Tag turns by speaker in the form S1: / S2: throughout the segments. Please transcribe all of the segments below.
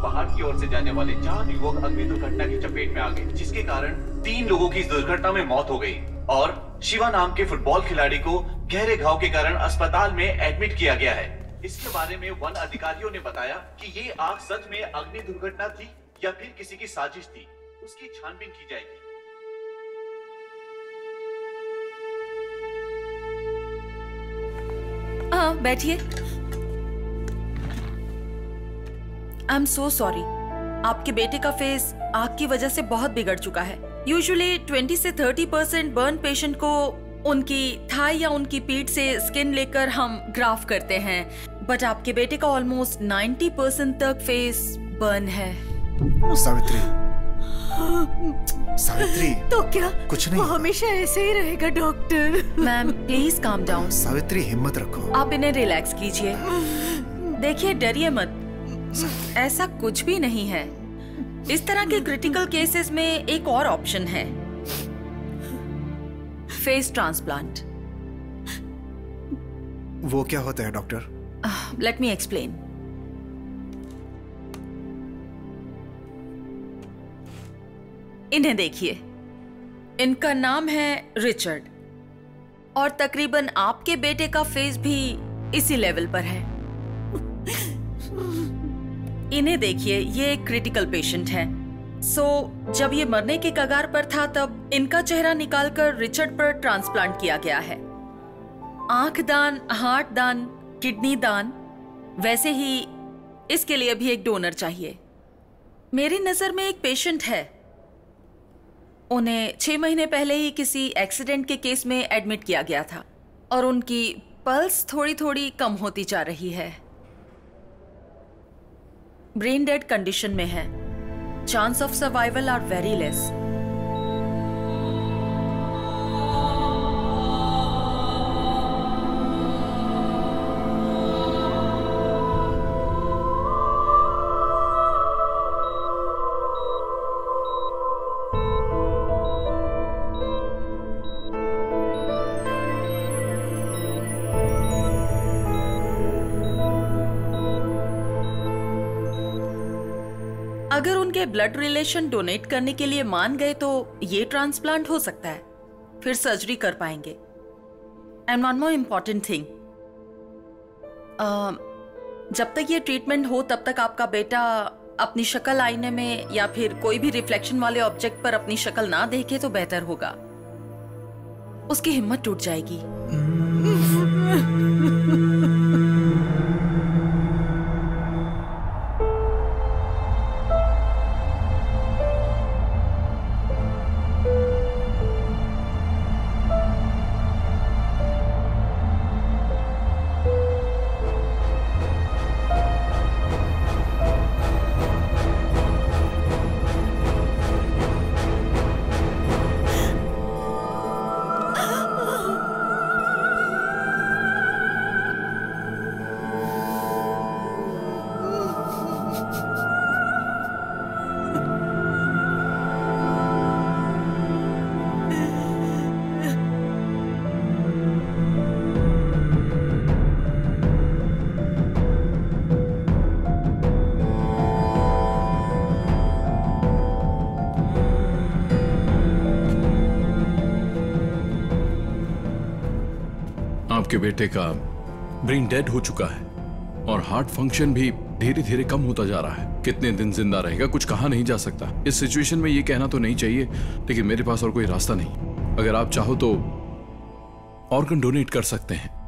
S1: पहाड़ की ओर से जाने वाले 4 युवक अग्नि दुर्घटना की चपेट में आ गए, जिसके कारण 3 लोगों की इस दुर्घटना में मौत हो गई और शिवा नाम के फुटबॉल खिलाड़ी को गहरे घाव के कारण अस्पताल में एडमिट किया गया है। इसके बारे में वन अधिकारियों ने बताया कि ये आग सच में अग्नि दुर्घटना थी या फिर किसी की साजिश थी, उसकी छानबीन की जाएगी।
S2: हाँ, बैठिए। आई एम सो सॉरी, आपके बेटे का फेस आग की वजह से बहुत बिगड़ चुका है। यूजुअली 20 से 30% बर्न पेशेंट को उनकी थाई या उनकी पीठ से स्किन लेकर हम ग्राफ करते हैं, बट आपके बेटे का ऑलमोस्ट 90% तक फेस बर्न है।
S3: सावित्री, सावित्री।
S4: तो क्या
S3: कुछ नहीं,
S4: वो हमेशा ऐसे ही रहेगा doctor.
S2: Ma'am please calm down.
S3: Savitri हिम्मत रखो।
S2: आप इन्हें रिलैक्स कीजिए। देखिए डरिए मत, ऐसा कुछ भी नहीं है। इस तरह के क्रिटिकल केसेस में एक और ऑप्शन है, फेस ट्रांसप्लांट।
S3: वो क्या होता है डॉक्टर?
S2: Let me explain. इन्हें देखिए, इनका नाम है रिचर्ड और तकरीबन आपके बेटे का फेस भी इसी लेवल पर है। इन्हें देखिए, ये एक क्रिटिकल पेशेंट है। जब ये मरने के कगार पर था तब इनका चेहरा निकालकर रिचर्ड पर ट्रांसप्लांट किया गया है। आंख दान, हार्ट दान, किडनी दान, वैसे ही इसके लिए भी एक डोनर चाहिए। मेरी नजर में एक पेशेंट है, उन्हें 6 महीने पहले ही किसी एक्सीडेंट के केस में एडमिट किया गया था और उनकी पल्स थोड़ी थोड़ी कम होती जा रही है। ब्रेन डेड कंडीशन में है। Chance of survival are very less. अगर उनके ब्लड रिलेशन डोनेट करने के लिए मान गए तो ये ट्रांसप्लांट हो सकता है, फिर सर्जरी कर पाएंगे। And one more important thing, जब तक ये ट्रीटमेंट हो तब तक आपका बेटा अपनी शक्ल आईने में या फिर कोई भी रिफ्लेक्शन वाले ऑब्जेक्ट पर अपनी शक्ल ना देखे तो बेहतर होगा। उसकी हिम्मत टूट जाएगी।
S5: आपके बेटे का ब्रेन डेड हो चुका है और हार्ट फंक्शन भी धीरे धीरे कम होता जा रहा है। कितने दिन जिंदा रहेगा कुछ कहा नहीं जा सकता। इस सिचुएशन में ये कहना तो नहीं चाहिए, लेकिन मेरे पास और कोई रास्ता नहीं। अगर आप चाहो तो ऑर्गन डोनेट कर सकते हैं।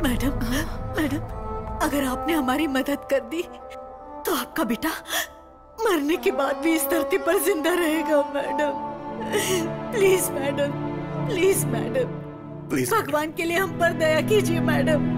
S4: मैडम, मैडम, अगर आपने हमारी मदद कर दी तो आपका बेटा मरने के बाद भी इस धरती पर जिंदा रहेगा madam. Please madam, please madam,
S3: please
S4: भगवान के लिए हम पर दया कीजिए मैडम।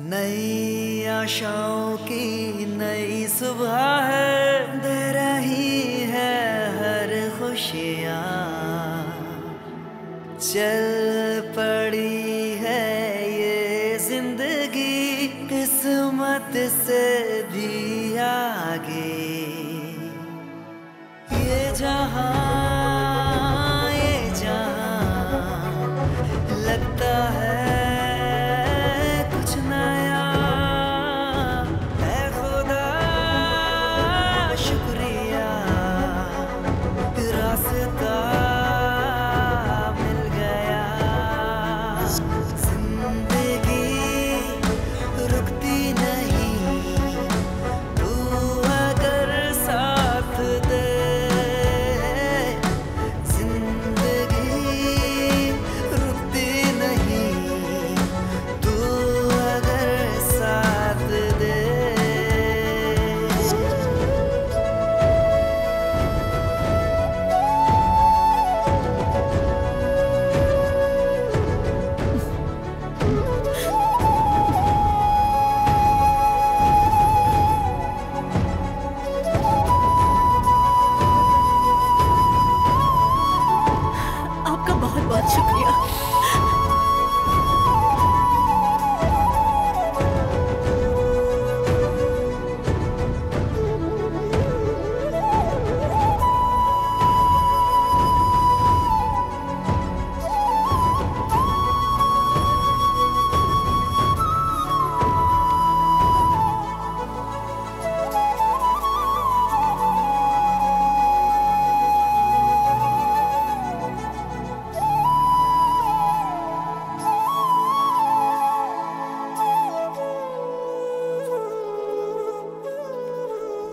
S6: नई आशाओं की नई सुबह है, दे रही है हर खुशियाँ, चल पड़ी है ये जिंदगी किस्मत से भी आगे। ये जहां लगता है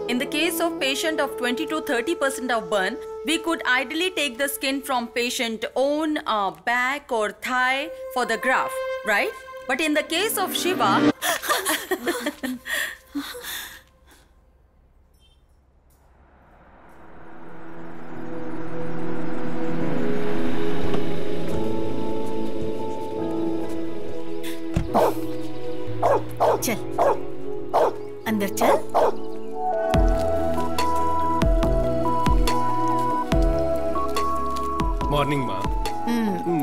S2: In the case of patient of 20 to 30% of burn, we could ideally take the skin from patient own back or thigh for the graft, right? But in the case of Shiva,
S4: चल अंदर चल।
S7: Morning माँ।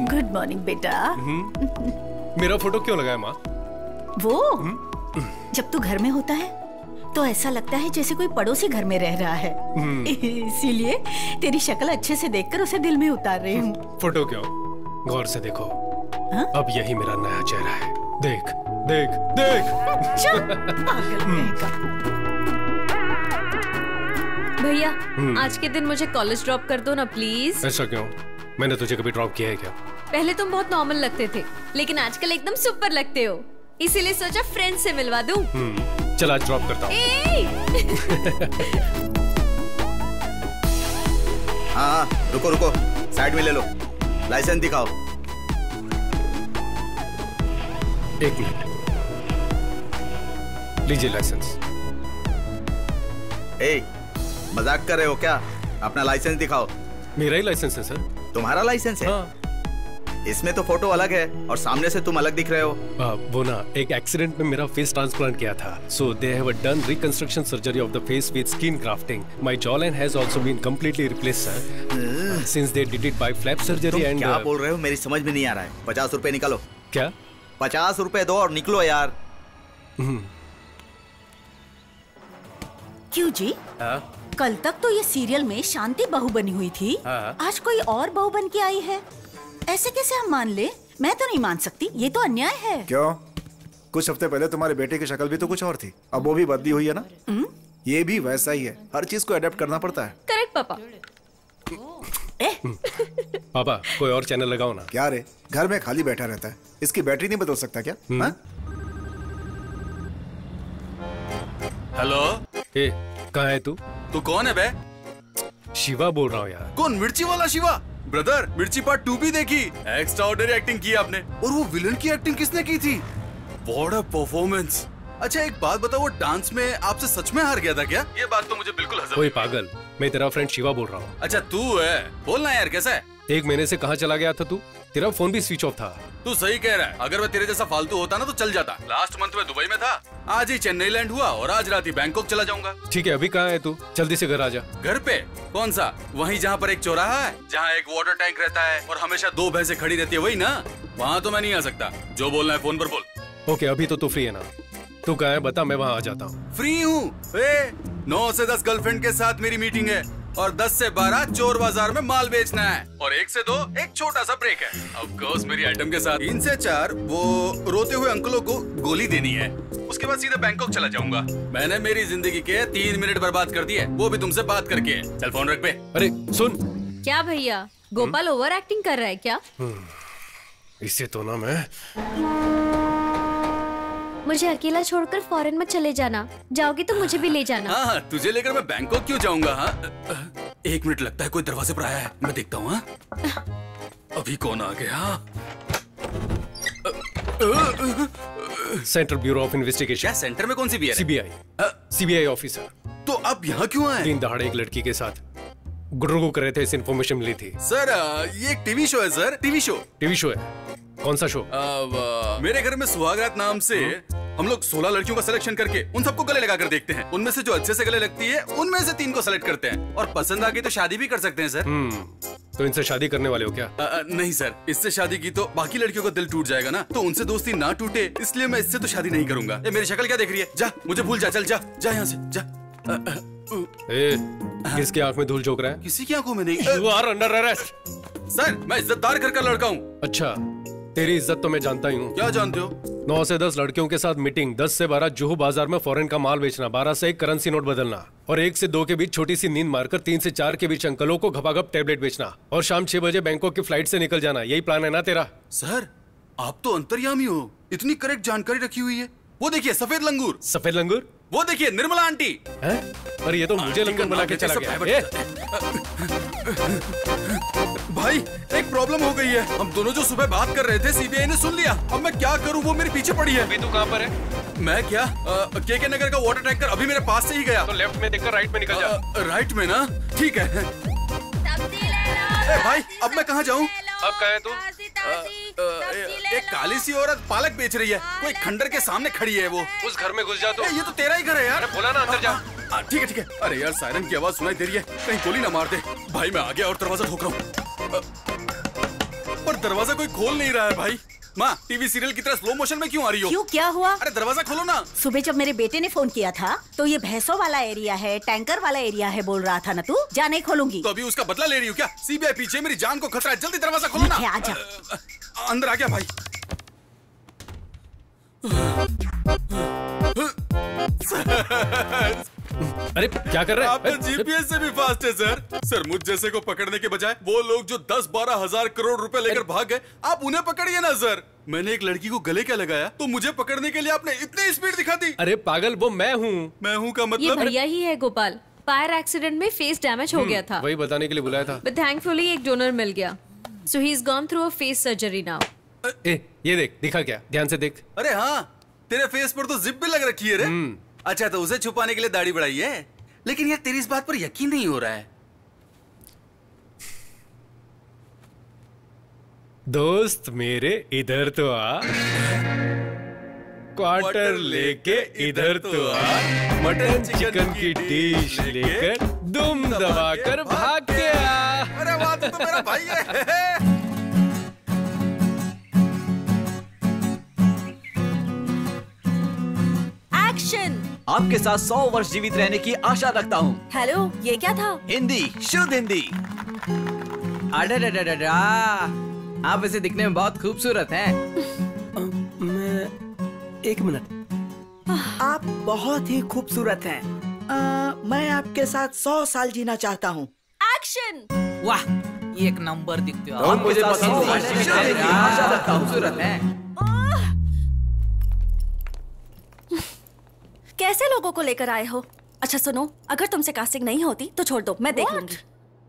S4: Good morning बेटा।
S7: मेरा photo क्यों लगाया माँ?
S4: वो जब तू घर में होता है तो ऐसा लगता है जैसे कोई पड़ोसी घर में रह रहा है। इसीलिए तेरी शक्ल अच्छे से देखकर उसे दिल में उतार रही हूँ।
S7: फोटो क्यों? गौर से देखो। हा? अब यही मेरा नया चेहरा है। देख देख देख।
S8: भैया आज के दिन मुझे कॉलेज ड्रॉप कर दो ना प्लीज।
S7: ऐसा क्यों? मैंने तुझे कभी ड्रॉप किया है क्या?
S8: पहले तुम बहुत नॉर्मल लगते थे लेकिन आजकल एकदम सुपर लगते हो, इसीलिए सोचा फ्रेंड से मिलवा दूं।
S7: चल आज ड्रॉप करता हूँ।
S9: हाँ रुको रुको, साइड में ले लो, लाइसेंस दिखाओ।
S7: एक मिनट, लीजिए लाइसेंस।
S9: मजाक कर रहे हो क्या? अपना लाइसेंस दिखाओ।
S7: मेरा ही लाइसेंस है सर।
S9: तुम्हारा लाइसेंस है?
S7: हाँ।
S9: इसमें तो फोटो अलग है और सामने से तुम अलग दिख रहे हो।
S7: वो ना एक एक्सीडेंट में मेरा फेस ट्रांसप्लांट किया था, so they have done reconstruction surgery of the face with skin grafting. My jawline has also been completely replaced sir, since they did it by flap surgery. And
S9: क्या बोल रहे हो? मेरी समझ में नहीं आ रहा है। 50 रुपए निकालो।
S7: क्या?
S9: 50 रुपए दो और निकलो यार।
S4: क्यों जी? कल तक तो ये सीरियल में शांति बहू बनी हुई थी, आज कोई और बहू बन के आई है। ऐसे कैसे हम मान ले? मैं तो नहीं मान सकती, ये तो अन्याय है।
S3: क्यों? कुछ हफ्ते पहले तुम्हारे बेटे की शक्ल भी तो कुछ और थी, अब वो भी बदली हुई है ना। ये भी वैसा ही है, हर चीज को अडेप्ट करना पड़ता है।
S8: करेक्ट पापा।
S7: पापा कोई और चैनल लगाओ ना।
S3: क्या रे, घर में खाली बैठा रहता है, इसकी बैटरी नहीं बदल सकता क्या?
S1: हेलो,
S7: कहाँ है तू?
S1: तू कौन है बे?
S7: शिवा बोल रहा हूँ यार।
S1: कौन? मिर्ची वाला शिवा? ब्रदर, मिर्ची पार्ट 2 भी देखी। एक्स्ट्राऑर्डिनरी एक्टिंग की आपने। और वो विलन की एक्टिंग किसने की थी? What a performance. अच्छा एक बात बताओ, वो डांस में आपसे सच में हार गया था क्या? ये बात तो मुझे बिल्कुल हजम।
S7: ओए पागल, मैं तेरा फ्रेंड शिवा बोल रहा हूँ।
S1: अच्छा तू है? बोलना यार, कैसा है?
S7: 1 महीने से कहाँ चला गया था तू? तेरा फोन भी स्विच ऑफ था।
S1: तू सही कह रहा है, अगर मैं तेरे जैसा फालतू होता ना तो चल जाता। लास्ट मंथ में दुबई में था, आज ही चेन्नई लैंड हुआ और आज रात ही बैंकॉक चला जाऊंगा।
S7: ठीक है, अभी कहाँ है तू? जल्दी से घर आ जा। घर
S1: पे? कौन सा? वहीं जहाँ पर एक चौराहा है, जहाँ एक वाटर टैंक रहता है और हमेशा 2 भैंसें खड़ी रहती है, वही ना? वहाँ तो मैं नहीं आ सकता। जो बोलना है फोन पर बोल।
S7: ओके, अभी तो तू फ्री है ना? तू कहाँ है बता, मैं वहाँ आ जाता हूँ।
S1: फ्री हूँ। 9 से 10 गर्लफ्रेंड के साथ मेरी मीटिंग है और 10 से 12 चोर बाजार में माल बेचना है और 1 से 2 एक छोटा सा ब्रेक है। ऑफ कोर्स मेरी आइटम के साथ 3 से 4 वो रोते हुए अंकलों को गोली देनी है। उसके बाद सीधा बैंकॉक चला जाऊंगा। मैंने मेरी जिंदगी के 3 मिनट बर्बाद कर दिए, वो भी तुमसे बात करके। चल फोन रख पे।
S7: अरे सुन।
S8: क्या भैया, गोपाल ओवर एक्टिंग कर रहा है क्या?
S7: इससे तो ना मैं।
S8: मुझे अकेला छोड़कर फॉरेन में चले जाना, जाओगे तो मुझे भी ले जाना।
S1: हाँ, तुझे लेकर मैं बैंकॉक क्यों जाऊंगा? हाँ 1 मिनट, लगता है कोई दरवाजे पर आया है, मैं देखता हूँ। अभी कौन आ गया?
S7: Central bureau of investigation.
S1: क्या सेंटर में? कौन सी BI?
S7: CBI officer.
S1: तो आप यहाँ क्यों आए?
S7: दिन दहाड़े एक लड़की के साथ गुडरुगु कर रहे थे, इस इन्फॉर्मेशन मिली थी।
S1: सर ये एक टीवी शो है सर। टीवी शो है? कौन सा शो? मेरे घर में सुहागरात नाम से हम लोग 16 लड़कियों का सिलेक्शन करके उन सबको गले लगा कर देखते हैं। उनमें से जो अच्छे से गले लगती है उनमें से 3 को सेलेक्ट करते हैं और पसंद आ गई तो शादी भी कर सकते हैं सर।
S7: तो इनसे शादी करने वाले हो क्या?
S1: नहीं सर, इससे शादी की तो बाकी लड़कियों का दिल टूट जाएगा ना, तो उनसे दोस्ती ना टूटे इसलिए मैं इससे तो शादी नहीं करूंगा। मेरी शक्ल क्या देख रही है? जा, मुझे भूल जा, चल जा जा यहाँ से जा।
S7: किसकी आंख में धूल झोंक रहा है?
S1: किसी की आंखों में नहीं।
S7: You are under arrest।
S1: Sir मैं इज्जतदार घर का लड़का हूँ।
S7: अच्छा, तेरी इज्जत तो मैं जानता ही हूँ।
S1: क्या जानते हो?
S7: 9 से 10 लड़कियों के साथ मीटिंग, 10 से 12 जुहू बाजार में फॉरेन का माल बेचना, 12 से 1 करेंसी नोट बदलना और 1 से 2 के बीच छोटी सी नींद मारकर 3 से 4 के बीच अंकलों को घपाघप टैबलेट बेचना और शाम 6 बजे बैंकॉक की फ्लाइट से निकल जाना। यही प्लान है ना तेरा?
S1: सर आप तो अंतर्यामी हो, इतनी करेक्ट जानकारी रखी हुई है। वो देखिए सफेद लंगूर।
S7: सफेद लंगूर?
S1: वो देखिए निर्मला आंटी।
S7: हैं? अरे ये तो मुझे लंगूर बुला के चला गया।
S1: भाई एक प्रॉब्लम हो गई है, हम दोनों जो सुबह बात कर रहे थे सीबीआई ने सुन लिया। अब मैं क्या करूं? वो मेरे पीछे पड़ी है।
S7: अभी तू कहाँ पर है?
S1: मैं क्या के नगर का वाटर टैंकर अभी मेरे पास से ही गया।
S7: तो लेफ्ट में देखकर राइट में निकल जा।
S1: राइट में ना? ठीक है। भाई अब मैं कहाँ जाऊँ?
S7: अब कहाँ है तू?
S1: एक काली सी औरत पालक बेच रही है, कोई खंडर के सामने खड़ी है। वो
S7: उस घर में घुस जा। तो
S1: ये तो तेरा ही घर है यार।
S7: बोला ना अंदर जा।
S1: ठीक है ठीक है। अरे यार सायरन की आवाज सुनाई दे रही है, कहीं गोली ना मार दे। भाई मैं आ गया और दरवाजा ठोक रहा हूँ।
S10: दरवाजा कोई खोल नहीं रहा है भाई। माँ, टीवी सीरियल की तरह स्लो मोशन में क्यों आ रही हो?
S4: क्यों, क्या हुआ?
S10: अरे दरवाजा खोलो ना।
S4: सुबह जब मेरे बेटे ने फोन किया था तो ये भैंसों वाला एरिया है, टैंकर वाला एरिया है बोल रहा था ना तू। जा, नहीं खोलूंगी।
S10: तो अभी उसका बदला ले रही हो क्या? सीबीआई पीछे, मेरी जान को खतरा है, जल्दी दरवाजा खोलो ना।
S4: आजा।
S10: अंदर आ गया भाई।
S7: अरे क्या कर रहे हैं?
S10: आप तो जीपीएस से भी फास्ट है सर। सर, मुझ जैसे को पकड़ने के बजाय वो लोग जो 10-12 हजार करोड़ रुपए लेकर भाग गए, आप उन्हें पकड़िए ना सर। मैंने एक लड़की को गले क्या लगाया तो मुझे पकड़ने के लिए आपने इतनी स्पीड दिखा दी।
S7: अरे पागल, वो मैं हूँ।
S10: मैं हूँ का
S8: ये
S10: मतलब?
S8: भैया ही है गोपाल। फायर एक्सीडेंट में फेस डैमेज हो गया था,
S7: वही बताने के लिए बुलाया था।
S8: बट थैंकफुली एक डोनर मिल गया, so he is gone through a face surgery now.
S7: ये देख, दिखा क्या? ध्यान से देख।
S10: अरे हाँ, तेरे फेस पर तो जिप भी लग रखी है रे। अच्छा, तो उसे छुपाने के लिए दाढ़ी बढ़ाई है। लेकिन यार तेरी इस बात पर यकीन नहीं हो रहा है।
S7: दोस्त मेरे, इधर तो आ। क्वार्टर लेके इधर तो आ। मटन चिकन की डिश लेकर दुम दबाकर भाग के आ।
S10: अरे वाह, तू तो मेरा भाई है।
S4: एक्शन।
S11: आपके साथ 100 वर्ष जीवित रहने की आशा रखता हूँ।
S4: हेलो, ये क्या था?
S11: हिंदी, शुद्ध हिंदी।
S6: अडडडडडा, आप ऐसे दिखने में बहुत खूबसूरत हैं।
S12: मैं एक मिनट। आप बहुत ही खूबसूरत हैं। मैं आपके साथ 100 साल जीना चाहता हूँ।
S4: एक्शन।
S6: वाह, एक नंबर दिखते हो।
S11: आप मुझे पसंद है। आशा रखता हूँ।
S6: खूबसूरत है।
S4: कैसे लोगों को लेकर आए हो? अच्छा सुनो, अगर तुमसे कास्टिंग नहीं होती तो छोड़ दो, मैं देख लूंगी।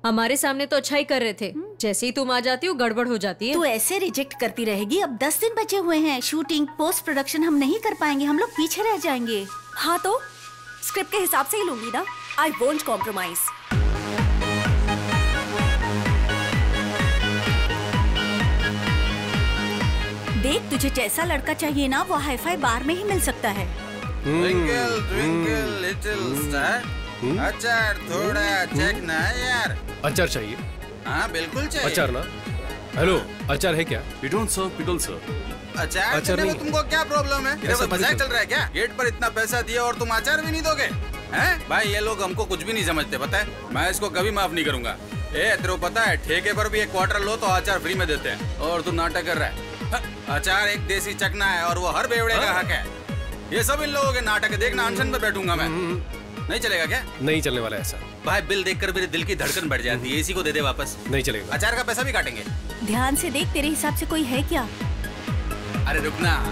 S8: हमारे सामने तो अच्छा ही कर रहे थे, जैसे ही तुम आ जाती हो गड़बड़ हो जाती है।
S4: तू ऐसे रिजेक्ट करती रहेगी। अब 10 दिन बचे हुए हैं। शूटिंग, पोस्ट प्रोडक्शन हम नहीं कर पाएंगे, हम लोग पीछे रह जाएंगे। हाँ तो स्क्रिप्ट के हिसाब से ही लूंगी ना। I won't compromise. देख, तुझे जैसा लड़का चाहिए ना वो हाईफाई बार में ही मिल सकता है।
S10: Twinkle, twinkle, little star. अचार थोड़ा चेक ना यार।
S7: अचार चाहिए?
S10: हाँ बिल्कुल चाहिए।
S7: अचार ना? हेलो, अचार है क्या?
S5: We don't serve pickle, sir.
S10: अचार
S7: अचार
S10: देने
S7: नहीं।
S10: को तुमको क्या प्रॉब्लम है? इधर मजाक चल रहा है क्या? गेट पर इतना पैसा दिया और तुम अचार भी नहीं दोगे? हैं? भाई ये लोग हमको कुछ भी नहीं समझते, पता है? मैं इसको कभी माफ नहीं करूंगा। तेरे को पता है ठेके पर भी एक क्वार्टर लो तो अचार फ्री में देते हैं और तू नाटक कर रहा है। अचार एक देसी चकना है और वो हर बेवड़े का हक है। ये सब इन लोगों के नाटक है। देखना, अनशन पे बैठूंगा मैं। नहीं चलेगा क्या?
S7: नहीं चलने वाला ऐसा।
S10: भाई बिल देखकर मेरे दिल की धड़कन बढ़ जाती है। इसी को दे दे वापस।
S7: नहीं चलेगा।
S10: अचार का पैसा भी काटेंगे।
S4: ध्यान से देख, तेरे हिसाब से कोई है क्या?
S10: अरे रुकना।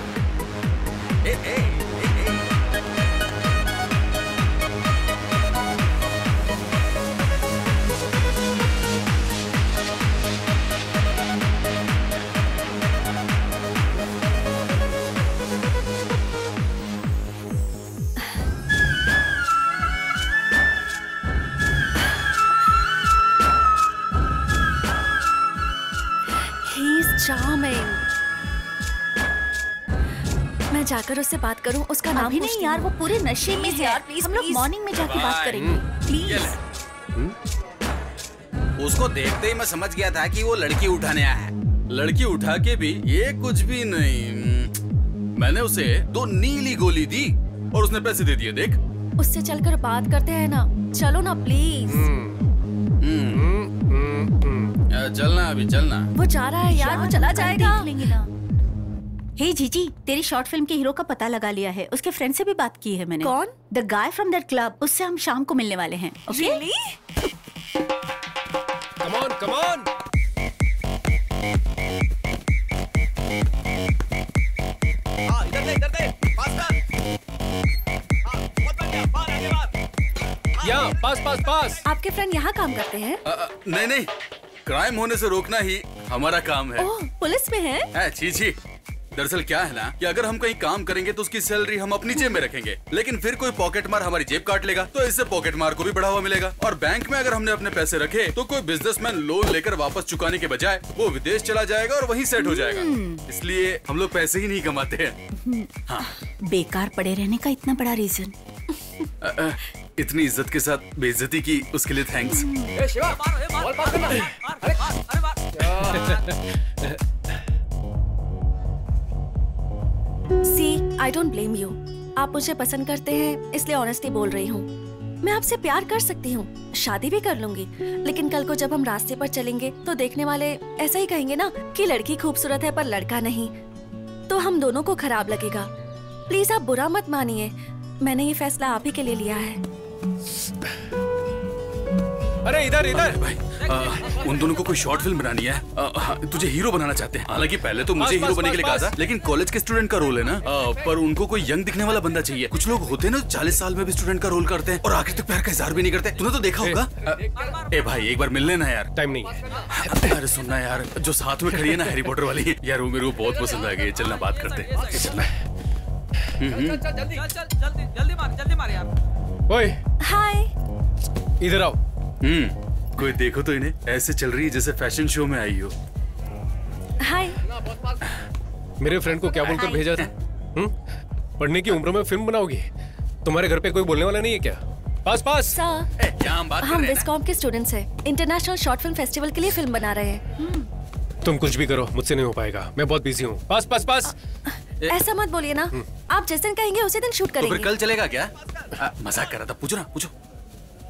S4: चार्मिंग। मैं जाकर उससे बात करूं, उसका नाम
S2: अभी
S4: नहीं
S2: नहीं
S4: यार, वो पूरे नशे में है। हम लोग मॉर्निंग में जाके बात करेंगे, प्लीज।
S10: उसको देखते ही मैं समझ गया था कि वो लड़की उठाने आया है। लड़की उठा के भी ये कुछ भी नहीं। मैंने उसे 2 नीली गोली दी और उसने पैसे दे दिए। देख,
S4: उससे चलकर बात करते हैं ना। चलो ना प्लीज।
S10: चलना, अभी चलना।
S4: वो जा रहा है यार, वो चला जाएगा। देख लेंगे ना। हे जीजी, तेरी शॉर्ट फिल्म के हीरो का पता लगा लिया है। उसके फ्रेंड से भी बात की है मैंने। कौन? The guy from that club. उससे हम शाम को मिलने वाले हैं। Okay?
S7: Come on, come on.
S11: इधर दे, पास कर।
S7: यहाँ, पास।
S4: आपके फ्रेंड यहाँ काम करते हैं?
S10: नहीं, क्राइम होने से रोकना ही हमारा काम है।
S4: ओह, पुलिस में है?
S10: छी। दरअसल क्या है ना कि अगर हम कहीं काम करेंगे तो उसकी सैलरी हम अपनी जेब में रखेंगे, लेकिन फिर कोई पॉकेट मार हमारी जेब काट लेगा, तो इससे पॉकेट मार को भी बढ़ावा मिलेगा। और बैंक में अगर हमने अपने पैसे रखे तो कोई बिजनेसमैन लोन लेकर वापस चुकाने के बजाय वो विदेश चला जाएगा और वहीं सेट हो जाएगा। इसलिए हम लोग पैसे ही नहीं कमाते हैं। हाँ।
S4: बेकार पड़े रहने का इतना बड़ा रीजन।
S10: इतनी इज्जत के साथ बेइज्जती की उसके लिए thanks.
S13: I don't blame you. आप मुझे पसंद करते हैं इसलिए ऑनेस्टली बोल रही हूँ। मैं आपसे प्यार कर सकती हूँ, शादी भी कर लूंगी, लेकिन कल को जब हम रास्ते पर चलेंगे तो देखने वाले ऐसा ही कहेंगे ना कि लड़की खूबसूरत है पर लड़का नहीं, तो हम दोनों को खराब लगेगा। प्लीज आप बुरा मत मानिए, मैंने ये फैसला आप ही के लिए लिया है।
S10: अरे इधर इधर भाई, उन दोनों को कोई शॉर्ट फिल्म बनानी है। तुझे हीरो बनाना चाहते हैं। हालांकि पहले तो मुझे हीरो बनने के लिए कहा था, लेकिन कॉलेज के स्टूडेंट का रोल है ना, पर उनको कोई यंग दिखने वाला बंदा चाहिए। कुछ लोग होते हैं ना 40 साल में भी स्टूडेंट का रोल करते हैं और आखिर तक प्यार का इजहार भी नहीं करते। तूने तो देखा होगा। ए भाई एक बार मिल लेना यार।
S7: टाइम नहीं है।
S10: अरे सुनना यार, जो साथ में खड़ी है ना हैरी पॉटर वाली यार, वो मेरे को बहुत पसंद आ गई। चलना बात करते हैं। चलना
S6: जल्दी मार यार।
S7: ओए
S13: हाय,
S7: इधर आओ।
S10: कोई देखो तो इन्हें ऐसे चल रही है जैसे फैशन शो में आई हो।
S13: हाय।
S7: मेरे फ्रेंड को क्या बोलकर भेजा था? पढ़ने की उम्र में फिल्म बनाओगी? तुम्हारे घर पे कोई बोलने वाला नहीं है क्या? पास पास।
S13: सर, हम विस्कॉम के स्टूडेंट्स हैं, इंटरनेशनल शॉर्ट फिल्म फेस्टिवल के लिए फिल्म बना रहे हैं।
S7: तुम कुछ भी करो, मुझसे नहीं हो पाएगा, मैं बहुत बिजी हूँ। पास पास पास।
S13: ऐसा मत बोलिए ना, आप जिस दिन कहेंगे उसी दिन शूट करेंगे।
S10: तो फिर कल चलेगा क्या? मजाक कर रहा था, पूछो ना, पूछो।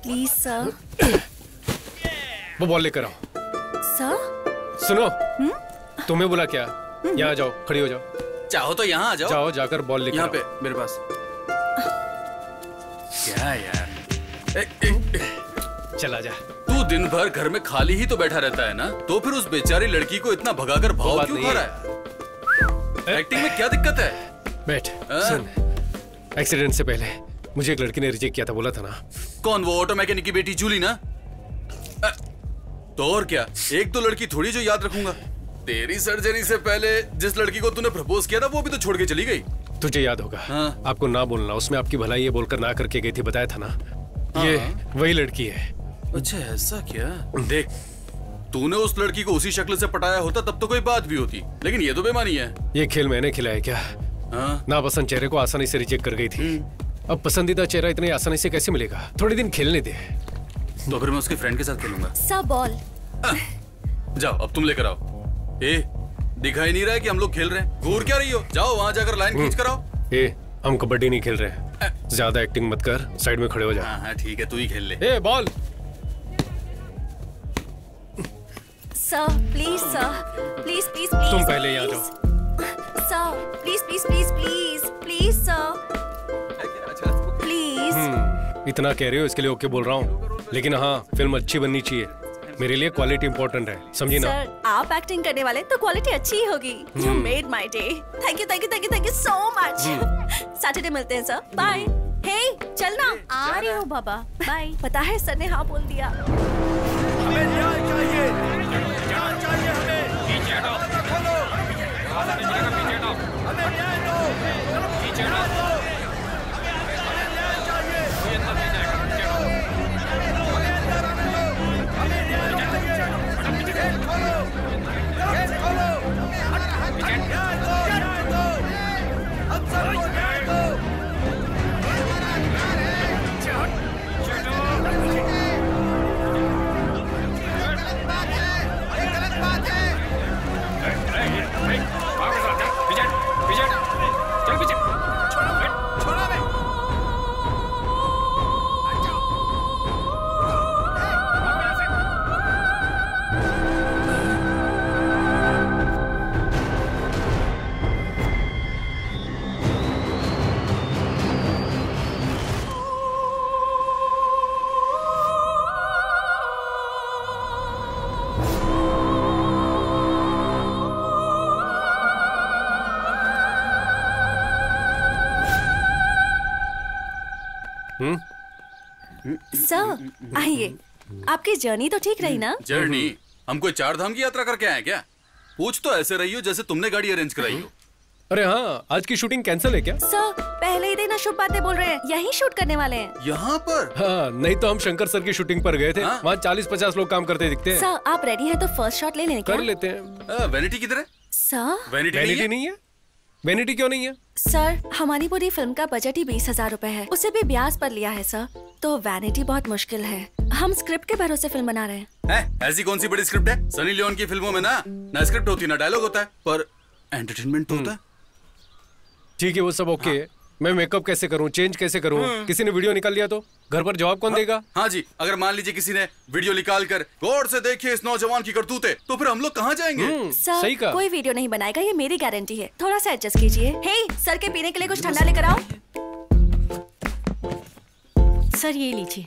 S13: Please sir.
S7: वो बॉल लेकर आओ।
S13: सर
S7: सुनो, तुम्हें बोला क्या? यहाँ जाओ, खड़ी हो जाओ।
S10: चाहो तो यहाँ आ जाओ।
S7: जाओ, जाकर बॉल लेकर
S10: यहाँ पे मेरे पास। क्या यार,
S7: चला जा।
S10: तू दिन भर घर में खाली ही तो बैठा रहता है ना, तो फिर उस बेचारी लड़की को इतना भगाकर भाव क्यों खा रहा है? एक्टिंग में क्या दिक्कत है?
S7: बैठ। सुन, एक्सीडेंट से पहले मुझे एक लड़की ने रिजेक्ट किया था, बोला था ना।
S10: कौन? वो ऑटो मैकेनिक की बेटी जूली ना? तो और क्या, एक दो लड़की थोड़ी जो याद रखूंगा। तेरी सर्जरी से पहले जिस लड़की को तूने प्रपोज किया था वो भी तो छोड़ के चली गई।
S7: तुझे याद होगा।
S10: हाँ।
S7: आपको ना बोलना, उसमें आपकी भलाई ये बोलकर ना करके गई थी, बताया था ना।
S10: हाँ।
S7: ये वही लड़की है।
S10: अच्छा ऐसा क्या? देख, तूने उस लड़की को उसी शक्ल से पटाया होता तब तो कोई बात भी होती, लेकिन ये तो बेमानी है।
S7: ये खेल मैंने खिलाया क्या? नापसंद चेहरे को आसानी से रिजेक्ट कर गई थी। अब पसंदीदा चेहरा इतनी आसानी से कैसे मिलेगा? थोड़े दिन खेलने दे।
S10: तो फिर मैं उसके फ्रेंड के साथ खेलूंगा।
S13: सब बॉल।
S10: जाओ, अब तुम लेकर आओ। ए, दिखाई नहीं रहा है कि हम लोग खेल रहे हैं? घूर क्या रही हो? जाओ वहां जाकर लाइन खींच कर आओ।
S7: ए, हम कबड्डी नहीं खेल रहे हैं। ज्यादा एक्टिंग मत कर, साइड में खड़े हो जा।
S10: हाँ ठीक है, तू ही खेल ले।
S7: ए, ball.
S13: Sir please, sir please please please.
S7: तुम पहले यहाँ जाओ।
S13: Sir please please please please please sir please.
S7: इतना कह रहे हो इसके लिए ओके बोल रहा हूँ, लेकिन हाँ फिल्म अच्छी बननी चाहिए। मेरे लिए क्वालिटी इंपॉर्टेंट है, समझी ना?
S13: सर आप एक्टिंग करने वाले तो क्वालिटी अच्छी ही होगी। You made my day. Thank you thank you thank you thank you so much. Saturday मिलते हैं सर, बाय। हे चलना। आ रही हूँ बाबा, बाय। पता है सर ने हाँ बोल दिया।
S11: हमें न्याय चाहिए, न्याय चाहिए हमें। पीछे हटो, खोलो। हमें न्याय दो, पीछे हटो।
S13: सर आइए। आपकी जर्नी तो ठीक रही ना?
S10: जर्नी? हम कोई 4 धाम की यात्रा करके आए क्या? पूछ तो ऐसे रही हो जैसे तुमने गाड़ी अरेंज कराई हो।
S7: अरे हाँ, आज की शूटिंग कैंसिल है क्या?
S13: सर पहले ही दिन शुभ बातें बोल रहे हैं, यही शूट करने वाले हैं।
S10: यहाँ पर?
S7: हाँ, नहीं तो हम शंकर सर की शूटिंग पर गए थे। वहाँ 40-50 लोग काम करते दिखते हैं।
S13: सर आप रेडी हैं तो फर्स्ट शॉट ले लें क्या?
S7: कर लेते हैं।
S10: वैनिटी किधर है?
S13: सर
S10: वैनिटी
S7: नहीं है। वैनिटी क्यों नहीं है?
S13: सर हमारी पूरी फिल्म का बजट ही 20,000 रुपए है, उसे भी ब्याज पर लिया है सर, तो वैनिटी बहुत मुश्किल है। हम स्क्रिप्ट के भरोसे फिल्म बना रहे हैं।
S10: ऐसी कौन सी बड़ी स्क्रिप्ट है? सनी लियोन की फिल्मों में ना स्क्रिप्ट होती ना डायलॉग होता है, पर एंटरटेनमेंट तो होता है।
S7: ठीक है, वो सब ओके है। मैं मेकअप कैसे करूं, चेंज कैसे करूं? किसी ने वीडियो निकाल लिया तो घर पर जवाब कौन देगा?
S10: हाँ जी, अगर मान लीजिए किसी ने वीडियो निकाल कर गौर से देखिए इस नौजवान की करतूतें, तो फिर हम लोग कहाँ जाएंगे?
S13: सर,
S7: सही कहा।
S13: कोई वीडियो नहीं बनाएगा, ये मेरी गारंटी है। थोड़ा सा एडजस्ट कीजिए। हे, सर के पीने के लिए कुछ ठंडा लेकर आओ।
S4: सर ये लीजिए।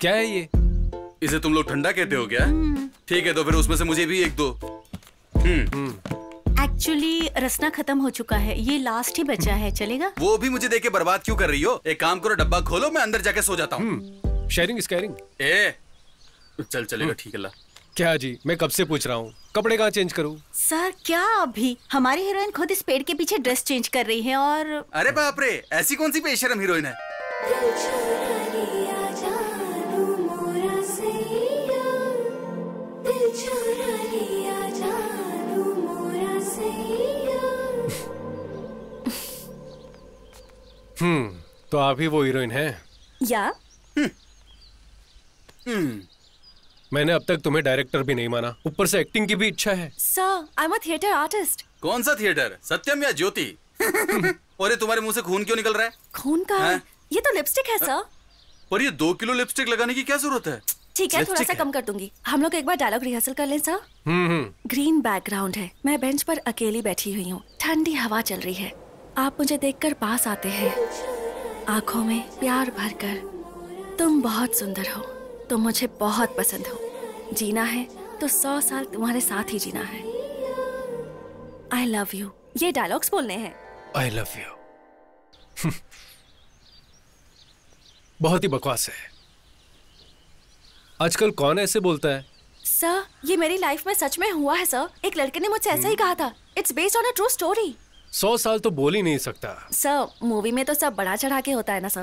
S7: क्या है ये?
S10: इसे तुम लोग ठंडा कहते हो क्या? ठीक है, तो फिर उसमें से मुझे भी एक दो।
S4: एक्चुअली रसना खत्म हो चुका है, ये लास्ट ही बचा है, चलेगा?
S10: वो भी मुझे देके बर्बाद क्यों कर रही हो? एक काम करो, डब्बा खोलो, मैं अंदर जाके सो जाता हूँ।
S7: Sharing is caring.
S10: चल चलेगा, ठीक है ला।
S7: क्या जी, मैं कब से पूछ रहा हूँ, कपड़े कहाँ चेंज करूँ?
S4: सर क्या अभी? हमारी हीरोइन खुद इस पेड़ के पीछे ड्रेस चेंज कर रही है और
S10: अरे बाप रे, ऐसी कौन सी बेशरम हीरोइन है?
S7: तो आप ही वो हीरोइन हैं?
S13: या
S7: मैंने अब तक तुम्हें डायरेक्टर भी नहीं माना, ऊपर से एक्टिंग की भी इच्छा है।
S13: Sir, I am a theatre artist.
S10: कौन सा थिएटर, सत्यम या ज्योति? और ये तुम्हारे मुंह से खून क्यों निकल रहा है?
S13: खून का है? ये तो लिपस्टिक है सर।
S10: पर ये 2 किलो लिपस्टिक लगाने की क्या जरूरत है?
S13: ठीक है, थोड़ा सा कम कर दूंगी। हम लोग एक बार डायलॉग रिहर्सल कर लें सर। ग्रीन बैकग्राउंड है, मैं बेंच पर अकेली बैठी हुई हूँ, ठंडी हवा चल रही है, आप मुझे देखकर पास आते हैं, आंखों में प्यार भरकर। तुम बहुत सुंदर हो, तुम मुझे बहुत पसंद हो, जीना है तो 100 साल तुम्हारे साथ ही जीना है। आई लव यू, ये डायलॉग्स बोलने हैं।
S7: आई लव यू बहुत ही बकवास है। आजकल कौन ऐसे बोलता है?
S13: सर, ये मेरी लाइफ में सच में हुआ है सर। एक लड़के ने मुझसे ऐसा ही कहा था। It's based on a true story.
S7: 100 साल तो बोल ही नहीं सकता।
S13: सर, मूवी में तो सब बढ़ा चढ़ा के होता है ना सर।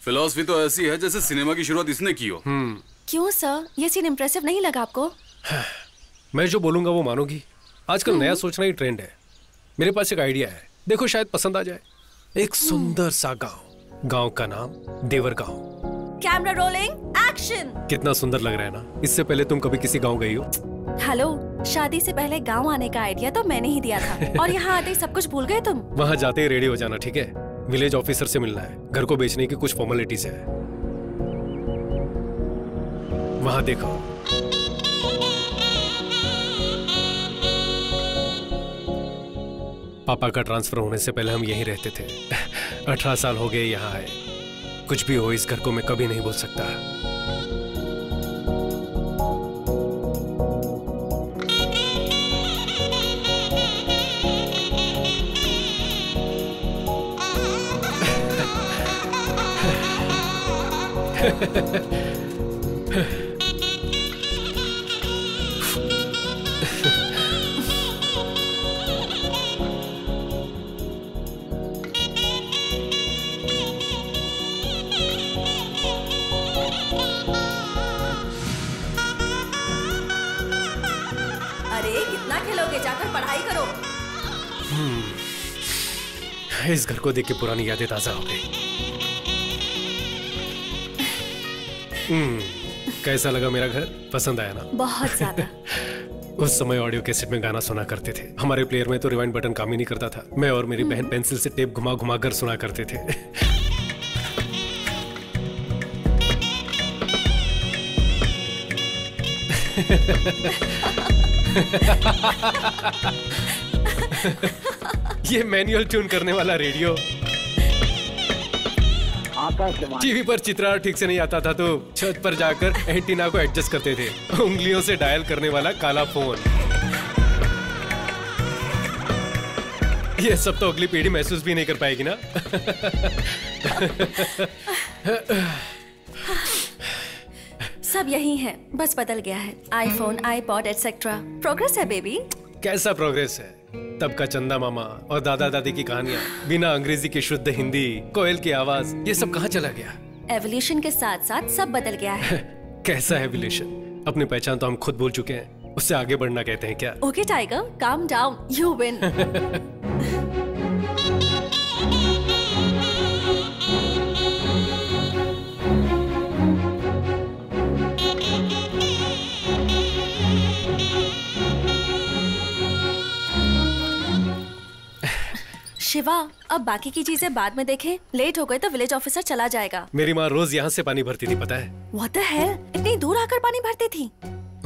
S10: फिलॉसफी तो ऐसी है जैसे सिनेमा की शुरुआत इसने की हो।
S13: क्यों सर, ये सीन इम्प्रेसिव नहीं लगा आपको?
S7: मैं जो बोलूंगा वो मानोगी? आजकल नया सोचना ही ट्रेंड है। मेरे पास एक आइडिया है, देखो शायद पसंद आ जाए। एक सुंदर सा गांव का नाम देवर गांव।
S13: Camera rolling, action.
S7: कितना सुंदर लग रहा है ना? इससे पहले तुम कभी किसी गांव गई हो?
S13: हेलो, शादी से पहले गांव आने का आइडिया तो मैंने ही दिया था और यहाँ आते ही सब कुछ भूल गए तुम।
S7: वहाँ जाते ही रेडी हो जाना, ठीक है? विलेज ऑफिसर से मिलना है, घर को बेचने की कुछ फॉर्मेलिटीज है। वहाँ देखो। पापा का ट्रांसफर होने से पहले हम यहीं रहते थे। 18 साल हो गए यहाँ आए। कुछ भी हो, इस घर को मैं कभी नहीं भूल सकता। इस घर को देख के पुरानी यादें ताजा हो गई। कैसा लगा मेरा घर? पसंद आया ना?
S13: बहुत ज्यादा।
S7: उस समय ऑडियो कैसेट में गाना सुना करते थे। हमारे प्लेयर में तो रिवाइंड बटन काम ही नहीं करता था। मैं और मेरी बहन पेंसिल से टेप घुमा घुमा कर सुना करते थे। ये मैनुअल ट्यून करने वाला रेडियो। टीवी पर चित्रार ठीक से नहीं आता था तो छत पर जाकर एंटीना को एडजस्ट करते थे। उंगलियों से डायल करने वाला काला फोन। ये सब तो अगली पीढ़ी महसूस भी नहीं कर पाएगी ना।
S13: सब यही है, बस बदल गया है। IPhone, iPod etcetera. प्रोग्रेस है बेबी।
S7: कैसा प्रोग्रेस है? तब का चंदा मामा और दादा दादी की कहानियाँ, बिना अंग्रेजी की शुद्ध हिंदी, कोयल की आवाज, ये सब कहाँ चला गया?
S13: एवोल्यूशन के साथ साथ सब बदल गया है।
S7: कैसा एवोल्यूशन? अपनी पहचान तो हम खुद भूल चुके हैं, उससे आगे बढ़ना कहते हैं क्या?
S13: Okay tiger, calm down, you win. Shiva, अब बाकी की चीजें बाद में देखें। लेट हो गए तो विलेज ऑफिसर चला जाएगा।
S7: मेरी माँ रोज यहाँ से पानी भरती थी, पता है?
S13: What the hell? इतनी दूर आकर पानी भरती थी?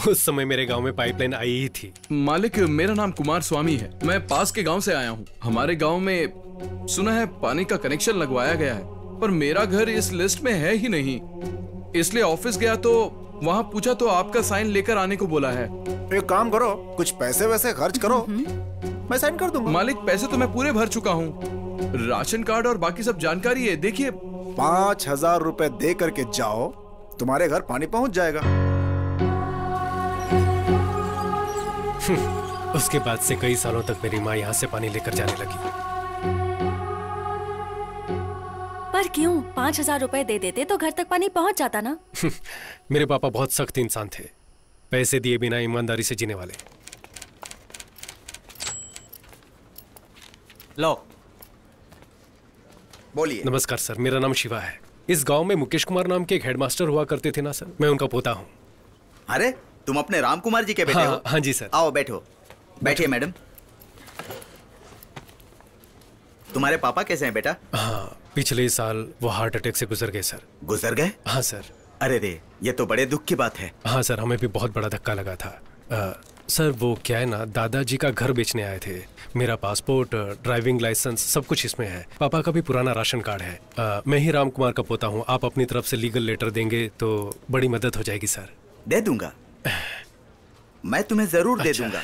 S7: उस समय मेरे गांव में पाइपलाइन आई ही थी।
S5: मालिक, मेरा नाम कुमार स्वामी है। मैं पास के गांव से आया हूँ। हमारे गांव में सुना है पानी का कनेक्शन लगवाया गया है, पर मेरा घर इस लिस्ट में है ही नहीं। इसलिए ऑफिस गया तो वहाँ पूछा तो आपका साइन लेकर आने को बोला है।
S3: एक काम करो, कुछ पैसे वैसे खर्च करो, मैं साइन कर दूंगा।
S5: मालिक, पैसे तो मैं पूरे भर चुका हूँ। राशन कार्ड और बाकी सब जानकारी है। देखिए,
S3: 5,000 रुपए दे करके जाओ, तुम्हारे घर पानी पहुँच जाएगा।
S7: उसके बाद से कई सालों तक मेरी माँ यहाँ से पानी लेकर जाने लगी।
S13: पर क्यों? 5,000 रुपए दे देते तो घर तक पानी पहुँच जाता ना।
S7: मेरे पापा बहुत सख्त इंसान थे, पैसे दिए बिना ईमानदारी से जीने वाले।
S9: लो, बोलिए।
S7: नमस्कार सर, मेरा नाम शिवा है। इस गांव में मुकेश कुमार नाम के एक हेडमास्टर हुआ करते थे ना सर, मैं उनका पोता हूँ।
S9: अरे, तुम अपने राम कुमार जी के बेटे हो?
S7: हाँ जी सर।
S9: आओ बैठो। बैठिए मैडम। तुम्हारे पापा कैसे हैं बेटा?
S7: हाँ, पिछले साल वो हार्ट अटैक से गुजर गए सर।
S9: गुजर गए?
S7: हाँ सर।
S9: अरे रे, ये तो बड़े दुख की बात है।
S7: हाँ सर, हमें भी बहुत बड़ा धक्का लगा था। सर वो क्या है ना, दादाजी का घर बेचने आए थे। मेरा पासपोर्ट, ड्राइविंग लाइसेंस सब कुछ इसमें है। पापा का भी पुराना राशन कार्ड है। मैं ही राम कुमार का पोता हूँ। आप अपनी तरफ से लीगल लेटर देंगे तो बड़ी मदद हो जाएगी सर।
S9: दे दूंगा, मैं तुम्हें जरूर दे दूंगा।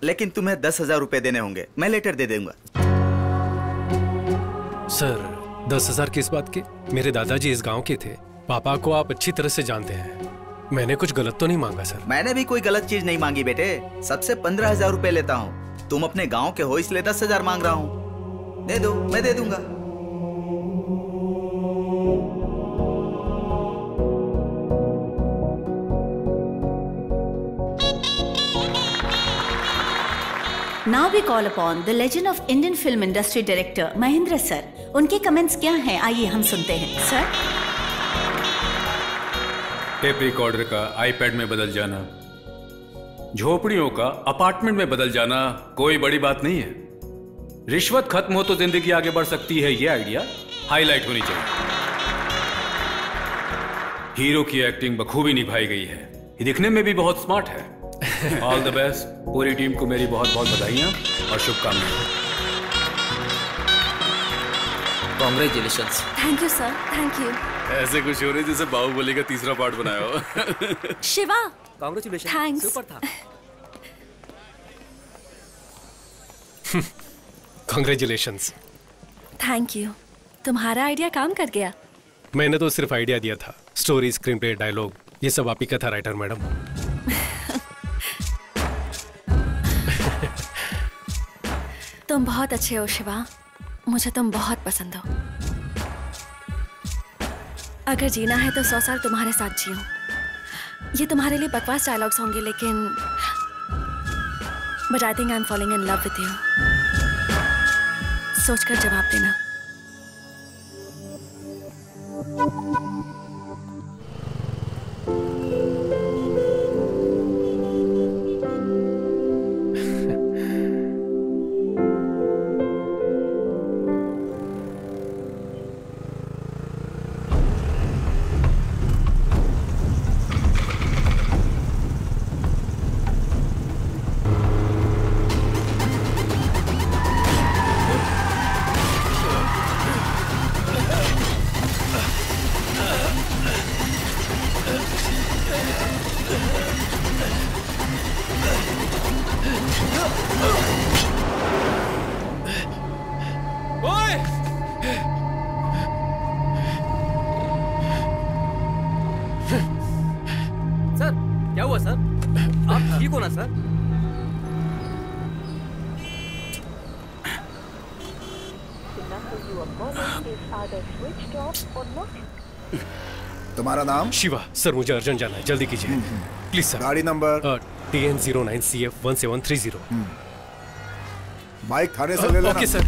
S9: लेकिन तुम्हें 10,000 रुपए देने होंगे। मैं लेटर दे दूंगा।
S7: सर 10,000 किस बात के? मेरे दादाजी इस गांव के थे। पापा को आप अच्छी तरह से जानते हैं। मैंने कुछ गलत तो नहीं मांगा सर?
S9: मैंने भी कोई गलत चीज नहीं मांगी बेटे। सबसे 15,000 रुपए लेता हूँ। तुम अपने गांव के हो इसलिए 10,000 मांग रहा हूँ। दे दो, मैं दे दूंगा।
S14: Now we call upon the legend of Indian film industry director Mahendra sir. उनके कमेंट्स क्या हैं, आइए हम सुनते हैं। सर,
S15: टेप रिकॉर्डर का आईपैड में बदल जाना, झोपड़ियों का अपार्टमेंट में बदल जाना कोई बड़ी बात नहीं है। रिश्वत खत्म हो तो जिंदगी आगे बढ़ सकती है, ये आइडिया हाईलाइट होनी चाहिए। हीरो की एक्टिंग बखूबी निभाई गई है। ये दिखने में भी बहुत स्मार्ट है। All the best. पूरी टीम को मेरी बहुत बहुत बधाइयां और शुभकामनाएं।
S6: Congratulations.
S13: Thank you sir, thank you.
S5: ऐसे कुछ हो रही जैसे बाहुबली का तीसरा पार्ट बनाया हो।
S13: शिवा,
S6: कांग्रेचुलेशन।
S13: थैंक्स।
S6: सुपर था।
S7: कांग्रेचुलेशंस।
S13: Thank you. तुम्हारा आइडिया काम कर गया।
S7: मैंने तो सिर्फ आइडिया दिया था। स्टोरी, स्क्रीन प्ले, डायलॉग ये सब आप ही का था राइटर मैडम।
S13: तुम बहुत अच्छे हो शिवा, मुझे तुम बहुत पसंद हो। अगर जीना है तो 100 साल तुम्हारे साथ जियो। ये तुम्हारे लिए बकवास डायलॉग्स होंगे, लेकिन but I think I am falling in love with you. सोचकर जवाब देना।
S3: तुम्हारा नाम?
S7: शिवा। सर मुझे अर्जेंट जाना है, जल्दी कीजिए प्लीज सर।
S3: गाड़ी नंबर?
S7: TN09CF1730।
S3: बाइक थाने से ले लेना।
S7: Okay sir.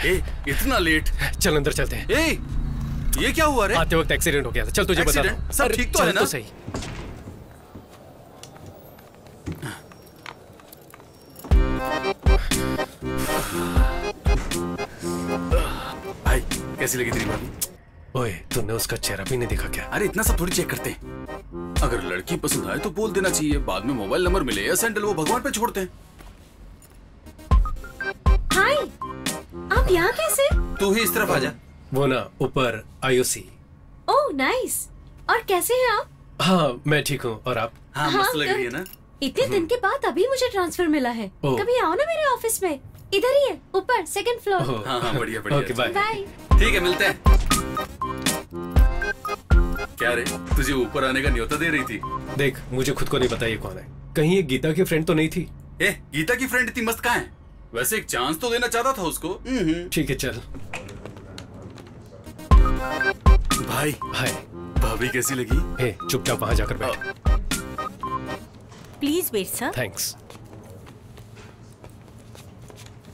S5: ए, इतना लेट?
S7: चल अंदर चलते हैं।
S10: ये क्या हुआ रे?
S7: आते वक्त एक्सीडेंट हो गया था। चल तुझे बता
S10: Accident? सब ठीक तो है ना?
S7: तो सही।
S10: भाई कैसी लगी तेरी भाभी?
S7: ओए तूने उसका चेहरा भी नहीं देखा क्या?
S10: अरे इतना सब थोड़ी चेक करते हैं। अगर लड़की पसंद आए तो बोल देना चाहिए, बाद में मोबाइल नंबर मिले या सैंडल वो भगवान पे छोड़ते हैं।
S8: हाय, आप यहाँ कैसे?
S10: तू ही इस तरफ आ जा।
S7: वो ना ऊपर आईओसी।
S8: Oh nice. और कैसे हैं आप?
S7: हाँ मैं ठीक हूँ, और आप?
S10: हाँ मस्त लग रही है ना।
S8: इतने दिन के बाद अभी मुझे ट्रांसफर मिला है।
S7: ओह।
S8: कभी आओ ना मेरे ऑफिस में, इधर ही है, ऊपर सेकंड फ्लोर।
S10: हाँ हाँ बढ़िया बढ़िया।
S7: Okay bye.
S8: बाय।
S10: ठीक है मिलते हैं। क्या रे, तुझे ऊपर आने का न्योता दे रही थी?
S7: देख मुझे खुद को नहीं पता ये कौन है। कहीं ये गीता की फ्रेंड तो नहीं थी?
S10: ए गीता की फ्रेंड इतनी मस्त कहाँ है? वैसे एक चांस तो देना चाहता था उसको।
S7: ठीक है चल।
S10: भाई
S7: हाय।
S10: भाभी कैसी लगी?
S7: ए चुपचाप वहां जाकर बैठ।
S14: Please wait sir.
S7: थैंक्स।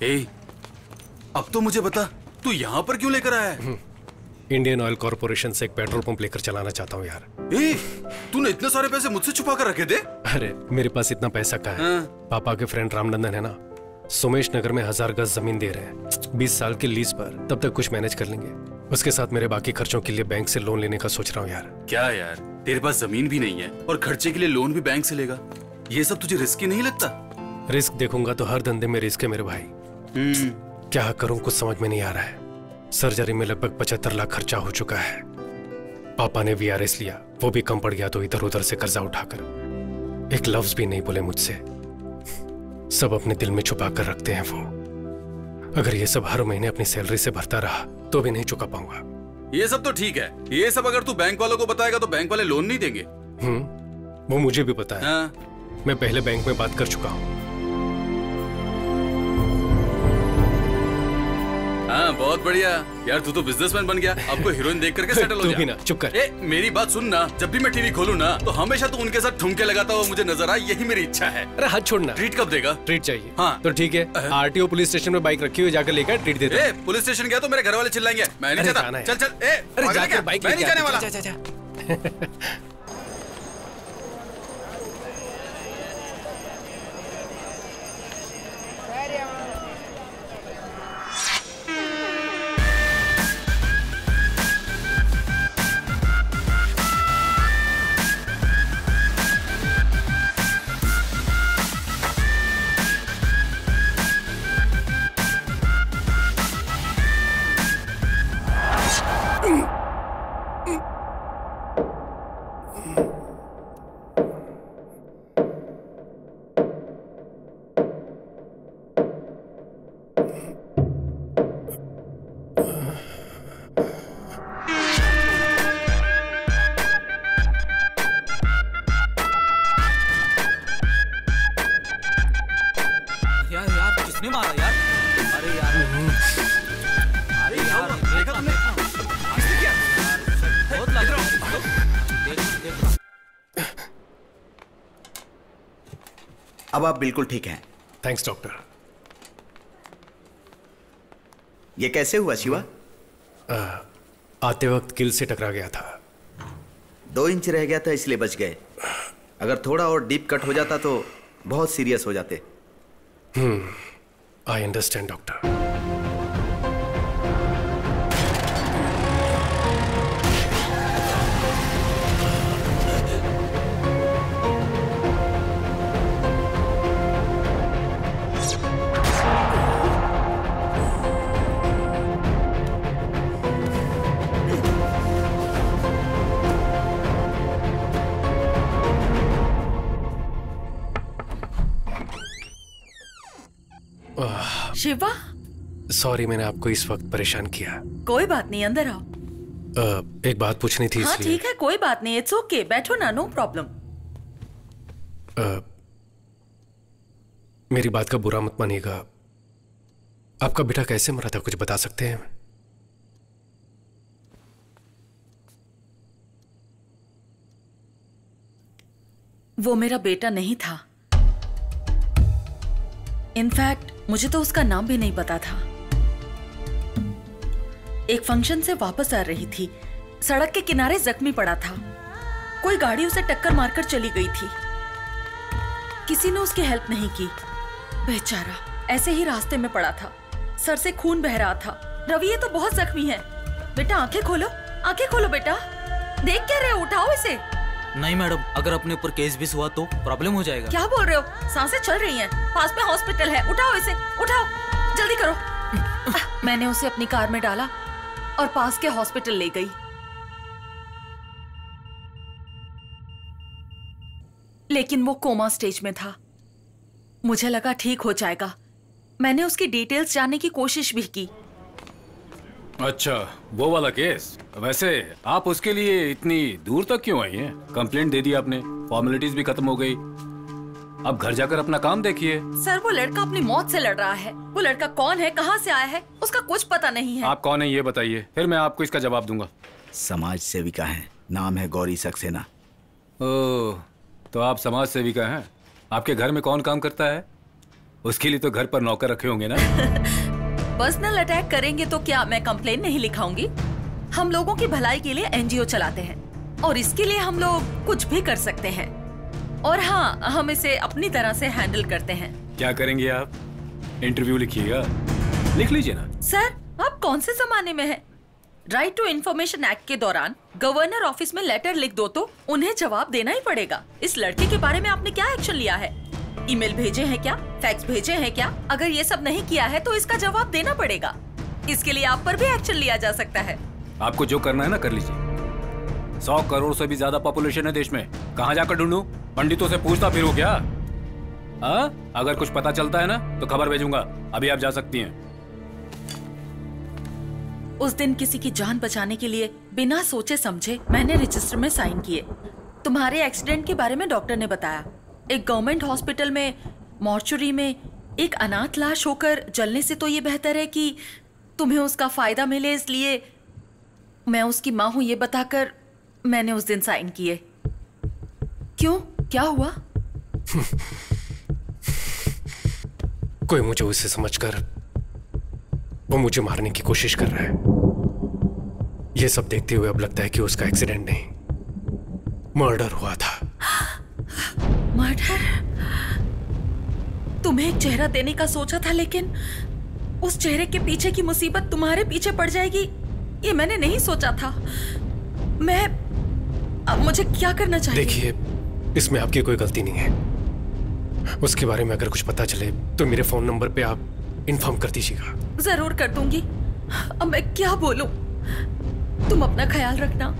S10: ए अब तो मुझे बता, तू यहाँ पर क्यों लेकर आया है?
S7: इंडियन ऑयल कॉर्पोरेशन से एक पेट्रोल पंप लेकर चलाना चाहता हूँ यार।
S10: ए तूने इतने सारे पैसे मुझसे छुपा कर रखे थे?
S7: अरे मेरे पास इतना पैसा कहाँ है? पापा के फ्रेंड रामनंदन है ना, सोमेश नगर में 1000 गज जमीन दे रहे हैं 20 साल के लीज पर। तब तक कुछ मैनेज कर लेंगे। उसके साथ मेरे बाकी खर्चों के लिए बैंक से लोन लेने का सोच रहा हूँ यार।
S10: क्या यार, तेरे पास जमीन भी नहीं है और खर्चे के लिए लोन भी बैंक से लेगा? ये सब तुझे रिस्की नहीं लगता?
S7: रिस्क देखूंगा तो हर धंधे में रिस्क है मेरे भाई। क्या करूं कुछ समझ में नहीं आ रहा है। सर्जरी में लगभग 75 लाख खर्चा हो चुका है। पापा ने VRS लिया, वो भी कम पड़ गया तो इधर उधर से कर्जा उठाकर। एक लफ्ज भी नहीं बोले मुझसे। सब अपने दिल में छुपा कर रखते हैं वो। अगर ये सब हर महीने अपनी सैलरी से भरता रहा तो भी नहीं चुका पाऊंगा।
S10: ये सब तो ठीक है, ये सब अगर तू बैंक वालों को बताएगा तो बैंक वाले लोन नहीं देंगे।
S7: वो मुझे भी पता है। मैं पहले बैंक में बात कर चुका हूँ।
S10: हाँ बहुत बढ़िया यार, तू तो बिजनेसमैन बन गया। अब कोई हीरोइन देख करके सेटल हो जा।
S7: तू भी ना चुप कर।
S10: ए मेरी बात सुन ना, जब भी मैं टीवी खोलूं ना तो हमेशा तू उनके साथ ठुमके लगाता हुआ मुझे नजर आए, यही मेरी इच्छा है।
S7: अरे हाथ छोड़ना।
S10: ट्रीट कब देगा?
S7: ट्रीट चाहिए।
S10: हाँ
S7: तो ठीक है, RTO पुलिस स्टेशन में बाइक रखी हुई, जाकर लेकर ट्रीट देता हूं।
S10: पुलिस स्टेशन गया तो मेरे घर वाले चिल्लाएंगे, मैं नहीं चाहता। चल चल।
S7: अरे जाकर बाइक
S10: मैं नहीं जाने वाला।
S9: अब आप बिल्कुल ठीक हैं।
S7: Thanks doctor.
S9: ये कैसे हुआ शिवा?
S7: आते वक्त किल से टकरा गया था।
S9: 2 इंच रह गया था इसलिए बच गए। अगर थोड़ा और डीप कट हो जाता तो बहुत सीरियस हो जाते।
S7: I understand doctor.
S2: Shiva,
S7: sorry मैंने आपको इस वक्त परेशान किया।
S2: कोई बात नहीं, अंदर आओ।
S7: एक बात पूछनी थी
S2: हाँ
S7: इसलिए।
S2: ठीक है, कोई बात नहीं, इट्स ओके, बैठो ना, नो प्रॉब्लम।
S7: मेरी बात का बुरा मत मानिएगा। आपका बेटा कैसे मरा था, कुछ बता सकते हैं?
S2: वो मेरा बेटा नहीं था। इनफैक्ट मुझे तो उसका नाम भी नहीं पता था। एक फंक्शन से वापस आ रही थी, सड़क के किनारे जख्मी पड़ा था। कोई गाड़ी उसे टक्कर मारकर चली गई थी। किसी ने उसकी हेल्प नहीं की। बेचारा ऐसे ही रास्ते में पड़ा था। सर से खून बह रहा था। रवि ये तो बहुत जख्मी है। बेटा आंखें खोलो बेटा। देख क्या रहे हो? उठाओ इसे।
S16: नहीं मैडम, अगर अपने ऊपर केस भी हुआ तो प्रॉब्लम हो जाएगा।
S2: क्या बोल रहे हो? सांसें चल रही हैं। पास में हॉस्पिटल है। उठाओ इसे, उठाओ, जल्दी करो। मैंने उसे अपनी कार में डाला और पास के हॉस्पिटल ले गई। लेकिन वो कोमा स्टेज में था। मुझे लगा ठीक हो जाएगा। मैंने उसकी डिटेल्स जानने की कोशिश भी की।
S15: अच्छा, वो वाला केस। वैसे आप उसके लिए इतनी दूर तक क्यों आई हैं? कंप्लेंट दे दी आपने, फॉर्मेलिटीज भी खत्म हो गई। अब घर जाकर अपना काम देखिए।
S2: सर वो लड़का अपनी मौत से लड़ रहा है। वो लड़का कौन है, कहाँ से आया है, उसका कुछ पता नहीं है।
S15: आप कौन है ये बताइए, फिर मैं आपको इसका जवाब दूंगा।
S9: समाज सेविका है, नाम है गौरी सक्सेना।
S15: ओह, तो आप समाज सेविका हैं। आपके घर में कौन काम करता है? उसके लिए तो घर पर नौकर रखे होंगे ना।
S2: पर्सनल अटैक करेंगे तो क्या मैं कंप्लेन नहीं लिखाऊंगी? हम लोगों की भलाई के लिए एनजीओ चलाते हैं और इसके लिए हम लोग कुछ भी कर सकते हैं। और हाँ, हम इसे अपनी तरह से हैंडल करते हैं।
S15: क्या करेंगे आप? इंटरव्यू लिखिएगा। लिख लीजिए ना।
S2: सर आप कौन से जमाने में हैं? राइट टू इन्फॉर्मेशन एक्ट के दौरान गवर्नर ऑफिस में लेटर लिख दो तो उन्हें जवाब देना ही पड़ेगा। इस लड़के के बारे में आपने क्या एक्शन लिया है? ईमेल भेजे हैं क्या? फैक्स भेजे हैं क्या? अगर ये सब नहीं किया है तो इसका जवाब देना पड़ेगा। इसके लिए आप पर भी एक्शन लिया जा सकता है।
S15: आपको जो करना है ना कर लीजिए। 100 करोड़ से भी ज्यादा पॉपुलेशन है देश में। कहाँ जाकर ढूंढूं? पंडितों से पूछता फिरूं क्या? अगर कुछ पता चलता है ना तो खबर भेजूंगा। अभी आप जा सकती हैं।
S2: उस दिन किसी की जान बचाने के लिए बिना सोचे समझे मैंने रजिस्टर में साइन किए। तुम्हारे एक्सीडेंट के बारे में डॉक्टर ने बताया। एक गवर्नमेंट हॉस्पिटल में मॉर्चुरी में एक अनाथ लाश होकर जलने से तो ये बेहतर है कि तुम्हें उसका फायदा मिले, इसलिए मैं उसकी माँ हूं ये बताकर मैंने उस दिन साइन किए। क्यों, क्या हुआ?
S7: कोई मुझे उसे समझकर वो मुझे मारने की कोशिश कर रहा है। ये सब देखते हुए अब लगता है कि उसका एक्सीडेंट नहीं, मर्डर हुआ था।
S2: मर्डर? तुम्हें एक चेहरा देने का सोचा था, लेकिन उस चेहरे के पीछे की मुसीबत तुम्हारे पीछे पड़ जाएगी ये मैंने नहीं सोचा था। अब मुझे क्या करना चाहिए?
S7: देखिए, इसमें आपकी कोई गलती नहीं है। उसके बारे में अगर कुछ पता चले तो मेरे फोन नंबर पे आप इन्फॉर्म कर दीजिएगा।
S2: जरूर कर दूंगी। अब मैं क्या बोलूं? तुम अपना ख्याल रखना।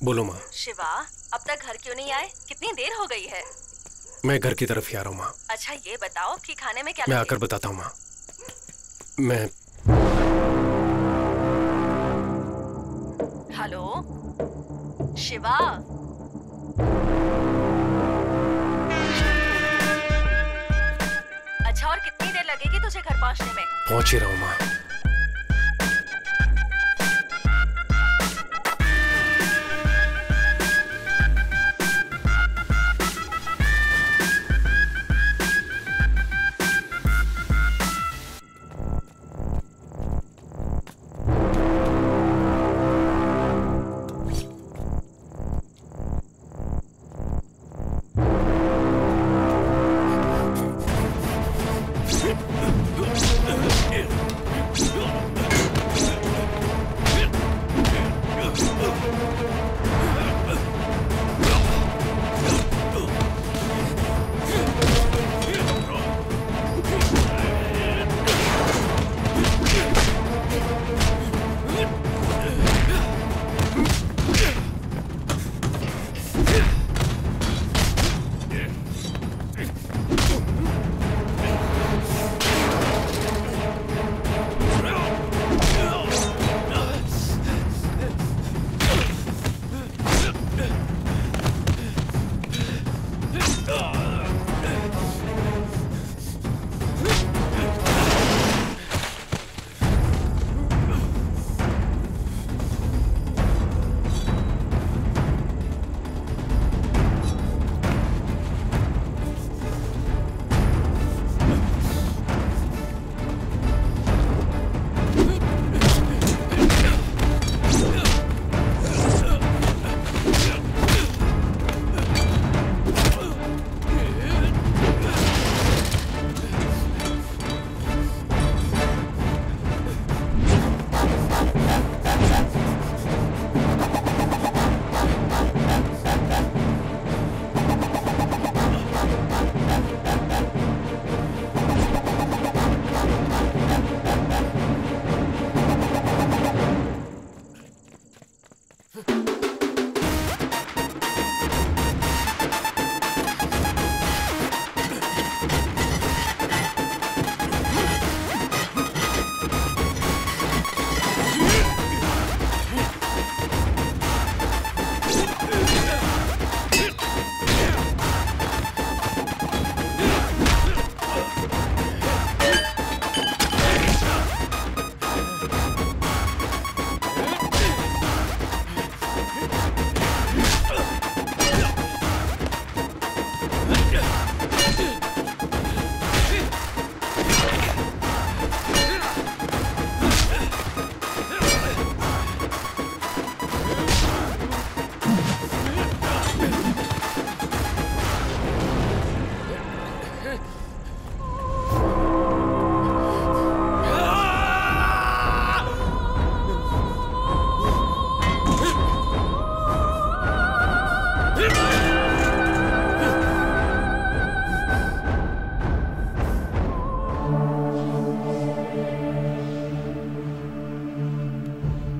S7: बोलो माँ।
S13: शिवा, अब तक घर क्यों नहीं आए? कितनी देर हो गई है?
S7: मैं घर की तरफ ही आ रहा हूँ माँ।
S13: अच्छा ये बताओ कि खाने में क्या
S7: मैं
S13: लगे?
S7: आकर बताता हूँ माँ। मैं
S13: हेलो शिवा, अच्छा और कितनी देर लगेगी तुझे घर पहुँचने में?
S7: पहुँच ही रहा हूँ माँ।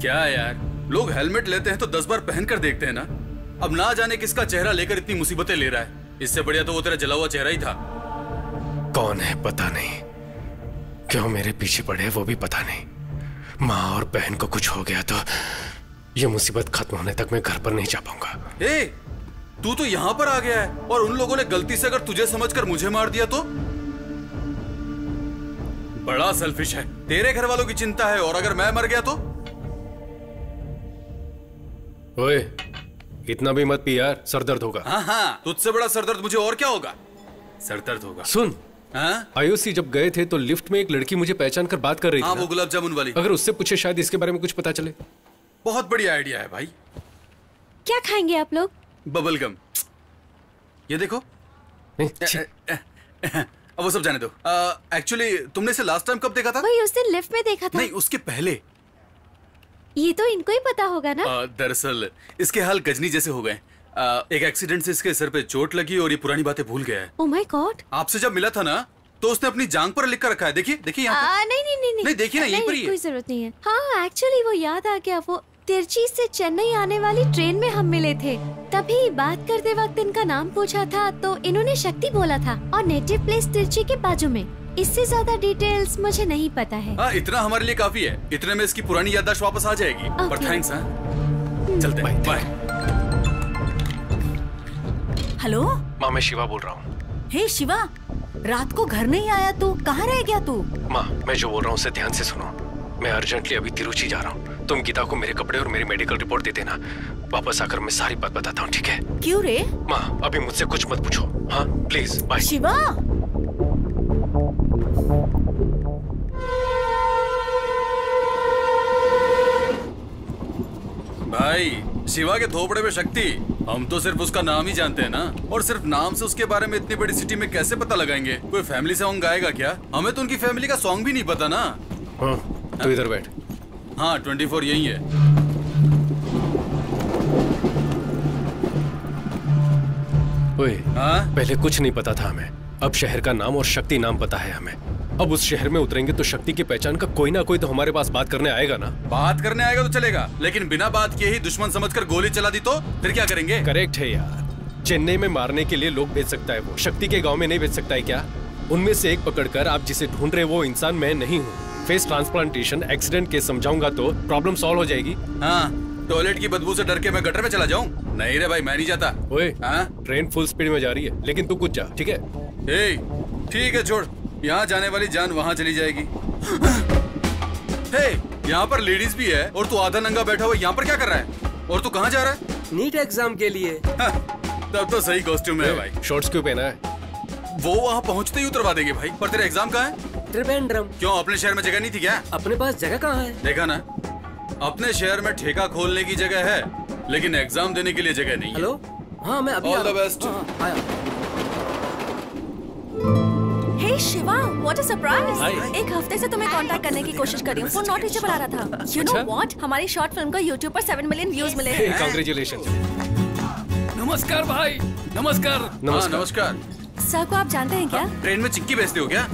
S10: क्या यार, लोग हेलमेट लेते हैं तो 10 बार पहन कर देखते हैं ना। अब ना जाने किसका चेहरा लेकर इतनी मुसीबतें ले रहा है। इससे बढ़िया तो वो तेरा जला हुआ चेहरा ही था।
S7: कौन है पता नहीं, क्यों मेरे पीछे पड़े वो भी पता नहीं। माँ और बहन को कुछ हो गया तो ये मुसीबत खत्म होने तक मैं घर पर नहीं जा पाऊंगा।
S10: ए, तू तो यहाँ पर आ गया है और उन लोगों ने गलती से अगर तुझे समझकर मुझे मार दिया तो? बड़ा सेल्फिश है। तेरे घर वालों की चिंता है और अगर मैं मर गया तो?
S7: ओए, इतना भी मत पी यार, सरदर्द होगा।
S10: हाँ, तुझसे बड़ा सरदर्द मुझे और क्या होगा? सरदर्द होगा।
S7: सुन, आईओसी जब गए थे तो लिफ्ट में एक लड़की मुझे पहचान कर बात कर रही थी।
S10: हाँ, वो गुलाब जामुन वाली।
S7: अगर उससे पूछे शायद इसके बारे में कुछ पता चले।
S10: बहुत बढ़िया आइडिया है भाई।
S8: क्या खाएंगे आप लोग?
S10: Bubble gum. ये देखो। अब वो सब जाने दो। एक्चुअली तुमने इसे लास्ट टाइम कब देखा था?
S8: वही उस दिन लिफ्ट में देखा था।
S10: नहीं, उसके पहले।
S8: ये तो इनको ही पता होगा ना।
S10: दरअसल इसके हाल गजनी जैसे हो गए। एक एक्सीडेंट से इसके सर पे चोट लगी और ये पुरानी बातें भूल गया है।
S8: Oh my God.
S10: आपसे जब मिला था ना तो उसने अपनी जांघ पर लिख कर रखा है। देखिए देखिए यहाँ।
S8: नहीं
S10: देखिए ना, यहीं पर ही है।
S8: कोई जरूरत नहीं है। हाँ, एक्चुअली वो याद आ गया। वो तिरची से चेन्नई आने वाली ट्रेन में हम मिले थे। तभी बात करते वक्त इनका नाम पूछा था तो इन्होंने शक्ति बोला था और नेटिव प्लेस तिरची के बाजू में। इससे ज्यादा डिटेल्स मुझे नहीं पता है।
S10: हाँ, इतना हमारे लिए काफी है। इतने में इसकी पुरानी याददाश्त वापस आ जाएगी। पर थैंक्स। चलते हैं, बाय।
S14: हेलो
S7: माँ, मैं शिवा बोल रहा हूँ।
S14: हे शिवा, रात को घर नहीं आया तू, कहाँ रह गया तू?
S7: माँ, मैं जो बोल रहा हूँ उसे ध्यान से सुनो। मैं अर्जेंटली अभी तिरुचि जा रहा हूँ। तुम गीता को मेरे कपड़े और मेरी मेडिकल रिपोर्ट दे देना। वापस आकर मैं सारी बात बताता हूँ, ठीक है?
S14: क्यों रे?
S7: माँ, अभी मुझसे कुछ मत पूछो। हाँ प्लीज, बाय।
S14: शिवा,
S10: भाई, शिवा के थोपड़े में शक्ति। हम तो सिर्फ उसका नाम ही जानते हैं ना, और सिर्फ नाम से उसके बारे में इतनी बड़ी सिटी में कैसे पता लगाएंगे? कोई फैमिली सॉन्ग गाएगा क्या? हमें तो उनकी फैमिली का सॉन्ग भी नहीं पता ना।
S7: हाँ, तो इधर बैठ।
S10: हाँ, 24 यही है।
S7: ओए, पहले कुछ नहीं पता था हमें। अब शहर का नाम और शक्ति नाम पता है हमें। अब उस शहर में उतरेंगे तो शक्ति की पहचान का कोई ना कोई तो हमारे पास बात करने आएगा ना।
S10: बात करने आएगा तो चलेगा, लेकिन बिना बात किए ही दुश्मन समझकर गोली चला दी तो फिर क्या करेंगे?
S7: करेक्ट है यार। चेन्नई में मारने के लिए लोग भेज सकता है वो, शक्ति के गांव में नहीं भेज सकता है क्या? उनमें से एक पकड़कर आप जिसे ढूंढ रहे वो इंसान मैं नहीं हूँ। फेस ट्रांसप्लांटेशन एक्सीडेंट के समझाऊंगा तो प्रॉब्लम सॉल्व हो जाएगी।
S10: हाँ, टॉयलेट की बदबू से डर के मैं गटर में चला जाऊं? नहीं रे भाई, मैं नहीं जाता।
S7: ओए, ट्रेन फुल स्पीड में जा रही है, लेकिन तू कुछ जा, ठीक है?
S10: ठीक है, छोड़। यहाँ जाने वाली जान वहाँ चली जाएगी। हे, यहाँ पर लेडीज भी है और तू आधा नंगा बैठा हुआ यहाँ पर क्या कर रहा है? और तू कहाँ जा रहा है?
S17: नीट एग्जाम के लिए।
S10: तब तो सही कॉस्ट्यूम है भाई।
S7: शॉर्ट्स क्यों पहना है?
S10: वो वहाँ पहुँचते ही उतरवा देंगे भाई। पर तेरा एग्जाम कहाँ है?
S17: त्रिवेंद्रम।
S10: क्यों, अपने शहर में जगह नहीं थी क्या?
S17: अपने पास जगह कहाँ है?
S10: देखा ना, अपने शहर में ठेका खोलने की जगह है, लेकिन एग्जाम देने के लिए जगह नहीं है।
S17: हेलो, हाँ मैं अभी।
S10: All the best.
S13: Hey Shiva, what a surprise! एक हफ्ते से तुम्हें कांटेक्ट करने की कोशिश कर रही हूँ, फोन नॉट रीचेबल आ रहा था। यू नो व्हाट, हमारी शॉर्ट फिल्म को यूट्यूब पर 7 मिलियन व्यूज मिले हैं।
S7: कांग्रेचुलेशंस।
S15: नमस्कार भाई। नमस्कार।
S10: नमस्कार।
S13: सर को आप जानते हैं क्या?
S10: ट्रेन में चिक्की बेचते हो क्या?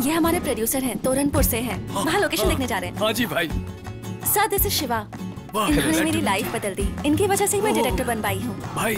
S13: ये हमारे प्रोड्यूसर हैं, तोरनपुर से हैं। वहाँ लोकेशन देखने जा रहे हैं।
S15: हाँ जी भाई।
S13: Sir, this is Shiva. इन्होंने मेरी लाइफ बदल दी। इनकी वजह से ही मैं डायरेक्टर बन पाई हूँ।
S15: भाई,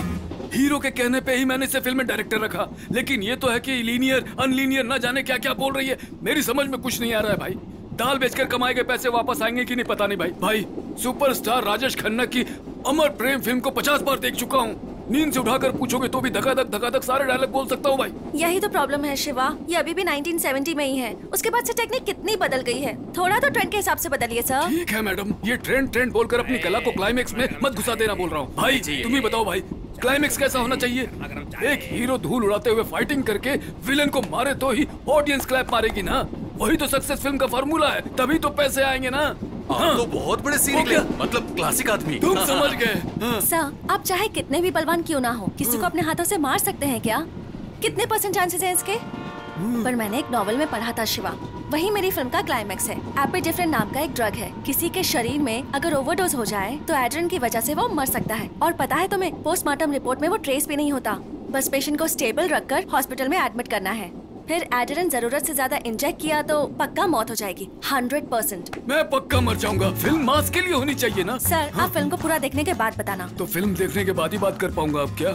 S15: हीरो के कहने पे ही मैंने इसे फिल्म में डायरेक्टर रखा, लेकिन ये तो है कि लीनियर अनलीनियर न जाने क्या क्या बोल रही है। मेरी समझ में कुछ नहीं आ रहा है भाई। दाल बेचकर कमाए गए पैसे वापस आएंगे कि नहीं पता नहीं भाई। भाई, सुपरस्टार राजेश खन्ना की अमर प्रेम फिल्म को 50 बार देख चुका हूँ। नींद से उठाकर पूछोगे तो भी धकाधक सारे डायलॉग बोल सकता हूँ भाई।
S13: यही तो प्रॉब्लम है शिवा, ये अभी भी 1970 में ही है। उसके बाद से टेक्निक कितनी बदल गई है। थोड़ा तो ट्रेंड के हिसाब से बदलिए सर।
S15: ठीक है मैडम, ये ट्रेंड बोलकर अपनी कला को क्लाइमेक्स में मत घुसा देना बोल रहा हूँ। भाई तुम ही बताओ भाई, क्लाइमेक्स कैसा होना चाहिए? एक हीरो धूल उड़ाते हुए फाइटिंग करके विलेन को मारे तो ही ऑडियंस क्लैप मारेगी ना। वही तो सक्सेस फिल्म का फार्मूला है, तभी तो पैसे आएंगे ना।
S10: तो बहुत बड़े सीन निकले, मतलब क्लासिक आदमी।
S15: तुम समझ गए।
S13: सर, आप चाहे कितने भी बलवान क्यों ना हो, किसी को अपने हाथों से मार सकते हैं क्या? कितने % चांसेस हैं इसके? पर मैंने एक नॉवेल में पढ़ा था शिवा, वही मेरी फिल्म का क्लाइमैक्स है। एपिड्रिफ्टिन नाम का एक ड्रग है, किसी के शरीर में अगर ओवरडोज हो जाए तो एड्रेनलिन की वजह से वो मर सकता है। और पता है तुम्हें, पोस्टमार्टम रिपोर्ट में वो ट्रेस भी नहीं होता। बस पेशेंट को स्टेबल रखकर हॉस्पिटल में एडमिट करना है। फिर एड्रेनलिन जरूरत से ज्यादा इंजेक्ट किया तो पक्का मौत हो जाएगी, 100%।
S5: मैं पक्का मर जाऊंगा। फिल्म मास के लिए होनी चाहिए ना।
S13: सर, आप फिल्म को पूरा देखने के बाद बताना।
S5: तो फिल्म देखने के बाद ही बात कर पाऊंगा अब क्या?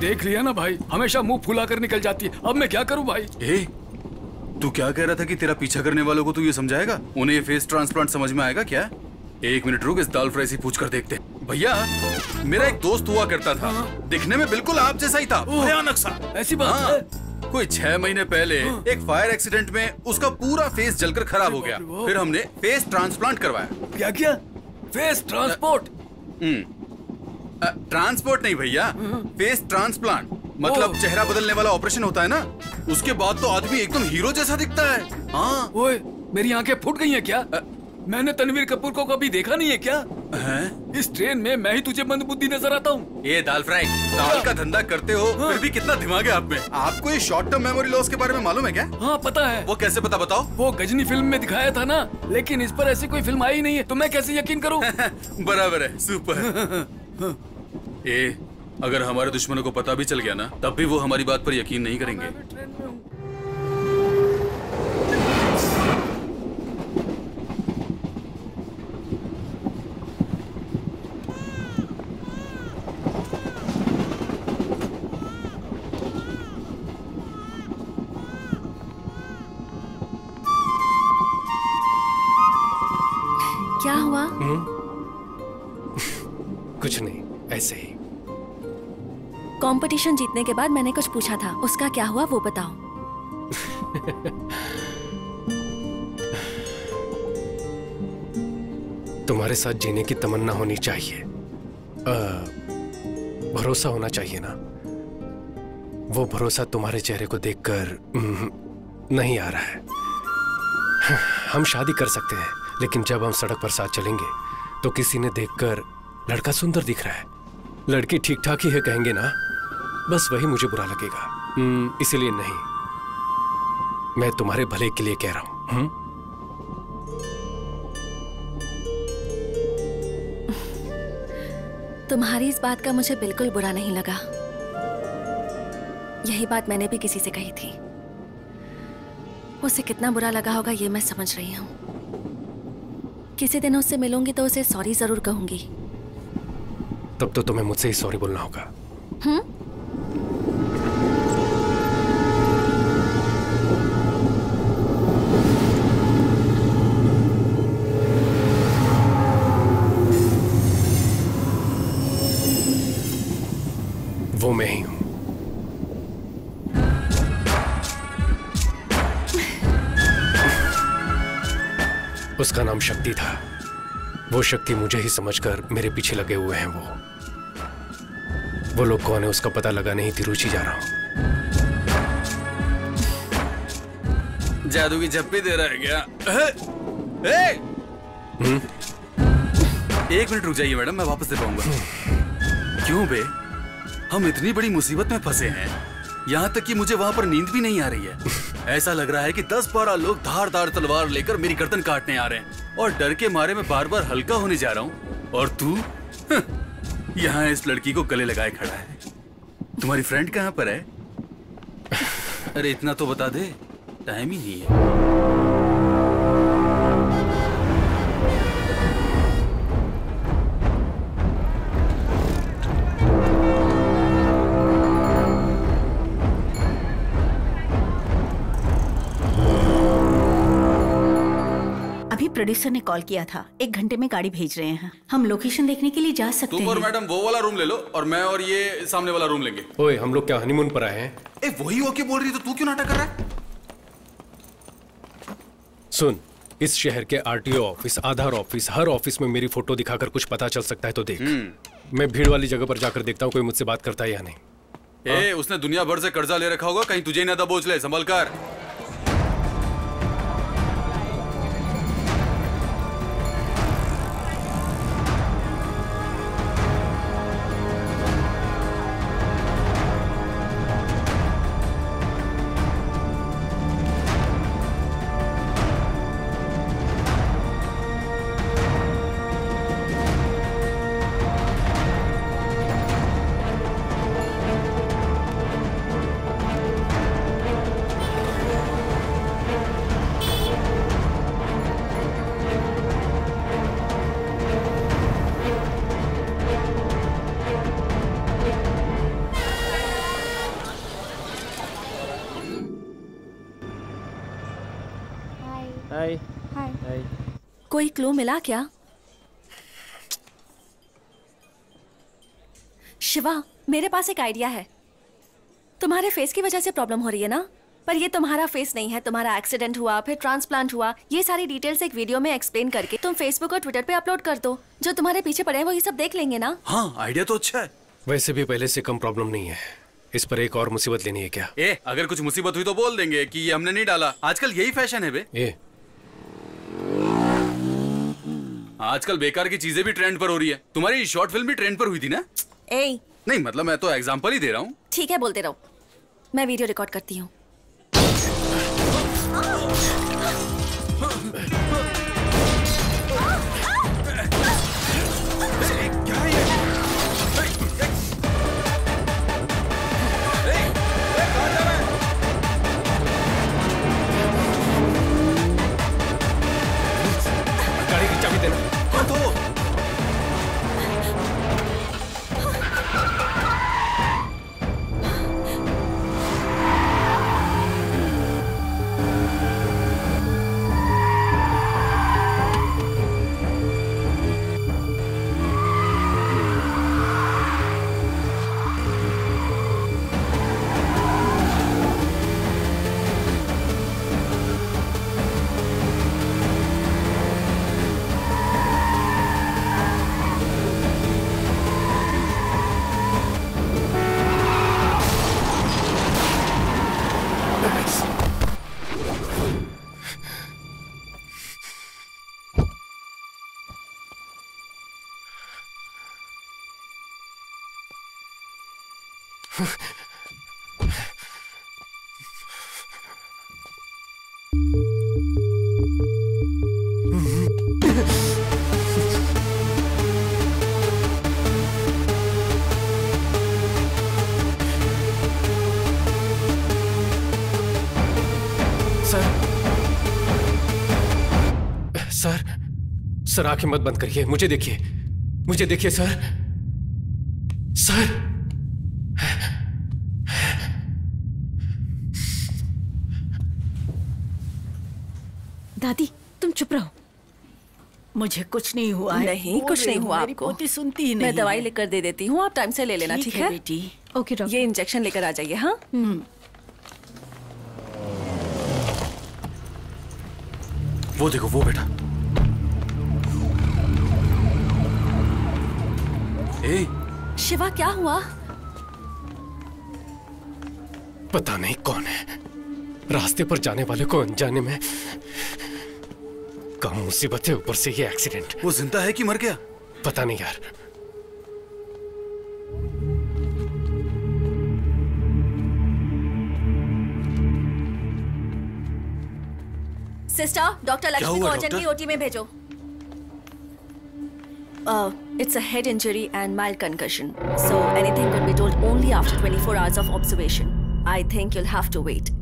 S5: देख लिया ना भाई, हमेशा मुंह फुला कर निकल जाती है। अब मैं क्या करूं भाई?
S10: तू क्या कह रहा था कि तेरा पीछा करने वालों को तू ये समझाएगा? उन्हें ये फेस ट्रांसप्लांट समझ में आएगा क्या? एक मिनट रुक, इस दाल फ्राई से पूछ कर देखते। भैया, मेरा एक दोस्त हुआ करता था, दिखने में बिल्कुल आप जैसा ही था, भयानक सा।
S5: ऐसी बात है?
S10: कोई 6 महीने पहले एक फायर एक्सीडेंट में उसका पूरा फेस जलकर खराब हो गया। फिर हमने फेस ट्रांसप्लांट करवाया।
S5: क्या किया? Face transport?
S10: ट्रांसपोर्ट नहीं भैया, फेस ट्रांसप्लांट। मतलब चेहरा बदलने वाला ऑपरेशन होता है ना, उसके बाद तो आदमी एकदम हीरो जैसा दिखता है। हाँ।
S5: ओए, मेरी आंखें फूट गई हैं क्या? मैंने तनवीर कपूर को कभी देखा नहीं है क्या? इस ट्रेन में मैं ही तुझे मंदबुद्धि नजर आता हूँ।
S10: ये दाल फ्राई, दाल का धंधा करते हो, फिर भी कितना दिमाग है आप में। आपको ये शॉर्ट टर्म मेमोरी लॉस के बारे में मालूम है क्या?
S5: हाँ पता है।
S10: वो कैसे पता, बताओ?
S5: वो गजनी फिल्म में दिखाया था ना, लेकिन इस पर ऐसी कोई फिल्म आई नहीं है, तो मैं कैसे यकीन करूँ?
S10: बराबर है, सुपर। अगर हमारे दुश्मनों को पता भी चल गया ना, तब भी वो हमारी बात पर यकीन नहीं करेंगे।
S13: क्या हुआ?
S7: कुछ नहीं, ऐसे ही।
S13: कंपटीशन जीतने के बाद मैंने कुछ पूछा था, उसका क्या हुआ वो बताओ।
S7: तुम्हारे साथ जीने की तमन्ना होनी चाहिए, भरोसा होना चाहिए ना। वो भरोसा तुम्हारे चेहरे को देखकर नहीं आ रहा है। हम शादी कर सकते हैं, लेकिन जब हम सड़क पर साथ चलेंगे तो किसी ने देखकर लड़का सुंदर दिख रहा है, लड़की ठीक ठाक ही है कहेंगे ना, बस वही मुझे बुरा लगेगा। इसीलिए नहीं, मैं तुम्हारे भले के लिए कह रहा हूं।
S13: तुम्हारी इस बात का मुझे बिल्कुल बुरा नहीं लगा। यही बात मैंने भी किसी से कही थी। उसे कितना बुरा लगा होगा ये मैं समझ रही हूँ। किसी दिन उससे मिलूंगी तो उसे सॉरी जरूर कहूंगी।
S7: तब तो तुम्हें मुझसे ही सॉरी बोलना होगा। वो मैं ही हूं। उसका नाम शक्ति था। वो शक्ति मुझे ही समझकर मेरे पीछे लगे हुए हैं। वो लोग कौन है उसका पता लगाने ही तिरुचि जा रहा हूं।
S10: जादू की झप्पी दे रहा है क्या? एक मिनट रुक जाइए मैडम, मैं वापस दे पाऊंगा। क्यों बे, हम इतनी बड़ी मुसीबत में फंसे हैं, यहाँ तक कि मुझे वहाँ पर नींद भी नहीं आ रही है। ऐसा लग रहा है कि 10-12 लोग धारदार तलवार लेकर मेरी गर्दन काटने आ रहे हैं, और डर के मारे मैं बार बार हल्का होने जा रहा हूँ, और तू यहाँ इस लड़की को गले लगाए खड़ा है। तुम्हारी फ्रेंड कहाँ पर है? अरे इतना तो बता दे, टाइम ही नहीं है।
S14: प्रोड्यूसर ने कॉल किया था, 1 घंटे में गाड़ी भेज रहे हैं। हम लोकेशन देखने के लिए जा सकते हैं।
S10: तुम और मैडम वो वाला रूम ले लो, और मैं और ये सामने वाला रूम लेंगे।
S7: ओए, हम लोग क्या हनीमून पर आए हैं?
S10: वही ओके बोल रही तो तू क्यों नाटक कर रहा है?
S7: सुन, इस शहर के आरटीओ ऑफिस, आधार ऑफिस, हर ऑफिस में मेरी फोटो दिखाकर कुछ पता चल सकता है तो देख। मैं भीड़ वाली जगह पर जाकर देखता हूँ कोई मुझसे बात करता है या नहीं।
S10: उसने दुनिया भर से कर्जा ले रखा होगा, कहीं तुझे ही ना दबोच ले, संभल कर।
S18: हाय।
S13: हाय। कोई क्लू मिला क्या? शिवा, मेरे पास एक आइडिया है। तुम्हारे फेस की वजह से प्रॉब्लम हो रही है ना? पर ये तुम्हारा फेस नहीं है, तुम्हारा एक्सीडेंट हुआ, फिर ट्रांसप्लांट हुआ। ये सारी डिटेल्स एक वीडियो में एक्सप्लेन करके तुम फेसबुक और ट्विटर पे अपलोड कर दो। जो तुम्हारे पीछे पड़े हैं वो ये सब देख लेंगे ना।
S10: हाँ, आइडिया तो अच्छा है।
S7: वैसे भी पहले से कम प्रॉब्लम नहीं है, इस पर एक और मुसीबत लेनी है क्या?
S10: अगर कुछ मुसीबत हुई तो बोल देंगे कि ये हमने नहीं डाला। आजकल यही फैशन है बे। आजकल बेकार की चीजें भी ट्रेंड पर हो रही है। तुम्हारी शॉर्ट फिल्म भी ट्रेंड पर हुई थी ना? नहीं, मतलब मैं तो एग्जांपल ही दे रहा हूँ।
S13: ठीक है, बोलते रहो। मैं वीडियो रिकॉर्ड करती हूँ।
S7: गाड़ी की चाबी देना। सर, आंखें मत बंद करिए, मुझे देखिए, मुझे देखिए सर। सर,
S4: दादी तुम चुप रहो। मुझे कुछ नहीं हुआ है।
S13: नहीं, कुछ नहीं हुआ
S4: मेरी
S13: आपको।
S4: पोती सुनती ही नहीं।
S13: मैं दवाई लिख कर दे देती हूँ, आप टाइम से ले लेना, ठीक है
S4: बेटी?
S13: Okay doctor. ये इंजेक्शन लेकर आ जाइए। हाँ।
S7: वो देखो, वो बेटा।
S13: शिवा, क्या हुआ?
S7: पता नहीं कौन है, रास्ते पर जाने वाले को अनजाने में कम मुसीबत है, ऊपर से ये एक्सीडेंट।
S10: वो जिंदा है कि मर गया?
S7: पता नहीं यार।
S13: सिस्टर, डॉक्टर लक्ष्मी को अर्जेंटली ओटी में भेजो। It's a head injury and mild concussion, so anything could be told only after 24 hours of observation. I think you'll have to wait.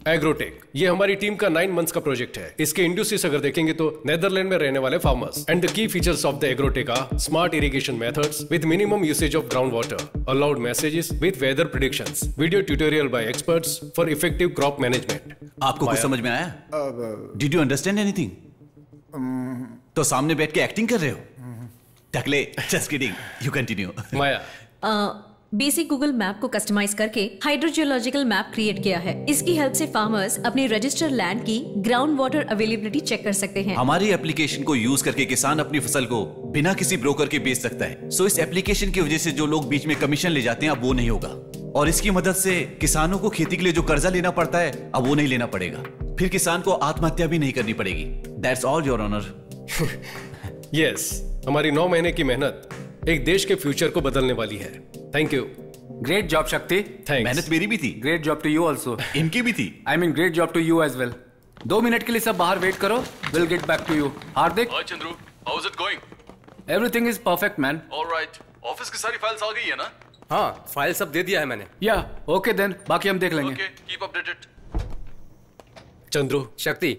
S7: Agrotech, ये हमारी टीम का 9 मंथ्स का प्रोजेक्ट है। इसके industries अगर देखेंगे तो नेदरलैंड में रहने वाले farmers. And the key features of the agrotech are smart irrigation methods with minimum usage of ground water, aloud messages with weather predictions, video tutorial by experts for effective crop management.
S1: आपको कुछ समझ में आया? Did you understand anything? तो सामने बैठ के acting कर रहे हो? टकले, just kidding, you continue.
S7: Maya,
S18: basic Google map को कस्टमाइज करके हाइड्रोजियोलॉजिकल मैप क्रिएट किया है। इसकी हेल्प से फार्मर्स अपने रजिस्टर्ड लैंड की ग्राउंड वाटर अवेलेबिलिटी चेक कर सकते हैं।
S1: हमारी एप्लीकेशन को यूज करके किसान अपनी फसल को बिना किसी ब्रोकर के बेच सकता है। सो इस एप्लीकेशन की वजह से जो लोग बीच में कमीशन ले जाते हैं अब वो नहीं होगा, और इसकी मदद से किसानों को खेती के लिए जो कर्जा लेना पड़ता है अब वो नहीं लेना पड़ेगा। फिर किसान को आत्महत्या भी नहीं करनी पड़ेगी। That's all your honour.
S7: Yes, हमारी 9 महीने की मेहनत एक देश के फ्यूचर को बदलने वाली है। Thank you.
S15: Great job Shakti.
S7: Thanks.
S1: मेहनत मेरी भी थी।
S15: Great job to you also.
S1: इनकी भी थी।
S15: I mean great job to you as well. 2 minute के लिए सब बाहर वेट करो, will get back to you. Hardik.
S5: Hi Chandru, how is it going?
S15: Everything is perfect man.
S5: Alright, office की सारी फाइल्स आ गई है ना?
S17: हाँ, फाइल सब दे दिया है मैंने।
S15: या ओके देन, बाकी हम देख लेंगे।
S5: Okay, keep updated.
S7: Chandru.
S17: Shakti,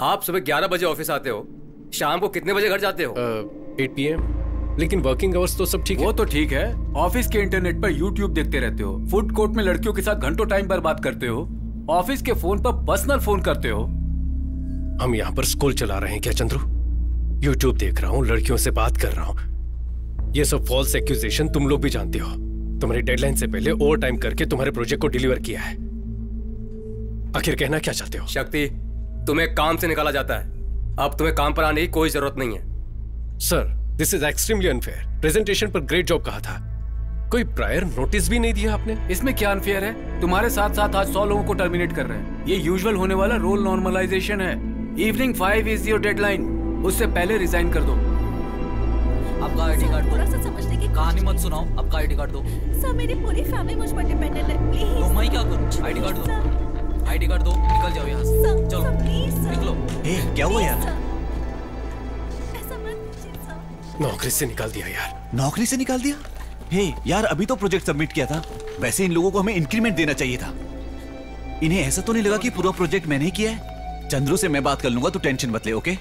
S17: आप सुबह 11 बजे ऑफिस आते हो, शाम को कितने बजे घर जाते हो?
S7: 8 PM। लेकिन वर्किंग आवर्स तो सब ठीक है।
S15: वो तो ठीक है, ऑफिस के इंटरनेट पर यूट्यूब देखते रहते हो, फूड कोर्ट में लड़कियों के साथ घंटों टाइम बर्बाद करते हो, ऑफिस के फोन पर पर्सनल फोन करते हो।
S7: हम यहाँ पर स्कूल चला रहे हैं क्या चंद्रू? यूट्यूब देख रहा हूँ, लड़कियों से बात कर रहा हूँ। ये सब फॉल्स एक्यूजेशन तुम लोग भी जानते हो। तुम्हारी डेडलाइन से पहले ओवर टाइम करके तुम्हारे प्रोजेक्ट को डिलीवर किया है। आखिर कहना क्या चाहते हो?
S17: शक्ति, तुम्हें काम से निकाला जाता है, अब तुम्हें काम पर आने की कोई जरूरत नहीं है।
S7: Sir, this is extremely unfair. Presentation पर ग्रेट जॉब कहा था, कोई प्रायर नोटिस भी नहीं दिया आपने।
S15: इसमें क्या अनफेयर है? तुम्हारे साथ साथ आज 100 लोगों को टर्मिनेट कर रहे हैं। ये यूजुअल होने वाला रोल नॉर्मलाइजेशन है। इवनिंग 5 इज योर डेडलाइन, उससे पहले रिजाइन कर दो।
S16: आपका आईडी कार्ड दो।
S13: थोड़ा सा समझने की
S16: कहानी मत सुनाओ, आपका आईडी कार्ड दो।
S13: सर, मेरी पूरी फैमिली मुझ पर डिपेंडेंट है, प्लीज।
S16: तो मैं क्या करूं? आईडी कार्ड दो, आईडी कार्ड दो, निकल जाओ यहाँ से। चलो निकलो।
S1: क्या हुआ यार?
S7: नौकरी से निकाल दिया यार।
S1: नौकरी से निकाल दिया? हे यार, अभी तो प्रोजेक्ट सबमिट किया था। वैसे इन लोगों को हमें इंक्रीमेंट देना चाहिए था। इन्हें ऐसा तो नहीं लगा कि पूरा प्रोजेक्ट मैंने ही किया है? चंद्रू से मैं बात कर लूंगा, तू टेंशन मत ले। ओके?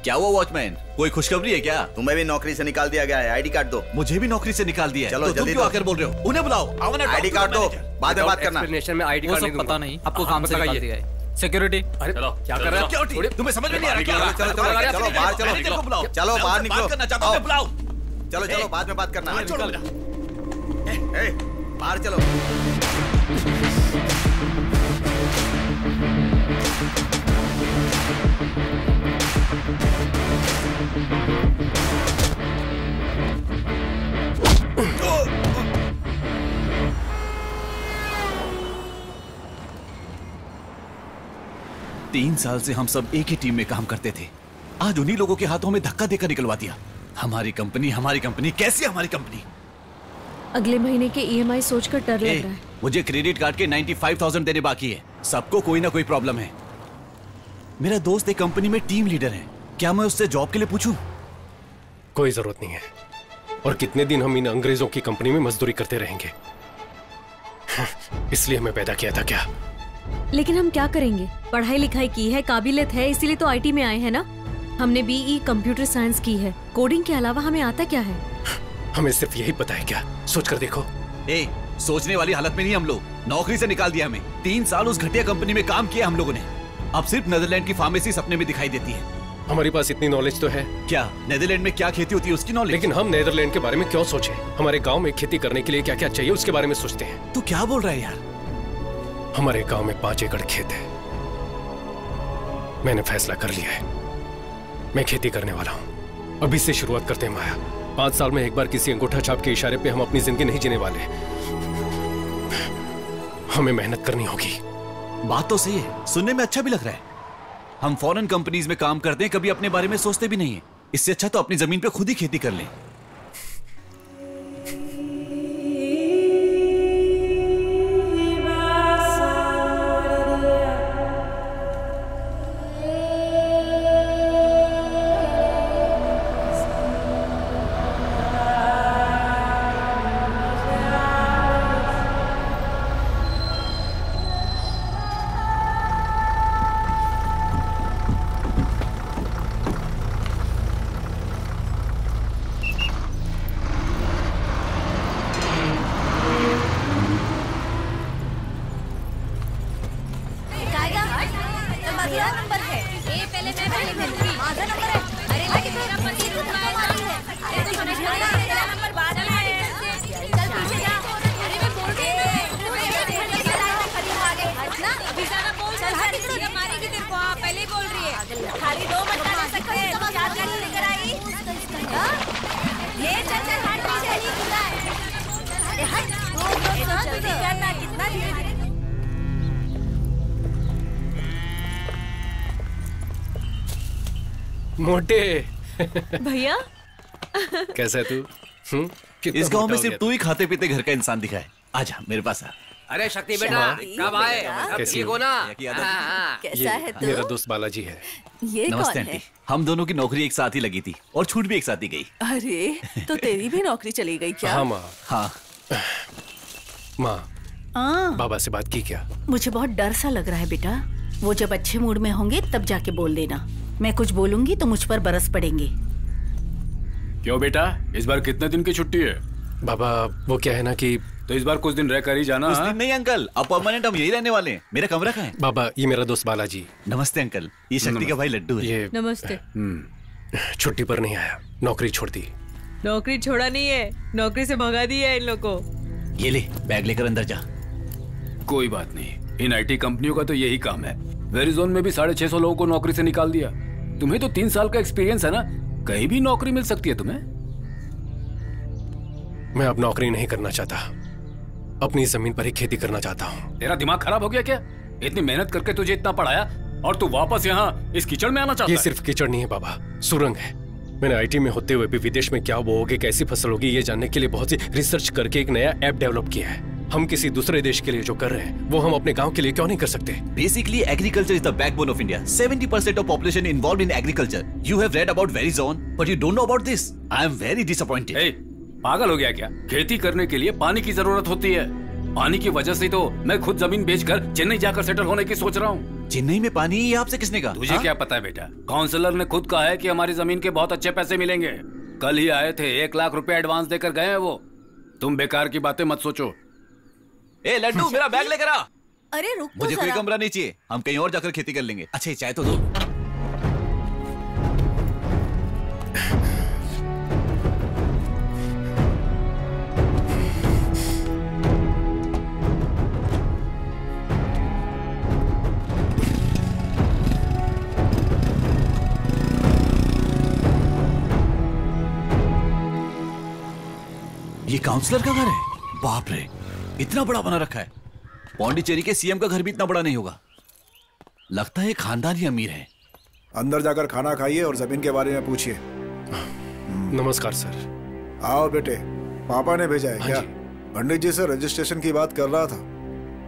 S1: क्या हुआ वॉचमैन, कोई खुशखबरी है क्या?
S9: तुम्हें भी नौकरी से निकाल दिया गया है, आईडी कार्ड दो।
S1: मुझे भी नौकरी से निकाल दिया है।
S9: चलो
S1: तो
S9: जल्दी
S1: तुम क्यों आकर बोल रहे हो? उन्हें बुलाओ।
S9: आईडी कार्ड दो, बाद में बात करना।
S17: एक्सप्लेनेशन में आईडी
S16: वो
S17: कार्ड
S16: सब
S17: नहीं दूंगा।
S16: पता नहीं, आपको काम से निकाल दिया है। सिक्योरिटी।
S17: अरे
S16: चलो,
S17: क्या कर रहे हो?
S1: क्या तुम्हें समझ में नहीं आ रहा?
S9: चलो चलो चलो बाहर चलो, चलो बाहर निकलो।
S1: बुलाओ।
S9: चलो चलो बाद में बात करना। बाहर चलो।
S1: तीन साल से हम सब एक ही टीम में काम करते थे, आज उन्हीं लोगों के हाथों में धक्का देकर निकलवा दिया। हमारी कंपनी कैसी हमारी कंपनी?
S18: अगले महीने के EMI सोचकर डर लग रहा है।
S1: मुझे क्रेडिट कार्ड के 95,000 देने बाकी है। सबको कोई ना कोई प्रॉब्लम है। मेरा दोस्त एक कंपनी में टीम लीडर है, क्या मैं उससे जॉब के लिए पूछूं?
S7: कोई जरूरत नहीं है। और कितने दिन हम इन अंग्रेजों की कंपनी में मजदूरी करते रहेंगे? इसलिए हमें पैदा किया था क्या?
S18: लेकिन हम क्या करेंगे? पढ़ाई लिखाई की है, काबिलियत है, इसीलिए तो IT में आए हैं ना। हमने BE कंप्यूटर साइंस की है, कोडिंग के अलावा हमें आता क्या है?
S7: हमें सिर्फ यही पता है क्या? सोच कर देखो।
S1: सोचने वाली हालत में नहीं हम लोग। नौकरी से निकाल दिया हमें। 3 साल उस घटिया कंपनी में काम किया हम लोगों ने। अब सिर्फ नीदरलैंड की फार्मेसी सपने में दिखाई देती है।
S7: हमारे पास इतनी नॉलेज तो है।
S1: क्या नीदरलैंड में क्या खेती होती है उसकी नॉलेज?
S7: लेकिन हम नीदरलैंड के बारे में क्यों सोचें? हमारे गांव में खेती करने के लिए क्या क्या चाहिए उसके बारे में सोचते हैं।
S1: तू क्या बोल रहा है यार?
S7: हमारे गांव में 5 एकड़ खेत है। मैंने फैसला कर लिया है, मैं खेती करने वाला हूं। अभी से शुरुआत करते हैं माया। 5 साल में एक बार किसी अंगूठा छाप के इशारे पे हम अपनी जिंदगी नहीं जीने वाले। हमें मेहनत करनी होगी।
S1: बात तो सही है, सुनने में अच्छा भी लग रहा है। हम फॉरेन कंपनीज में काम करते हैं, कभी अपने बारे में सोचते भी नहीं है। इससे अच्छा तो अपनी जमीन पे खुद ही खेती कर लें।
S13: गाड़ी 2 मत चला सकते, 4 गाड़ी लेकर आई। ये चल हट पीछे नहीं खुला है। अरे हट, ये तो जल्दी करना, कितना धीरे-धीरे।
S7: मोटे
S18: भैया
S7: कैसा है तू? कितना
S1: इस गांव में
S7: मोटा हो
S1: सिर्फ
S7: गया
S1: तू ही खाते पीते घर का इंसान दिखा है। आजा मेरे पास आ।
S16: अरे शक्ति बेटा, कब आए? अब
S7: कैसी
S16: ठीक
S7: हो?
S16: हो ना?
S13: कैसा है तू?
S7: मेरा दोस्त बालाजी है।
S13: ये
S1: नमस्ते
S13: कौन है?
S1: आंटी, हम दोनों की नौकरी एक साथ ही लगी थी और छूट भी एक साथ ही गई।
S12: अरे तो तेरी भी नौकरी चली गई क्या?
S7: हाँ माँ।
S1: हाँ
S7: माँ, बाबा से बात की क्या?
S14: मुझे बहुत डर सा लग रहा है बेटा। वो जब अच्छे मूड में होंगे तब जाके बोल देना। मैं कुछ बोलूंगी तो मुझ पर बरस पड़ेंगे।
S15: क्यों बेटा, इस बार कितने दिन की छुट्टी है?
S7: बाबा वो क्या है ना कि
S15: तो इस बार कुछ दिन रह कर ही जाना।
S1: कुछ दिन नहीं अंकल, अब परमानेंट हम यही रहने वाले हैं। मेरा कमरा कहाँ है?
S7: बाबा ये मेरा दोस्त बालाजी।
S1: नमस्ते अंकल, ये शक्ति का भाई लड्डू है।
S7: ये
S18: नमस्ते।
S7: छुट्टी पर नहीं आया, नौकरी छोड़ दी।
S18: नौकरी छोड़ा नहीं है, नौकरी से भगा दी है इन लोग को।
S1: ये ले बैग लेकर अंदर जा।
S15: कोई बात नहीं, इन आईटी कंपनियों का तो यही काम है। वेरिजोन में भी 650 लोगों को नौकरी से निकाल दिया। तुम्हें तो 3 साल का एक्सपीरियंस है ना, कहीं भी नौकरी मिल सकती है तुम्हें।
S7: मैं अब नौकरी नहीं करना चाहता, अपनी जमीन पर ही खेती करना चाहता हूँ।
S15: तेरा दिमाग खराब हो गया क्या? इतनी मेहनत करके तुझे इतना पढ़ाया और तू वापस यहाँ इस कीचड़ में आना चाहता
S7: ये
S15: है?
S7: सिर्फ कीचड़ नहीं है बाबा, सुरंग है। मैंने आईटी में होते हुए भी विदेश में क्या बोओगे, कैसी फसल होगी, ये जानने के लिए बहुत सी रिसर्च करके एक नया ऐप डेवलप किया है। हम किसी दूसरे देश के लिए जो कर रहे हैं वो हम अपने गांव के लिए क्यों नहीं कर सकते?
S1: Basically, agriculture is the backbone of India. 70% of population involved in agriculture. You have read about Verizon, but you don't know about this. I am very disappointed.
S15: Hey, पागल हो गया क्या? खेती करने के लिए पानी की जरूरत होती है। पानी की वजह से तो मैं खुद जमीन बेचकर चेन्नई जाकर सेटल होने की सोच रहा हूँ।
S1: चेन्नई में पानी, ये आपसे किसने कहा?
S15: तुझे क्या पता है बेटा? काउंसलर ने खुद कहा है कि हमारी जमीन के बहुत अच्छे पैसे मिलेंगे। कल ही आए थे, 1 लाख रुपए एडवांस देकर गए हैं वो। तुम बेकार की बातें मत सोचो।
S1: ए लड्डू, मेरा बैग लेकर आ।
S13: अरे रुक तो
S1: मुझे कोई
S13: जरा।
S1: कमरा नहीं चाहिए, हम कहीं और जाकर खेती कर लेंगे। अच्छा चाय तो दो। ये काउंसलर का घर है? बाप रे, इतना बड़ा बना रखा है। पौंडीचेरी के सीएम का घर भी इतना बड़ा नहीं होगा। लगता है खानदानी अमीर है।
S3: अंदर जाकर खाना खाइए और जमीन के बारे में पूछिए।
S7: नमस्कार सर।
S3: आओ बेटे, पापा ने भेजा है क्या? पंडित जी से रजिस्ट्रेशन की बात कर रहा था।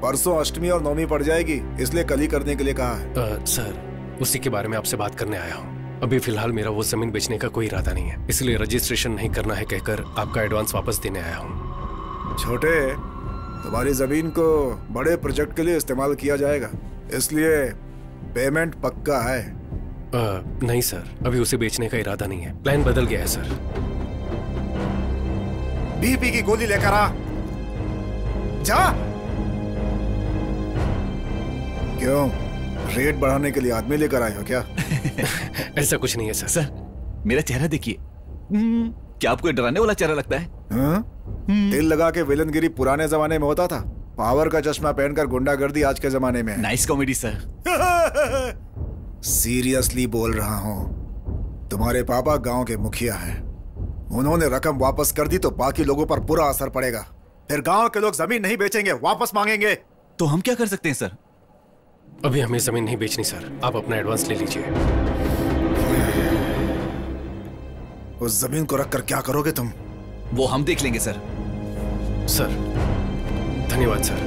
S3: परसों अष्टमी और नवमी पड़ जाएगी, इसलिए कल ही करने के लिए कहा है।
S7: सर उसी के बारे में आपसे बात करने आया हूँ। अभी फिलहाल मेरा वो जमीन बेचने का कोई इरादा नहीं है, इसलिए रजिस्ट्रेशन नहीं करना है कहकर आपका एडवांस वापस देने आया हूँ।
S3: छोटे, तुम्हारी जमीन को बड़े प्रोजेक्ट के लिए इस्तेमाल किया जाएगा, इसलिए पेमेंट पक्का है।
S7: नहीं सर, अभी उसे बेचने का इरादा नहीं है, प्लान बदल गया है सर।
S3: बीपी की गोली लेकर आ जा। क्यों, रेट बढ़ाने के लिए आदमी लेकर आए हो क्या?
S7: ऐसा कुछ नहीं है सर।
S1: सर मेरा चेहरा देखिए, क्या आपको डराने वाला चेहरा लगता है?
S3: तिल लगा के विलनगिरी पुराने जमाने में होता था, पावर का चश्मा पहनकर गुंडागर्दी आज के जमाने में है।
S1: Nice comedy sir.
S3: सीरियसली बोल रहा हूँ, तुम्हारे पापा गांव के मुखिया हैं। उन्होंने रकम वापस कर दी तो बाकी लोगों पर बुरा असर पड़ेगा। फिर गांव के लोग जमीन नहीं बेचेंगे, वापस मांगेंगे।
S1: तो हम क्या कर सकते हैं सर?
S7: अभी हमें जमीन नहीं बेचनी सर, आप अपना एडवांस ले लीजिए।
S3: उस जमीन को रखकर क्या करोगे तुम?
S1: वो हम देख लेंगे सर।
S7: सर धन्यवाद सर।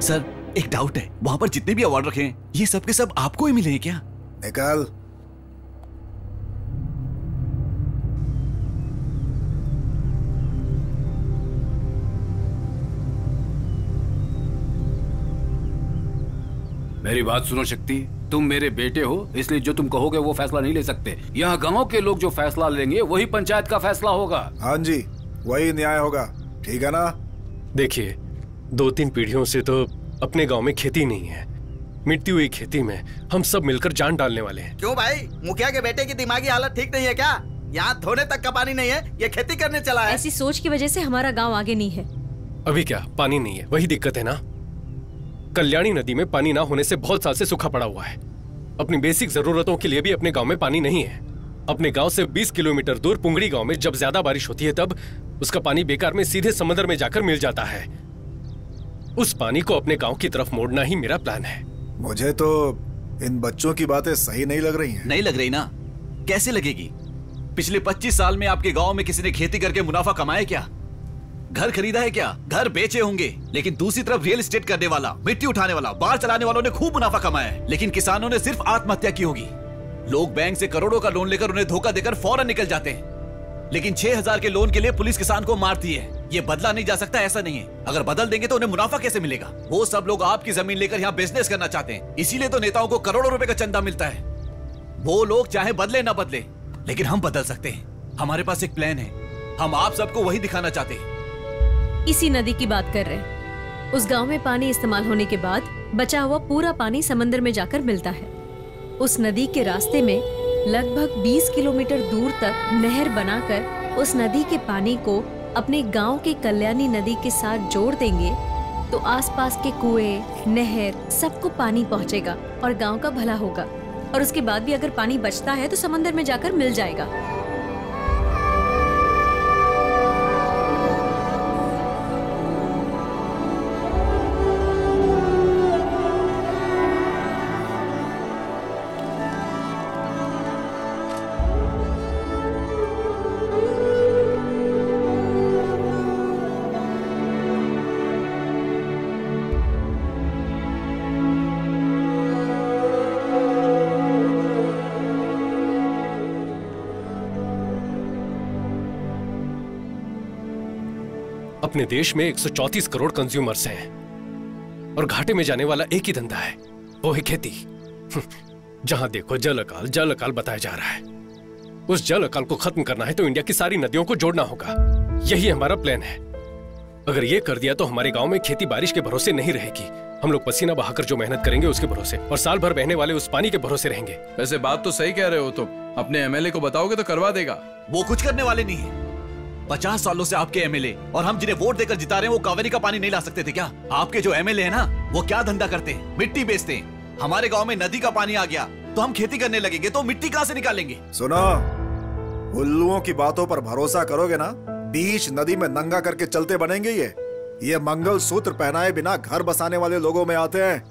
S1: सर एक डाउट है, वहां पर जितने भी अवार्ड रखे हैं ये सब के सब आपको ही मिले हैं क्या?
S3: निकाल।
S15: मेरी बात सुनो शक्ति, तुम मेरे बेटे हो, इसलिए जो तुम कहोगे वो फैसला नहीं ले सकते। यहाँ गांव के लोग जो फैसला लेंगे वही पंचायत का फैसला होगा।
S3: हाँ जी, वही न्याय होगा, ठीक है ना?
S7: देखिए, 2-3 पीढ़ियों से तो अपने गांव में खेती नहीं है। मिटती हुई खेती में हम सब मिलकर जान डालने वाले हैं।
S12: क्यों भाई, मुखिया के बेटे की दिमागी हालत ठीक नहीं है क्या? यहाँ धोने तक का पानी नहीं है, ये खेती करने चला है।
S18: ऐसी सोच की वजह से हमारा गांव आगे नहीं है।
S7: अभी क्या पानी नहीं है, वही दिक्कत है ना। कल्याणी नदी में पानी ना होने से बहुत साल से सूखा पड़ा हुआ है। अपनी बेसिक जरूरतों के लिए भी अपने गांव में पानी नहीं है। अपने गांव से 20 किलोमीटर दूर पुंगड़ी गांव में जब ज्यादा बारिश होती है तब उसका पानी बेकार में सीधे समंदर में जाकर मिल जाता है। उस पानी को अपने गांव की तरफ मोड़ना ही मेरा प्लान है।
S3: मुझे तो इन बच्चों की बातें सही नहीं लग रही हैं।
S1: नहीं लग रही ना? कैसे लगेगी? पिछले 25 साल में आपके गांव में किसी ने खेती करके मुनाफा कमाया क्या? घर खरीदा है क्या? घर बेचे होंगे। लेकिन दूसरी तरफ रियल एस्टेट करने वाला, मिट्टी उठाने वाला, बार चलाने वालों ने खूब मुनाफा कमाया है। लेकिन किसानों ने सिर्फ आत्महत्या की होगी। लोग बैंक से करोड़ों का लोन लेकर उन्हें धोखा देकर फौरन निकल जाते हैं। लेकिन 6000 के लोन के लिए पुलिस किसान को मारती है। ये बदला नहीं जा सकता, ऐसा नहीं है। अगर बदल देंगे तो उन्हें मुनाफा कैसे मिलेगा? वो सब लोग आपकी जमीन लेकर यहाँ बिजनेस करना चाहते हैं। इसीलिए तो नेताओं को करोड़ों रुपए का चंदा मिलता है। वो लोग चाहे बदले ना बदले, लेकिन हम बदल सकते हैं। हमारे पास एक प्लान है। हम आप सबको वही दिखाना चाहते हैं।
S18: इसी नदी की बात कर रहे हैं। उस गांव में पानी इस्तेमाल होने के बाद बचा हुआ पूरा पानी समंदर में जाकर मिलता है। उस नदी के रास्ते में लगभग 20 किलोमीटर दूर तक नहर बनाकर उस नदी के पानी को अपने गांव के कल्याणी नदी के साथ जोड़ देंगे तो आसपास के कुएं, नहर सबको पानी पहुंचेगा और गांव का भला होगा। और उसके बाद भी अगर पानी बचता है तो समंदर में जाकर मिल जाएगा।
S7: अपने देश में 134 करोड़ कंज्यूमर्स हैं और घाटे में जाने वाला एक ही धंधा है, वो है खेती। जहां देखो जल अकाल बताया जा रहा है। उस जल अकाल को खत्म करना है तो इंडिया की सारी नदियों को जोड़ना होगा। यही हमारा प्लान है। अगर ये कर दिया तो हमारे गांव में खेती बारिश के भरोसे नहीं रहेगी। हम लोग पसीना बहाकर जो मेहनत करेंगे उसके भरोसे, और साल भर बहने वाले उस पानी के भरोसे रहेंगे।
S5: वैसे बात तो सही कह रहे हो तुम। अपने एमएलए को बताओगे तो करवा देगा।
S1: वो कुछ करने वाले नहीं है। 50 सालों से आपके एमएलए और हम जिन्हें वोट देकर जिता रहे हैं वो कावेरी का पानी नहीं ला सकते थे क्या? आपके जो एमएलए है ना, वो क्या धंधा करते हैं? मिट्टी बेचते हैं। हमारे गांव में नदी का पानी आ गया तो हम खेती करने लगेंगे तो मिट्टी कहां से निकालेंगे?
S3: सुनो, उल्लुओं की बातों पर भरोसा करोगे ना, बीच नदी में नंगा करके चलते बनेंगे। ये मंगल सूत्र पहनाए बिना घर बसाने वाले लोगों में आते हैं।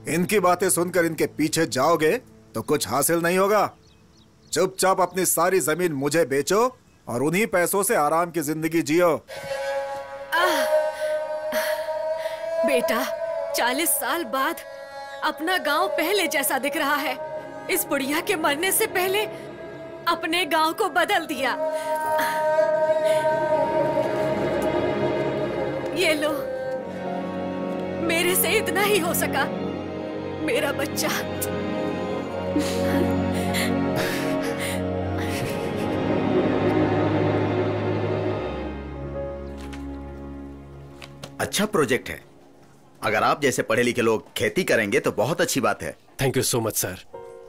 S3: इनकी बातें सुनकर इनके पीछे जाओगे तो कुछ हासिल नहीं होगा। चुपचाप अपनी सारी जमीन मुझे बेचो और उन्हीं पैसों से आराम की जिंदगी जियो।
S4: बेटा, 40 साल बाद अपना गांव पहले जैसा दिख रहा है। इस बुढ़िया के मरने से पहले अपने गांव को बदल दिया। ये लो, मेरे से इतना ही हो सका। मेरा बच्चा।
S9: अच्छा प्रोजेक्ट है। अगर आप जैसे पढ़े लिखे लोग खेती करेंगे तो बहुत अच्छी बात है।
S7: Thank you so much sir.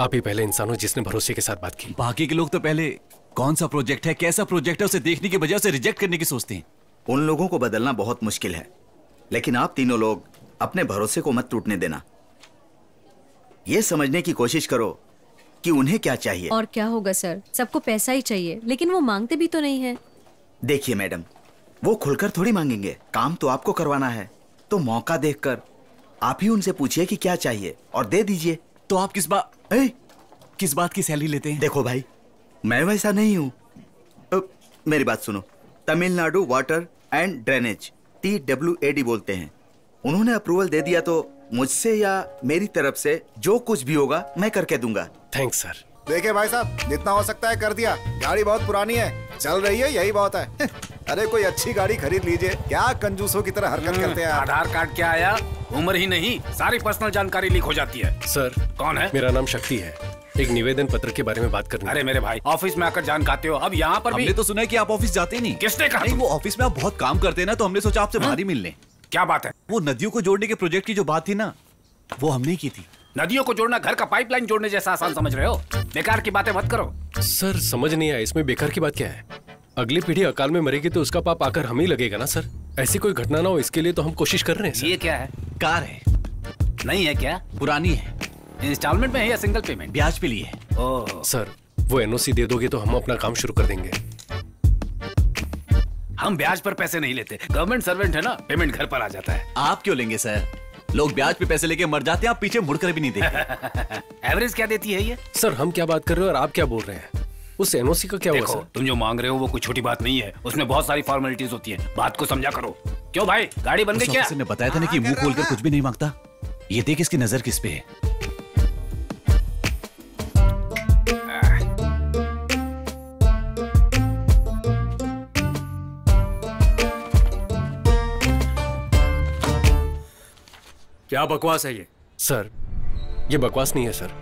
S7: आप ही पहले इंसान हो जिसने भरोसे के साथ बात की।
S1: बाकी के लोग तो पहले कौन सा प्रोजेक्ट है, कैसा प्रोजेक्ट है, उसे देखने की बजाय उसे रिजेक्ट करने की सोचते हैं।
S9: उन लोगों को बदलना बहुत मुश्किल है, लेकिन आप तीनों लोग अपने भरोसे को मत टूटने देना। ये समझने की कोशिश करो कि उन्हें क्या चाहिए।
S18: और क्या होगा सर, सबको पैसा ही चाहिए, लेकिन वो मांगते भी तो नहीं है।
S9: देखिए मैडम, वो खुलकर थोड़ी मांगेंगे। काम तो आपको करवाना है, तो मौका देखकर आप ही उनसे पूछिए कि क्या चाहिए और दे दीजिए।
S1: तो आप किस बात की सैलरी लेते हैं?
S9: देखो भाई, मैं वैसा नहीं हूँ। मेरी बात सुनो। Tamil Nadu water and drainage, TWAD बोलते हैं। उन्होंने अप्रूवल दे दिया तो मुझसे या मेरी तरफ से जो कुछ भी होगा मैं करके दूंगा।
S7: Thanks sir.
S3: देखिए भाई साहब, जितना हो सकता है कर दिया। गाड़ी बहुत पुरानी है, चल रही है, यही बहुत है। अरे कोई अच्छी गाड़ी खरीद लीजिए। क्या कंजूसों की तरह हरकत करते हैं आप?
S15: आधार कार्ड क्या आया? उम्र ही नहीं, सारी पर्सनल जानकारी लीक हो जाती है।
S7: सर,
S15: कौन है?
S7: मेरा नाम शक्ति है। एक निवेदन पत्र के बारे में बात करनी।
S15: अरे मेरे भाई, ऑफिस में आकर जान खाते हो, अब यहाँ पर भी।
S1: हमने तो सुना है कि आप ऑफिस जाते नहीं।
S15: किसने कहा?
S1: नहीं, वो ऑफिस में आप बहुत काम करते हैं ना, तो हमने सोचा आपसे बाहर ही मिल लें।
S15: क्या बात है?
S1: वो नदियों को जोड़ने के प्रोजेक्ट की जो बात थी ना, वो हमने की थी।
S15: नदियों को जोड़ना घर का पाइपलाइन जोड़ने जैसा आसान समझ रहे हो? बेकार की बातें मत करो।
S7: सर समझ नहीं आया, इसमें बेकार की बात क्या है? अगली पीढ़ी अकाल में मरेगी तो उसका पाप आकर हम ही लगेगा ना सर। ऐसी कोई घटना ना हो, इसके लिए तो हम कोशिश कर रहे हैं सर।
S15: ये क्या है?
S1: कार है।
S15: नहीं है क्या?
S1: पुरानी है,
S15: इंस्टॉलमेंट में है या सिंगल पेमेंट?
S9: ब्याज पे लिए।
S15: ओह
S7: सर, वो एनओसी दे दोगे तो हम अपना काम शुरू कर देंगे।
S15: हम ब्याज पर पैसे नहीं लेते, गवर्नमेंट सर्वेंट है ना, पेमेंट घर पर आ जाता है।
S9: आप क्यों लेंगे सर? लोग ब्याज पे पैसे लेके मर जाते हैं, आप पीछे मुड़कर भी नहीं देखते।
S15: एवरेज क्या देती है ये?
S7: सर, हम क्या बात कर रहे हो और आप क्या बोल रहे हैं? उस एनओसी का क्या हुआ सर?
S15: तुम जो मांग रहे हो वो कोई छोटी बात नहीं है, उसमें बहुत सारी फॉर्मेलिटीज होती है, बात को समझा करो। क्यों भाई, गाड़ी बन गई क्या?
S9: ने बताया था ना कि मुंह खोलकर कुछ भी नहीं मांगता। ये देख इसकी नजर किस पे है।
S17: क्या बकवास है ये?
S7: सर, ये बकवास नहीं है सर।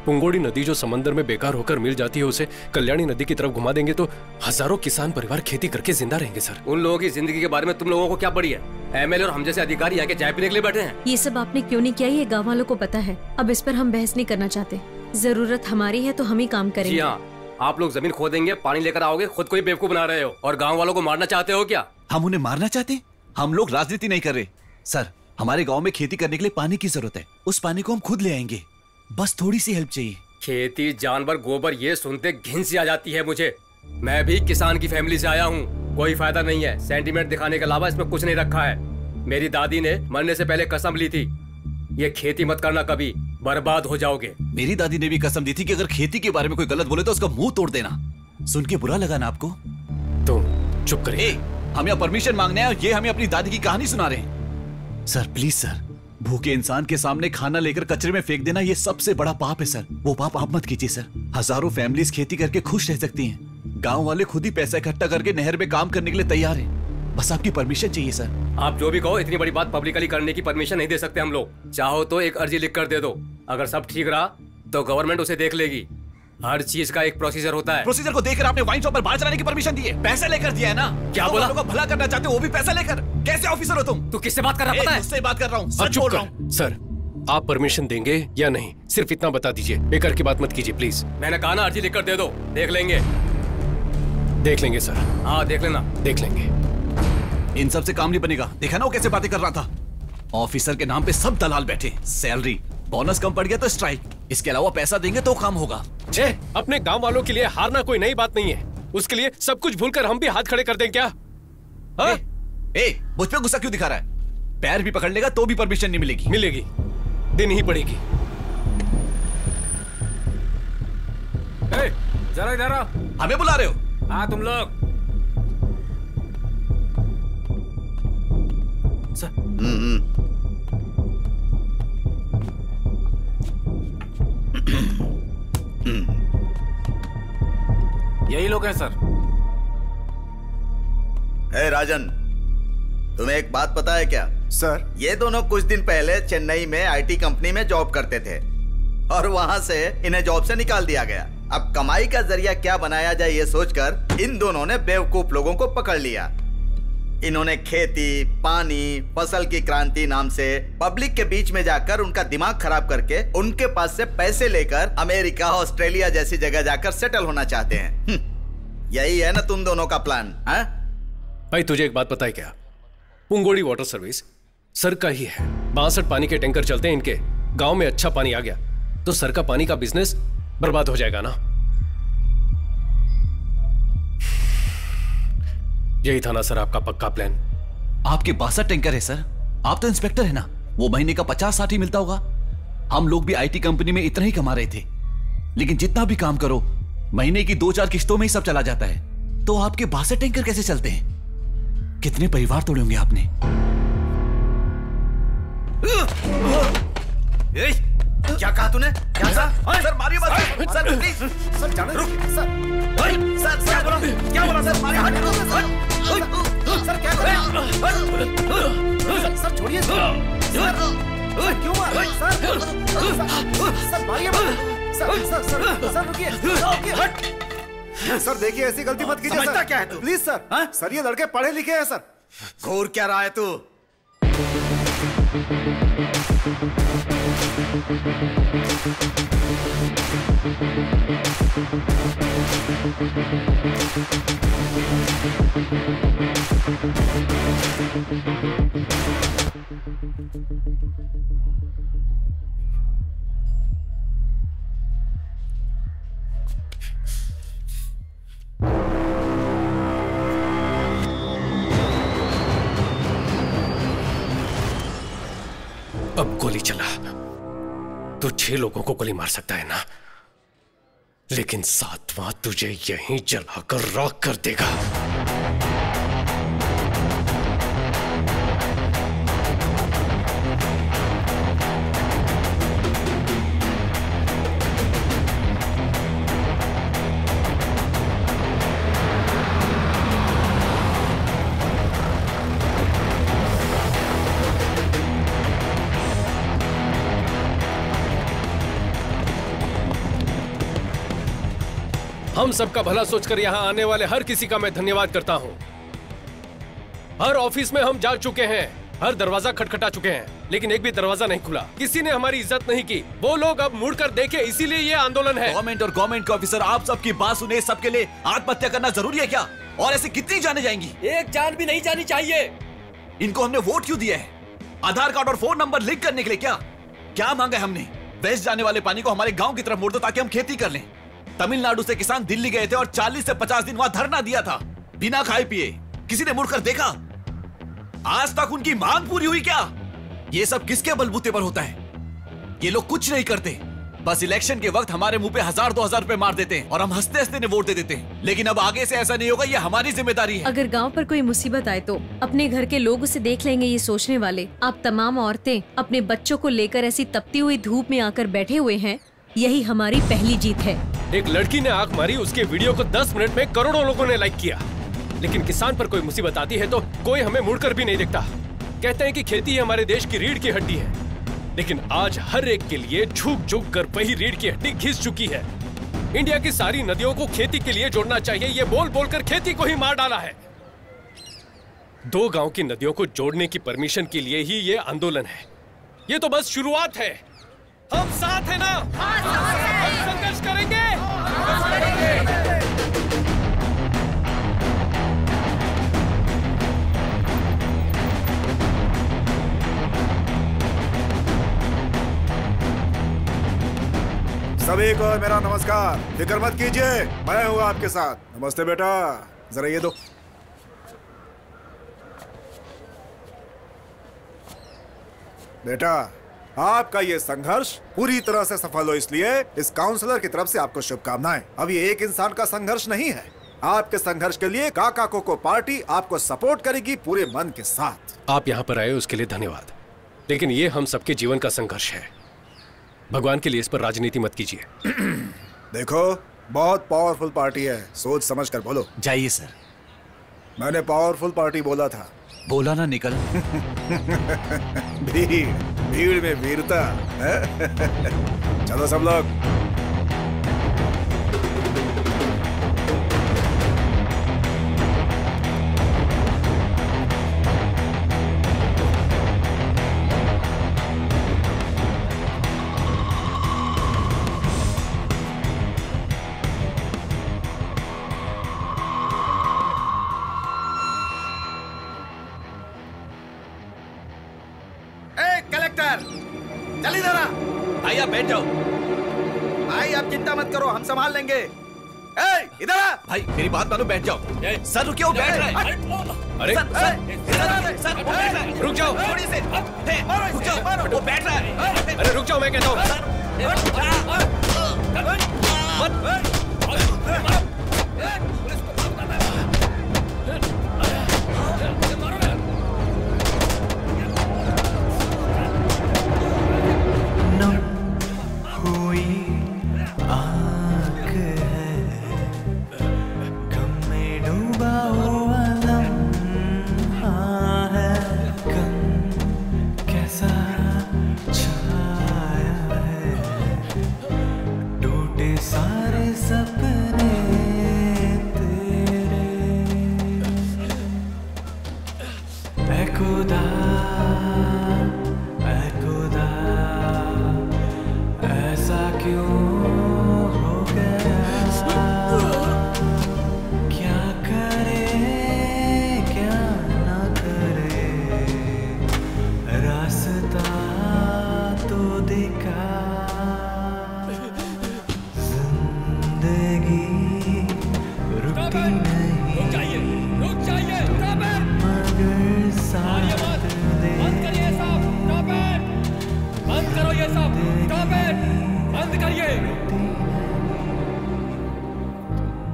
S7: पुंगोड़ी नदी जो समंदर में बेकार होकर मिल जाती है, उसे कल्याणी नदी की तरफ घुमा देंगे तो हजारों किसान परिवार खेती करके जिंदा रहेंगे सर।
S17: उन लोगों की जिंदगी के बारे में तुम लोगों को क्या पड़ी है? एमएलए और हम जैसे अधिकारी आके चाय पीने के लिए बैठे हैं।
S18: ये सब आपने क्यों नहीं किया, ये गाँव वालों को पता है। अब इस पर हम बहस नहीं करना चाहते। जरूरत हमारी है तो हम ही काम करेंगे।
S17: जी हाँ, आप लोग जमीन खोदेंगे, पानी लेकर आओगे, खुद को ही बेवकूफ बना रहे हो और गाँव वालों को मारना चाहते हो क्या?
S9: हम उन्हें मारना चाहते हैं? हम लोग राजनीति नहीं कर रहे सर। हमारे गांव में खेती करने के लिए पानी की जरूरत है, उस पानी को हम खुद ले आएंगे, बस थोड़ी सी हेल्प चाहिए।
S17: खेती, जानवर, गोबर, ये सुनते घिन सी आ जाती है मुझे। मैं भी किसान की फैमिली से आया हूँ, कोई फायदा नहीं है। सेंटीमेंट दिखाने के अलावा इसमें कुछ नहीं रखा है। मेरी दादी ने मरने से पहले कसम ली थी, ये खेती मत करना, कभी बर्बाद हो जाओगे।
S9: मेरी दादी ने भी कसम दी थी कि अगर खेती के बारे में कोई गलत बोले तो उसका मुंह तोड़ देना। सुन के बुरा लगा ना आपको?
S7: तो चुप करिए।
S9: हम यहाँ परमिशन मांगने आए, ये हमें अपनी दादी की कहानी सुना रहे हैं। सर प्लीज सर, भूखे इंसान के सामने खाना लेकर कचरे में फेंक देना ये सबसे बड़ा पाप है सर। वो पाप आप मत कीजिए सर। हजारों फैमिलीज खेती करके खुश रह सकती हैं। गांव वाले खुद ही पैसा इकट्ठा करके नहर में काम करने के लिए तैयार हैं। बस आपकी परमिशन चाहिए सर।
S17: आप जो भी कहो, इतनी बड़ी बात पब्लिकली करने की परमिशन नहीं दे सकते हम लोग। चाहो तो एक अर्जी लिख कर दे दो, अगर सब ठीक रहा तो गवर्नमेंट उसे देख लेगी। हर चीज का एक प्रोसीजर होता है।
S9: प्रोसीजर को देखकर आपने वाइन शॉप पर बार चलाने की परमिशन दी है, पैसे लेकर दिया है ना?
S17: क्या बोला?
S9: लोगों को भला करना चाहते हो, वो भी पैसा लेकर। कैसे ऑफिसर हो तुम?
S17: तू किससे बात कर रहा पता है?
S9: मुझसे बात कर रहा हूँ, सच
S7: चुप
S9: बोल
S7: कर।
S9: रहा हूँ।
S7: सर, आप परमिशन देंगे या नहीं, सिर्फ इतना बता दीजिए। बेकार की बात मत कीजिए प्लीज।
S17: मैंने कहा ना, अर्जी लिख कर दे दो, देख लेंगे।
S7: देख लेंगे सर।
S17: हाँ देख लेना।
S7: देख लेंगे।
S9: इन सब से काम नहीं बनेगा। देखा ना वो कैसे बातें कर रहा था? ऑफिसर के नाम पे सब दलाल बैठे, सैलरी, बोनस कम पड़ गया तो स्ट्राइक, इसके अलावा पैसा देंगे तो काम होगा।
S7: अपने गांव वालों के लिए हारना कोई नई बात नहीं है। उसके लिए सब कुछ भूलकर हम भी हाथ खड़े कर दें क्या?
S9: मुझ पे गुस्सा क्यों दिखा रहा है? पैर भी पकड़ लेगा तो भी परमिशन नहीं मिलेगी।
S7: मिलेगी, दिन ही पड़ेगी।
S15: जरा इधर आओ।
S9: हमें बुला रहे हो?
S15: हाँ तुम लोग। यही लोग हैं सर।
S9: राजन, तुम्हें एक बात पता है क्या?
S3: सर,
S9: ये दोनों कुछ दिन पहले चेन्नई में आईटी कंपनी में जॉब करते थे और वहां से इन्हें जॉब से निकाल दिया गया। अब कमाई का जरिया क्या बनाया जाए ये सोचकर इन दोनों ने बेवकूफ लोगों को पकड़ लिया। इन्होंने खेती, पानी, फसल की क्रांति नाम से पब्लिक के बीच में जाकर उनका दिमाग खराब करके उनके पास से पैसे लेकर अमेरिका, ऑस्ट्रेलिया जैसी जगह जाकर सेटल होना चाहते हैं। यही है ना तुम दोनों का प्लान? हाँ
S7: भाई, तुझे एक बात पता है क्या? पुंगोड़ी वाटर सर्विस सर का ही है। 62 पानी के टैंकर चलते हैं इनके। गांव में अच्छा पानी आ गया तो सर का पानी का बिजनेस बर्बाद हो जाएगा ना। यही था ना सर आपका पक्का प्लान?
S9: आपके 62 टैंकर है सर। आप तो इंस्पेक्टर है ना, वो महीने का 50-60 ही मिलता होगा। हम लोग भी आईटी कंपनी में इतना ही कमा रहे थे, लेकिन जितना भी काम करो महीने की 2-4 किस्तों में ही सब चला जाता है। तो आपके 62 टैंकर कैसे चलते हैं? कितने परिवार तोड़े होंगे आपने? क्या कहा तूने? क्या सर मारिए मत सर, प्लीज सर, जाने रुक सर। सर क्या बोला? क्या बोला सर? मारिए सर, क्या बोला? सर छोड़िए सर, क्यों मार? सर मारिए मत सर, रुकिए सर, देखिए ऐसी गलती मत कीजिए सर। क्या है तू? Please sir. सर ये लड़के पढ़े लिखे हैं सर। घूर क्या रहा है तू?
S7: गोली चला तो 6 लोगों को गोली मार सकता है ना, लेकिन 7वां तुझे यहीं जलाकर राख कर देगा। हम सबका भला सोचकर यहाँ आने वाले हर किसी का मैं धन्यवाद करता हूँ। हर ऑफिस में हम जा चुके हैं, हर दरवाजा खटखटा चुके हैं, लेकिन एक भी दरवाजा नहीं खुला। किसी ने हमारी इज्जत नहीं की। वो लोग अब मुड़कर देखे, इसीलिए ये आंदोलन है।
S1: गवर्नमेंट और गवर्नमेंट के ऑफिसर, आप सबकी बात सुने। सबके लिए आत्महत्या करना जरूरी है क्या? और ऐसे कितनी जाने जाएंगी?
S17: एक जान भी नहीं जानी चाहिए।
S1: इनको हमने वोट क्यों दिया है? आधार कार्ड और फोन नंबर लिंक करने के लिए क्या? क्या मांगा है हमने? वेस्ट जाने वाले पानी को हमारे गांव की तरफ मोड़ दो ताकि हम खेती कर लें। तमिलनाडु से किसान दिल्ली गए थे और 40 से 50 दिन वहां धरना दिया था, बिना खाए पिए। किसी ने मुड़कर देखा? आज तक उनकी मांग पूरी हुई क्या? ये सब किसके बलबूते पर होता है? ये लोग कुछ नहीं करते, बस इलेक्शन के वक्त हमारे मुंह पे 1000-2000 रुपए मार देते हैं और हम हंसते हंसते वोट दे देते हैं। लेकिन अब आगे से ऐसा नहीं होगा, ये हमारी जिम्मेदारी है।
S18: अगर गांव पर कोई मुसीबत आए तो अपने घर के लोग उसे देख लेंगे, ये सोचने वाले आप तमाम औरतें अपने बच्चों को लेकर ऐसी तपती हुई धूप में आकर बैठे हुए हैं, यही हमारी पहली जीत है।
S7: एक लड़की ने आंख मारी, उसके वीडियो को 10 मिनट में करोड़ों लोगों ने लाइक किया, लेकिन किसान पर कोई मुसीबत आती है तो कोई हमें मुड़कर भी नहीं देखता। कहते हैं कि खेती हमारे देश की रीढ़ की हड्डी है, लेकिन आज हर एक के लिए झुक झुक कर वही रीढ़ की हड्डी घिस चुकी है। इंडिया की सारी नदियों को खेती के लिए जोड़ना चाहिए, ये बोल बोलकर खेती को ही मार डाला है। 2 गांव की नदियों को जोड़ने की परमिशन के लिए ही ये आंदोलन है। ये तो बस शुरुआत है। हम साथ हैं ना? हम संघर्ष करेंगे।
S3: सभी को मेरा नमस्कार। फिक्र मत कीजिए, मैं हूँ आपके साथ। नमस्ते बेटा, जरा ये दो। बेटा, आपका ये संघर्ष पूरी तरह से सफल हो, इसलिए इस काउंसलर की तरफ से आपको शुभकामनाएं। अब ये एक इंसान का संघर्ष नहीं है। आपके संघर्ष के लिए काका कोको पार्टी आपको सपोर्ट करेगी पूरे मन के साथ।
S7: आप यहाँ पर आए उसके लिए धन्यवाद, लेकिन ये हम सबके जीवन का संघर्ष है। भगवान के लिए इस पर राजनीति मत कीजिए।
S3: देखो, बहुत पावरफुल पार्टी है, सोच समझ कर बोलो।
S1: जाइए सर।
S3: मैंने पावरफुल पार्टी बोला था।
S1: बोला ना निकल।
S3: भीड़ में वीरता। चलो सब लोग।
S9: चल इधर आ।
S1: भाई आप बैठ जाओ।
S9: भाई आप चिंता मत करो, हम संभाल लेंगे। इधर आ।
S1: भाई मेरी बात मानो, बैठ जाओ। सर रुकिए, वो बैठ रहा है।
S7: अरे
S1: सर वो बैठ रहा है।
S7: रुक जाओ।
S1: थोड़ी से रुक जाओ, वो बैठ रहा है।
S7: अरे रुक जाओ, मैं कहता हूँ।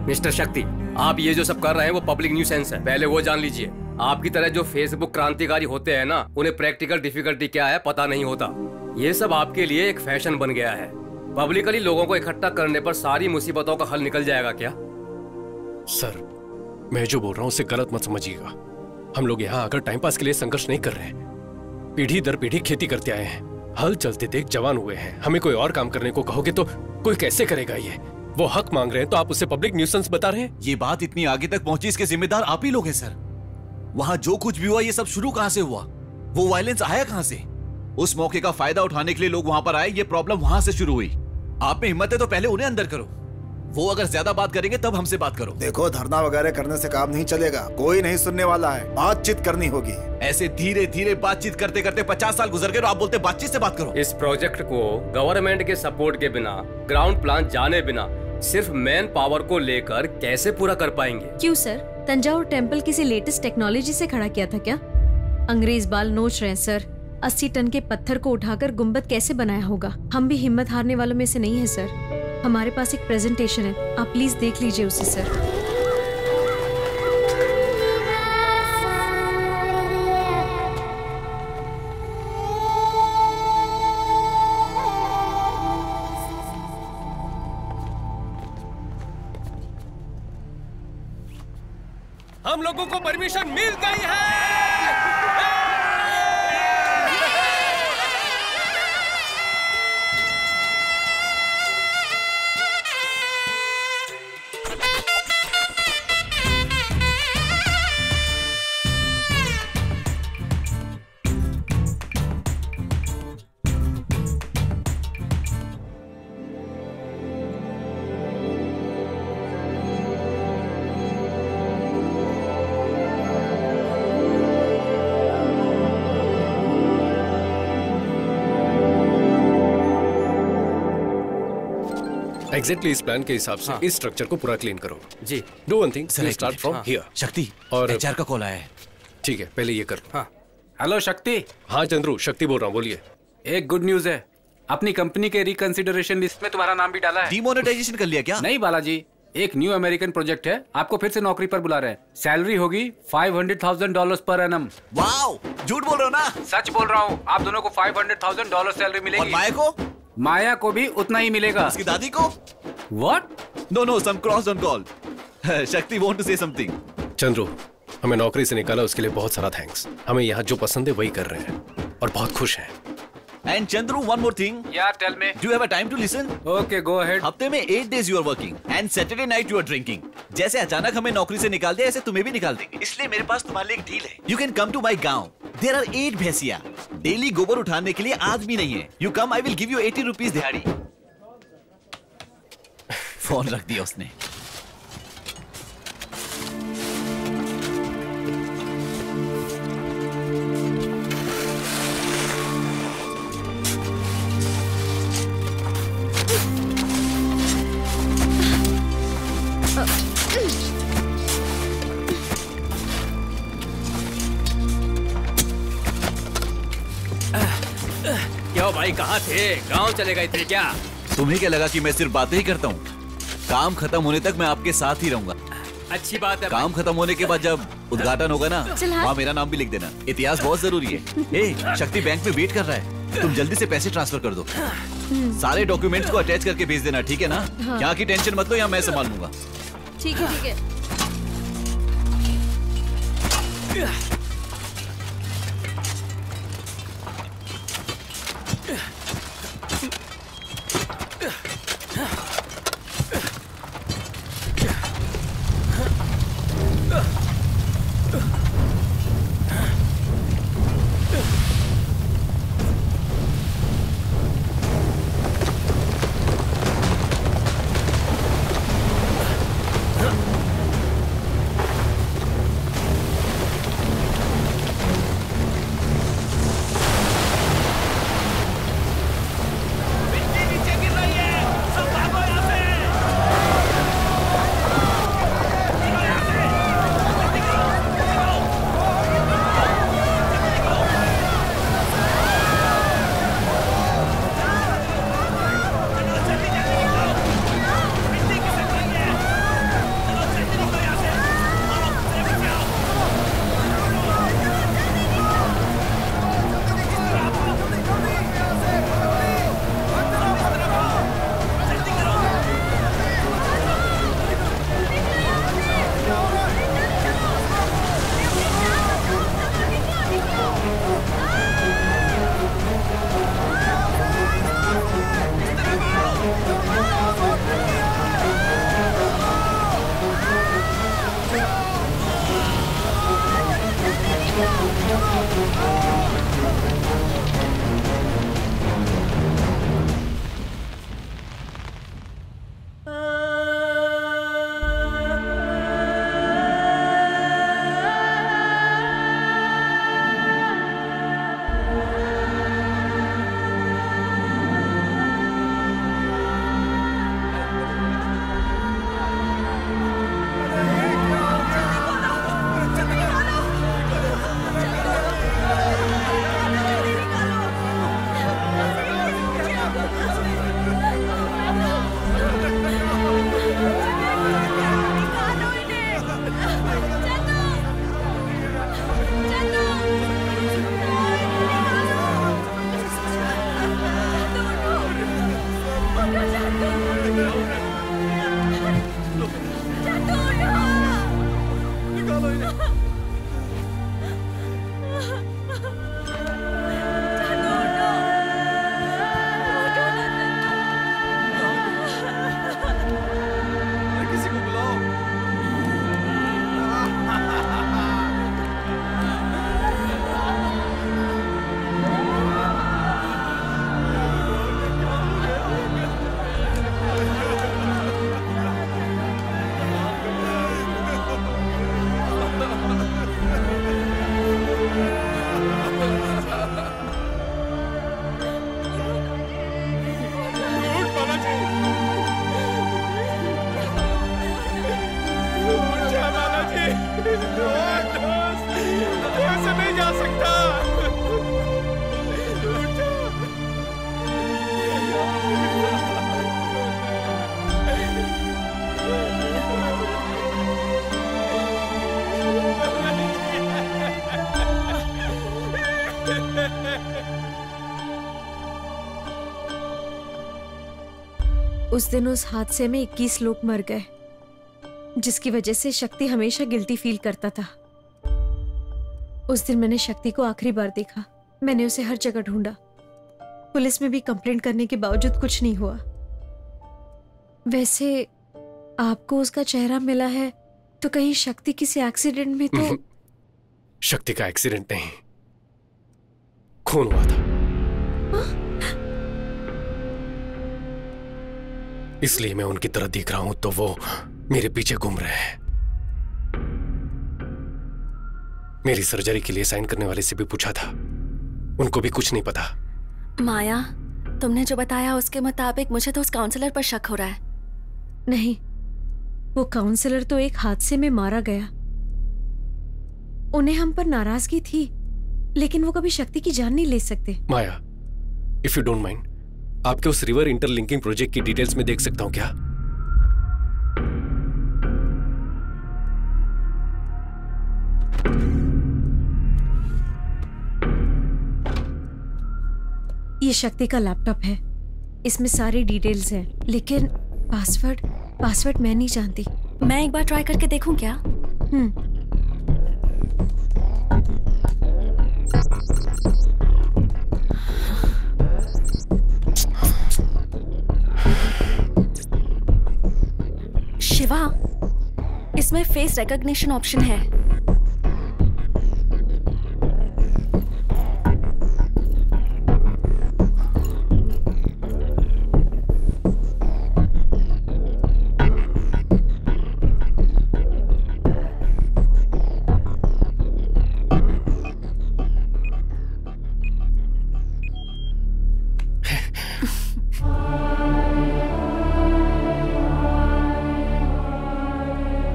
S17: मिस्टर शक्ति, आप ये जो सब कर रहे हैं वो पब्लिक न्यूसेंस है, पहले वो जान लीजिए। आपकी तरह जो फेसबुक क्रांतिकारी होते हैं ना, उन्हें प्रैक्टिकल डिफिकल्टी क्या है पता नहीं होता। ये सब आपके लिए एक फैशन बन गया है। पब्लिकली लोगों को इकट्ठा करने पर सारी मुसीबतों का हल निकल जाएगा क्या?
S7: सर, मैं जो बोल रहा हूँ उसे गलत मत समझिएगा। हम लोग यहाँ आकर टाइम पास के लिए संघर्ष नहीं कर रहे हैं। पीढ़ी दर पीढ़ी खेती करते आए हैं, हल चलते देख जवान हुए हैं। हमें कोई और काम करने को कहोगे तो कोई कैसे करेगा? ये वो हक मांग रहे हैं तो आप उसे पब्लिक न्यूसेंस बता रहे हैं।
S1: ये बात इतनी आगे तक पहुंची, इसके जिम्मेदार आप ही लोग हैं सर। वहां जो कुछ भी हुआ, ये सब शुरू कहां से हुआ? वो वायलेंस आया कहां से? उस मौके का फायदा उठाने के लिए लोग वहां पर आए, ये प्रॉब्लम वहां से शुरू हुई। आप में हिम्मत है तो पहले उन्हें अंदर करो। वो अगर ज्यादा बात करेंगे तब हमसे बात करो।
S3: देखो, धरना वगैरह करने से काम नहीं चलेगा, कोई नहीं सुनने वाला है, बातचीत करनी होगी।
S1: ऐसे धीरे धीरे बातचीत करते करते 50 साल गुजर गए और आप बोलते बातचीत से बात करो।
S17: इस प्रोजेक्ट को गवर्नमेंट के सपोर्ट के बिना, ग्राउंड प्लान जाने बिना, सिर्फ मैन पावर को लेकर कैसे पूरा कर पाएंगे?
S18: क्यों सर, तंजावुर टेम्पल किसी लेटेस्ट टेक्नोलॉजी से खड़ा किया था क्या? अंग्रेज बाल नोच रहे हैं सर। 80 टन के पत्थर को उठाकर गुंबद कैसे बनाया होगा? हम भी हिम्मत हारने वालों में से नहीं है सर। हमारे पास एक प्रेजेंटेशन है, आप प्लीज देख लीजिए उसे सर।
S7: हम लोगों को परमिशन मिल गई है। एग्जैक्टली इस प्लान के हिसाब से इस स्ट्रक्चर को पूरा क्लीन करो।
S17: जी।
S7: Do one thing, start from here.
S1: Shakti,
S7: और
S1: एचआर का कॉल आया है।
S7: ठीक है, पहले ये कर।
S15: हाँ। हेलो शक्ति।
S7: हाँ चंद्रू, शक्ति बोल रहा हूँ, बोलिए।
S15: एक गुड न्यूज है, अपनी कंपनी के रिकंसिडरेशन लिस्ट में तुम्हारा नाम भी डाला है।
S1: डिमोनेटाइजेशन कर लिया क्या?
S15: नहीं बालाजी, एक न्यू अमेरिकन प्रोजेक्ट है, आपको फिर से नौकरी पर बुला रहे हैं। सैलरी होगी $500,000 पर एनम।
S1: वाओ, झूठ बोल रहे हो ना?
S15: सच बोल रहा हूँ, आप दोनों को $500,000 सैलरी मिलेगी।
S1: और माया को?
S15: माया को भी उतना ही मिलेगा।
S1: उसकी दादी को?
S15: What?
S1: No, some crossed on call. शक्ति want to say something.
S7: Chandru, हमें नौकरी से निकाला उसके लिए बहुत सारा थैंक्स। हमें यहाँ जो पसंद है वही कर रहे हैं और बहुत खुश हैं।
S1: And Chandru, one more thing.
S15: Yeah, tell me.
S1: Do you have a time to listen?
S15: Okay, go ahead.
S1: हफ्ते में 8 days you are working and Saturday night you are drinking. जैसे अचानक हमें नौकरी से निकाल दिया, ऐसे तुम्हें भी निकाल देंगे। इसलिए मेरे पास तुम्हारे लिए एक डील है। You can come to my गांव. There are 8 भैंसिया। डेली गोबर उठाने के लिए आदमी नहीं है। You come, I will give you 80 rupees दिहाड़ी। फोन रख दिया उसने।
S17: क्यों भाई, कहाँ थे? गांव चले गए थे क्या?
S1: तुम्हें क्या लगा कि मैं सिर्फ बातें ही करता हूँ? काम खत्म होने तक मैं आपके साथ ही रहूंगा।
S17: अच्छी बात है।
S1: काम खत्म होने के बाद जब उद्घाटन होगा ना, वहाँ मेरा नाम भी लिख देना। इतिहास बहुत जरूरी है। ए, शक्ति बैंक में वेट कर रहा है, तुम जल्दी से पैसे ट्रांसफर कर दो। सारे डॉक्यूमेंट्स को अटैच करके भेज देना, ठीक है ना?
S18: हाँ।
S1: यहाँ की टेंशन मत लो, यहाँ मैं संभाल लूंगा।
S18: ठीक है, ठीक है।
S11: ऐसे नहीं जा सकता।
S18: उस दिन उस हादसे में 21 लोग मर गए, जिसकी वजह से शक्ति हमेशा गिल्टी फील करता था। उस दिन मैंने शक्ति को आखिरी बार देखा। मैंने उसे हर जगह ढूंढा, पुलिस में भी कंप्लेंट करने के बावजूद कुछ नहीं हुआ। वैसे आपको उसका चेहरा मिला है तो कहीं शक्ति किसी एक्सीडेंट में तो?
S7: शक्ति का एक्सीडेंट नहीं, खून हुआ था। इसलिए मैं उनकी तरह दिख रहा हूं तो वो मेरे पीछे घूम रहे हैं। मेरी सर्जरी के लिए साइन करने वाले से भी पूछा था, उनको भी कुछ नहीं पता।
S13: माया, तुमने जो बताया उसके मुताबिक मुझे तो उस काउंसलर पर शक हो रहा है।
S18: नहीं, वो काउंसलर तो एक हादसे में मारा गया। उन्हें हम पर नाराजगी थी, लेकिन वो कभी शक्ति की जान नहीं ले सकते।
S7: माया, इफ यू डोंट माइंड, आपके उस रिवर इंटरलिंकिंग प्रोजेक्ट की डिटेल्स में देख सकता हूं क्या?
S18: ये शक्ति का लैपटॉप है, इसमें सारी डिटेल्स हैं, लेकिन पासवर्ड मैं नहीं जानती।
S13: मैं एक बार ट्राई करके देखूं क्या? शिवा, इसमें फेस रिकॉग्निशन ऑप्शन है।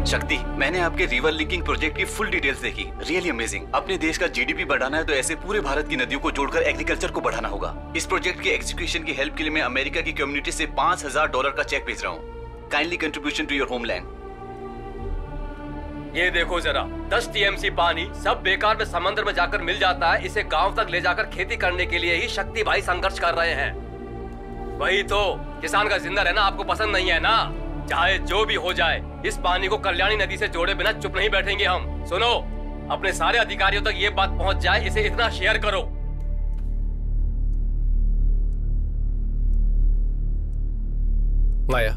S1: शक्ति, मैंने आपके रिवर लिंकिंग प्रोजेक्ट की फुल डिटेल्स देखी। Really amazing. अपने देश का जीडीपी बढ़ाना है तो ऐसे पूरे भारत की नदियों को जोड़कर एग्रीकल्चर को बढ़ाना होगा। इस प्रोजेक्ट के एग्जीक्यूशन की हेल्प के लिए मैं अमेरिका की कम्युनिटी से $5000 का चेक भेज रहा हूँ। Kindly contribution to your homeland.
S17: ये देखो जरा, 10 टीएमसी पानी सब बेकार में समंदर में जाकर मिल जाता है। इसे गांव तक ले जाकर खेती करने के लिए ही शक्ति भाई संघर्ष कर रहे हैं। वही तो, किसान का जिंदा रहना आपको पसंद नहीं है ना? चाहे जो भी हो जाए, इस पानी को कल्याणी नदी से जोड़े बिना चुप नहीं बैठेंगे हम। सुनो, अपने सारे अधिकारियों तक ये बात पहुंच जाए, इसे इतना शेयर करो।
S7: माया,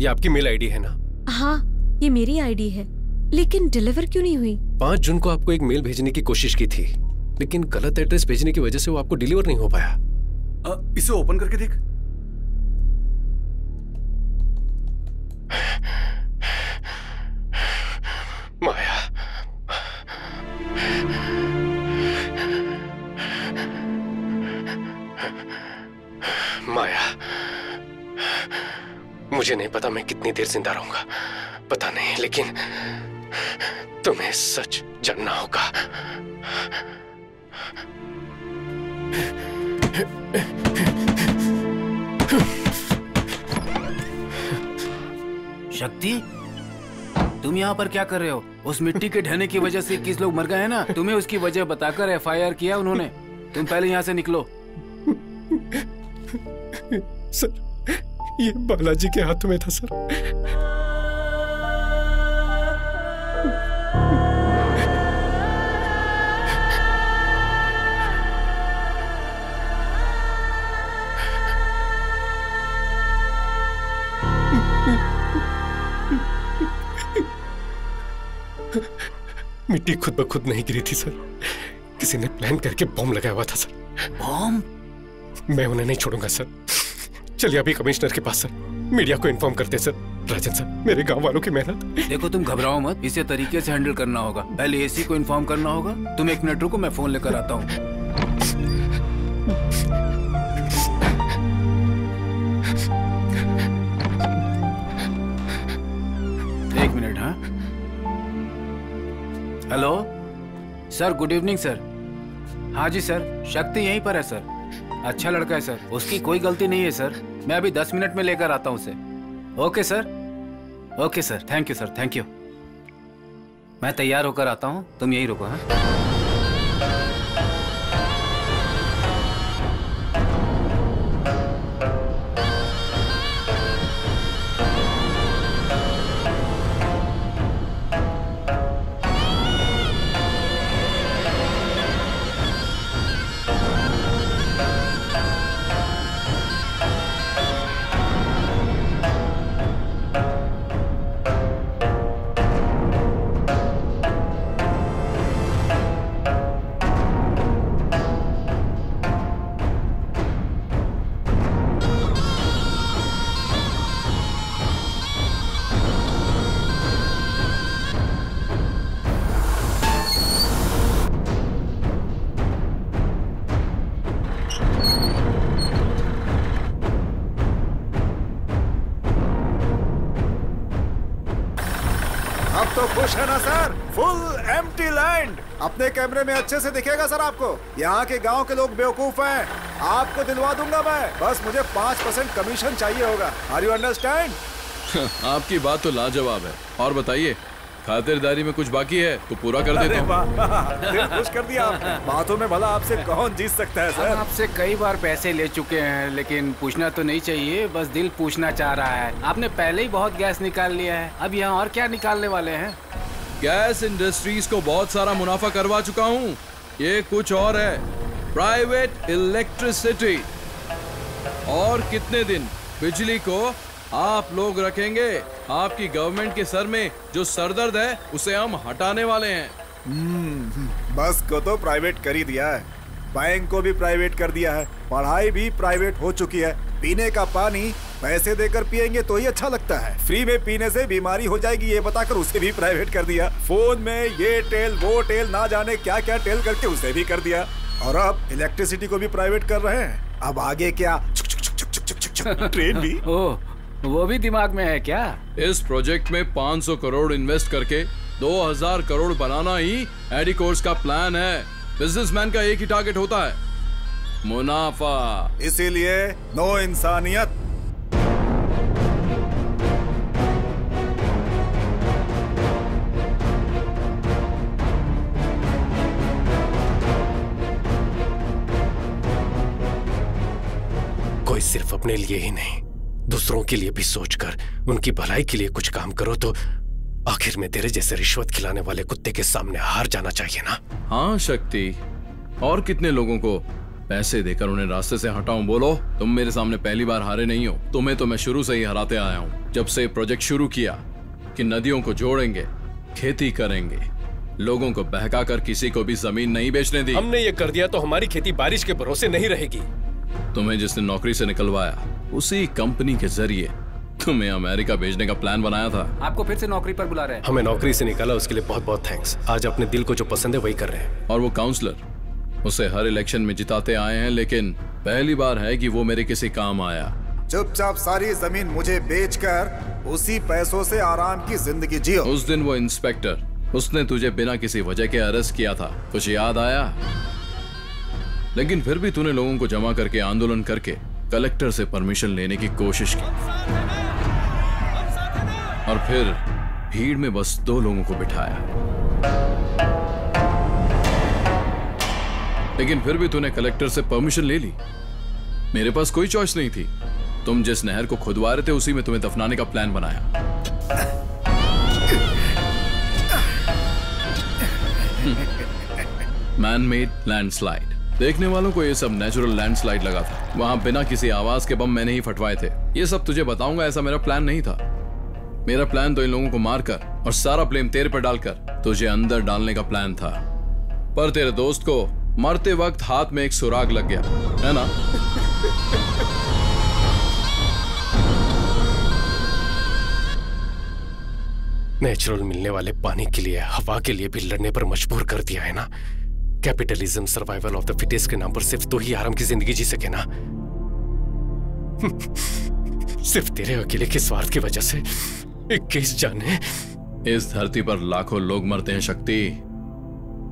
S7: ये आपकी मेल आईडी है ना?
S18: हाँ, ये मेरी आईडी है, लेकिन डिलीवर क्यों नहीं हुई?
S7: 5 जून को आपको एक मेल भेजने की कोशिश की थी, लेकिन गलत एड्रेस भेजने की वजह से वो आपको डिलीवर नहीं हो पाया।
S10: इसे ओपन करके देख।
S7: माया, माया, मुझे नहीं पता मैं कितनी देर जिंदा रहूंगा, पता नहीं, लेकिन तुम्हें सच जानना होगा।
S10: शक्ति, तुम यहाँ पर क्या कर रहे हो? उस मिट्टी के ढहने की वजह से 21 लोग मर गए हैं ना? तुम्हें उसकी वजह बताकर एफआईआर किया उन्होंने। तुम पहले यहाँ से निकलो।
S7: सर, ये बालाजी के हाथों में था सर। मिट्टी खुद ब खुद नहीं गिरी थी सर, किसी ने प्लान करके बॉम्ब लगाया हुआ था सर।
S10: बॉम्ब?
S7: मैं उन्हें नहीं छोड़ूंगा सर। चलिए अभी कमिश्नर के पास सर, मीडिया को इन्फॉर्म करते सर। राजन सर, मेरे गांव वालों की मेहनत।
S10: देखो, तुम घबराओ मत, इसे तरीके से हैंडल करना होगा। पहले एसी को इन्फॉर्म करना होगा। तुम 1 मिनट रुको, मैं फोन लेकर आता हूँ। एक मिनट। हाँ,
S15: hello sir, good evening sir. हाँ जी सर, शक्ति यहीं पर है सर। अच्छा लड़का है सर, उसकी कोई गलती नहीं है सर। मैं अभी 10 मिनट में लेकर आता हूँ उसे। Okay sir, okay sir, thank you sir, thank you. मैं तैयार होकर आता हूँ, तुम यहीं रुको। हाँ
S3: खुश है ना सर? Full empty land. अपने कैमरे में अच्छे से दिखेगा सर आपको। यहाँ के गांव के लोग बेवकूफ हैं। आपको दिलवा दूंगा मैं, बस मुझे 5% कमीशन चाहिए होगा। Are you understand?
S5: आपकी बात तो लाजवाब है। और बताइए, खातिरदारी में कुछ बाकी है तो पूरा कर देता हूँ।
S3: दिल खुश कर दिया आपने। बातों में भला आपसे कौन जीत सकता है सर?
S15: हम आपसे कई बार पैसे ले चुके हैं, लेकिन पूछना तो नहीं चाहिए, बस दिल पूछना चाह रहा है। आपने पहले ही बहुत गैस निकाल लिया है, अब यहाँ और क्या निकालने वाले हैं?
S5: गैस इंडस्ट्रीज को बहुत सारा मुनाफा करवा चुका हूँ। ये कुछ और है, प्राइवेट इलेक्ट्रिसिटी। और कितने दिन बिजली को आप लोग रखेंगे? आपकी गवर्नमेंट के सर में जो सरदर्द है उसे हम हटाने वाले हैं।
S3: बस को तो प्राइवेट कर ही दिया है, बैंक को भी प्राइवेट कर दिया है, पढ़ाई भी प्राइवेट हो चुकी है। पीने का पानी पैसे देकर पिएंगे तो ही अच्छा लगता है, फ्री में पीने से बीमारी हो जाएगी ये बताकर उसे भी प्राइवेट कर दिया। फोन में ये टेल वो टेल ना जाने क्या क्या टेल करके उसे भी कर दिया। और अब इलेक्ट्रिसिटी को भी प्राइवेट कर रहे हैं। अब आगे क्या? ट्रेन भी।
S15: वो भी दिमाग में है क्या?
S5: इस प्रोजेक्ट में 500 करोड़ इन्वेस्ट करके 2000 करोड़ बनाना ही एडिकोर्स का प्लान है। बिजनेसमैन का एक ही टारगेट होता है, मुनाफा।
S3: इसीलिए नो इंसानियत।
S7: कोई सिर्फ अपने लिए ही नहीं, दूसरों के लिए भी सोचकर उनकी भलाई के लिए कुछ काम करो तो आखिर में तेरे जैसे रिश्वत खिलाने वाले कुत्ते के सामने हार जाना चाहिए ना।
S5: हाँ शक्ति, और कितने लोगों को पैसे देकर उन्हें रास्ते से हटाऊं? बोलो, तुम मेरे सामने पहली बार हारे नहीं हो। तुम्हें तो मैं शुरू से ही हराते आया हूँ। जब से प्रोजेक्ट शुरू किया कि नदियों को जोड़ेंगे, खेती करेंगे, लोगों को बहकाकर किसी को भी जमीन नहीं बेचने दी।
S7: हमने ये कर दिया तो हमारी खेती बारिश के भरोसे नहीं रहेगी।
S5: तुम्हें जिसने नौकरी से निकलवाया, उसी कंपनी के जरिए तुम्हें अमेरिका भेजने का प्लान बनाया था।
S15: आपको फिर से नौकरी पर बुला रहे हैं।
S7: हमें नौकरी से निकाला, उसके लिए बहुत बहुत थैंक्स। आज अपने दिल को जो पसंद है वही कर रहे हैं।
S5: और वो काउंसलर, उसे हर इलेक्शन में जिताते आए हैं, लेकिन पहली बार है कि वो मेरे किसी काम आया।
S3: चुपचाप सारी जमीन मुझे बेचकर उसी पैसों से आराम की जिंदगी जियो।
S5: उस दिन वो इंस्पेक्टर, उसने तुझे बिना किसी वजह के अरेस्ट किया था, कुछ याद आया? लेकिन फिर भी तूने लोगों को जमा करके आंदोलन करके कलेक्टर से परमिशन लेने की कोशिश की, और फिर भीड़ में बस 2 लोगों को बिठाया। लेकिन फिर भी तूने कलेक्टर से परमिशन ले ली। मेरे पास कोई चॉइस नहीं थी। तुम जिस नहर को खुदवा रहे थे उसी में तुम्हें दफनाने का प्लान बनाया। Man made landslide. देखने वालों को ये सब नेचुरल लैंडस्लाइड लगा था। वहां बिना किसी आवाज के बम मैंने ही फटवाए थे। ये सब तुझे बताऊंगा, ऐसा मेरा प्लान नहीं था। मेरा प्लान तो इन लोगों को मारकर और सारा ब्लेम तेरे पर डालकर तुझे अंदर डालने का प्लान था। पर तेरे दोस्त को मरते वक्त हाथ में एक सुराग लग गया, है ना?
S7: नेचुरल मिलने वाले पानी के लिए, हवा के लिए भी लड़ने पर मजबूर कर दिया है ना। Capitalism, survival of the fittest के नाम पर सिर्फ तू ही आराम की जिंदगी जी सके ना। सिर्फ तेरे अकेले के स्वार्थ की वजह से 21 जाने।
S5: इस धरती पर लाखों लोग मरते हैं शक्ति,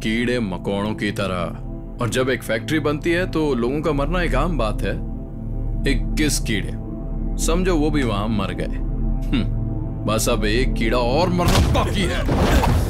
S5: कीड़े मकोड़ों की तरह। और जब एक फैक्ट्री बनती है तो लोगों का मरना एक आम बात है। 21 कीड़े, समझो वो भी वहां मर गए। बस अब एक कीड़ा और मरना बाकी है।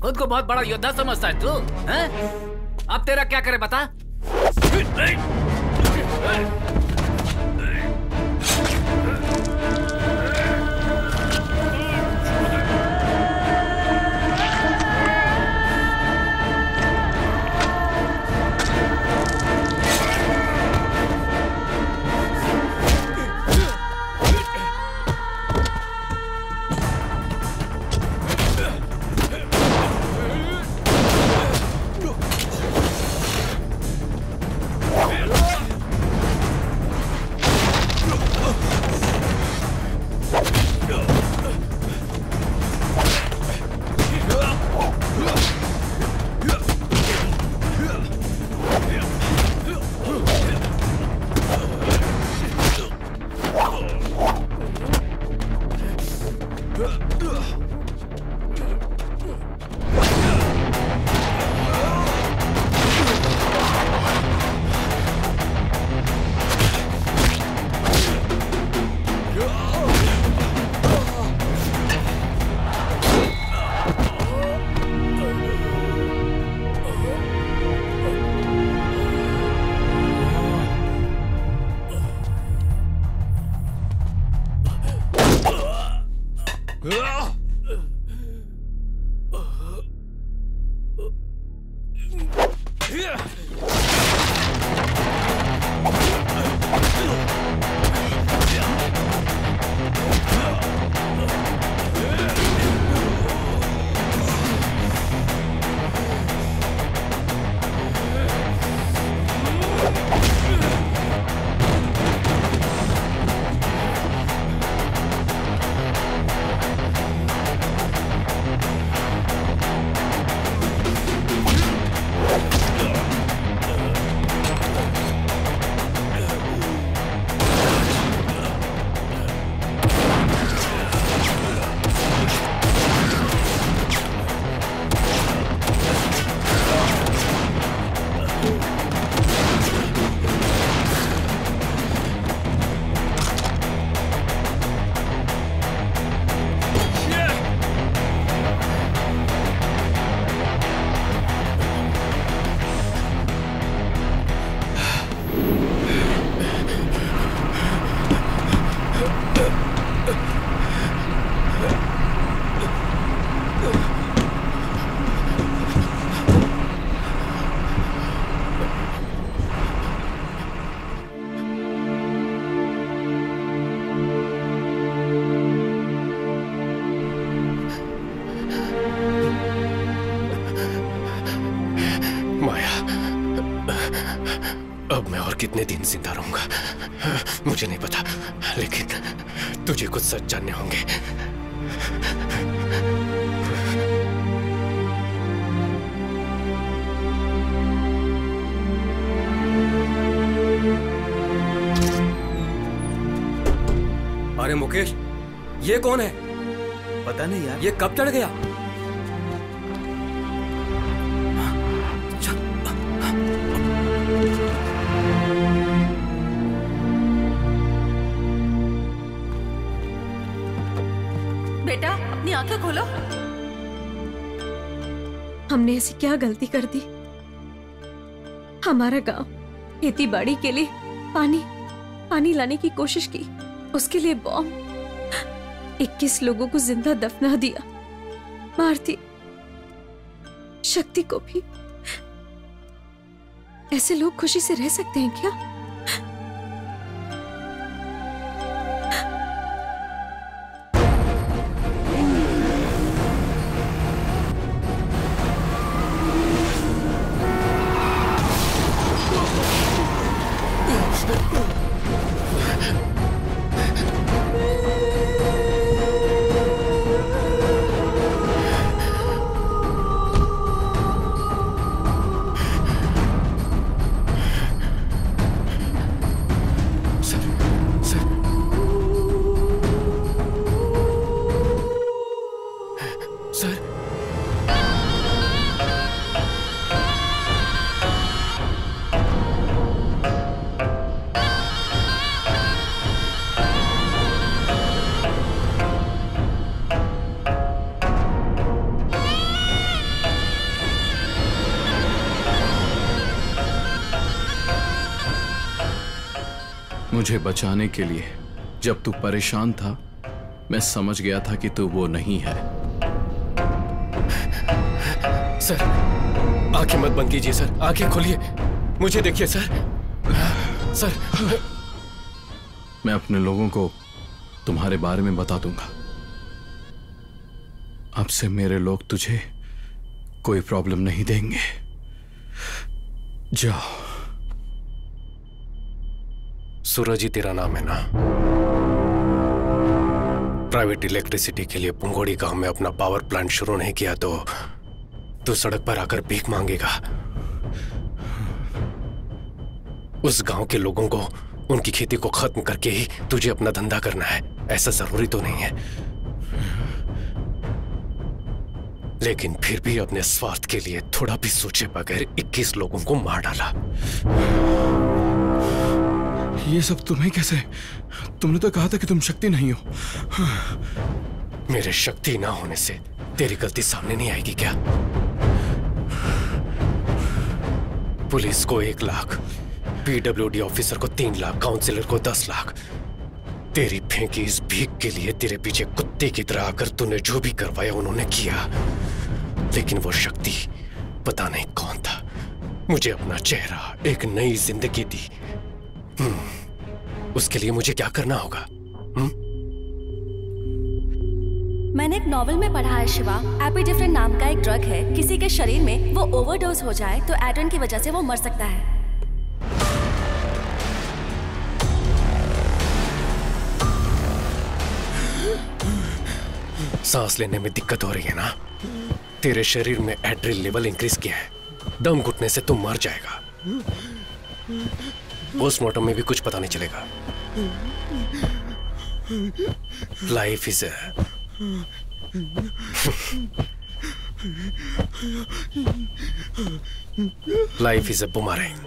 S6: खुद को बहुत बड़ा योद्धा समझता है तू, हैं? अब तेरा क्या करे बता?
S7: कितने दिन जिंदा रहूंगा मुझे नहीं पता, लेकिन तुझे कुछ सच जानने होंगे।
S17: अरे मुकेश, ये कौन है?
S9: पता नहीं यार।
S17: ये कब चढ़ गया?
S2: बेटा अपनी आंखें खोलो।
S18: हमने ऐसी क्या गलती कर दी? हमारा गांव खेती बाड़ी के लिए पानी लाने की कोशिश की, उसके लिए बॉम्ब। 21 लोगों को जिंदा दफना दिया, मार दी, शक्ति को भी। ऐसे लोग खुशी से रह सकते हैं क्या?
S5: मुझे बचाने के लिए जब तू परेशान था, मैं समझ गया था कि तू वो नहीं है।
S7: सर, आंखें मत बंद कीजिए सर, आंखें खोलिए, मुझे देखिए सर। सर,
S5: मैं अपने लोगों को तुम्हारे बारे में बता दूंगा। अब से मेरे लोग तुझे कोई प्रॉब्लम नहीं देंगे। जाओ।
S7: सूरज ही तेरा नाम है ना? प्राइवेट इलेक्ट्रिसिटी के लिए पुंगोड़ी गांव में अपना पावर प्लांट शुरू नहीं किया तो तू सड़क पर आकर भीख मांगेगा। उस गांव के लोगों को उनकी खेती को खत्म करके ही तुझे अपना धंधा करना है, ऐसा जरूरी तो नहीं है। लेकिन फिर भी अपने स्वार्थ के लिए थोड़ा भी सोचे बगैर 21 लोगों को मार डाला।
S5: ये सब तुम्हें कैसे? तुमने तो कहा था कि तुम शक्ति नहीं हो।
S7: मेरे शक्ति ना होने से तेरी गलती सामने नहीं आएगी क्या? पुलिस को 1 लाख, पीडब्ल्यूडी ऑफिसर को 3 लाख, काउंसिलर को 10 लाख। तेरी फेंकी इस भीख के लिए तेरे पीछे कुत्ते की तरह आकर तूने जो भी करवाया उन्होंने किया। लेकिन वो शक्ति पता नहीं कौन था, मुझे अपना चेहरा, एक नई जिंदगी दी। उसके लिए मुझे क्या करना होगा?
S13: मैंने एक नॉवेल में पढ़ा है शिवा, एपिडिफ्रेन नाम का एक ड्रग है, किसी के शरीर में वो ओवरडोज हो जाए तो एड्रेन की वजह से वो मर सकता है।
S7: सांस लेने में दिक्कत हो रही है ना? तेरे शरीर में एड्रेनल लेवल इंक्रीज किया है, दम घुटने से तुम मर जाएगा। पोस्टमार्टम में भी कुछ पता नहीं चलेगा। Life is a boomerang.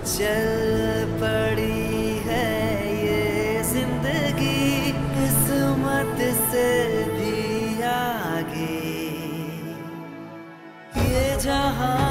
S19: चल पड़ी है ये जिंदगी किस्मत से भी आगे, ये जहां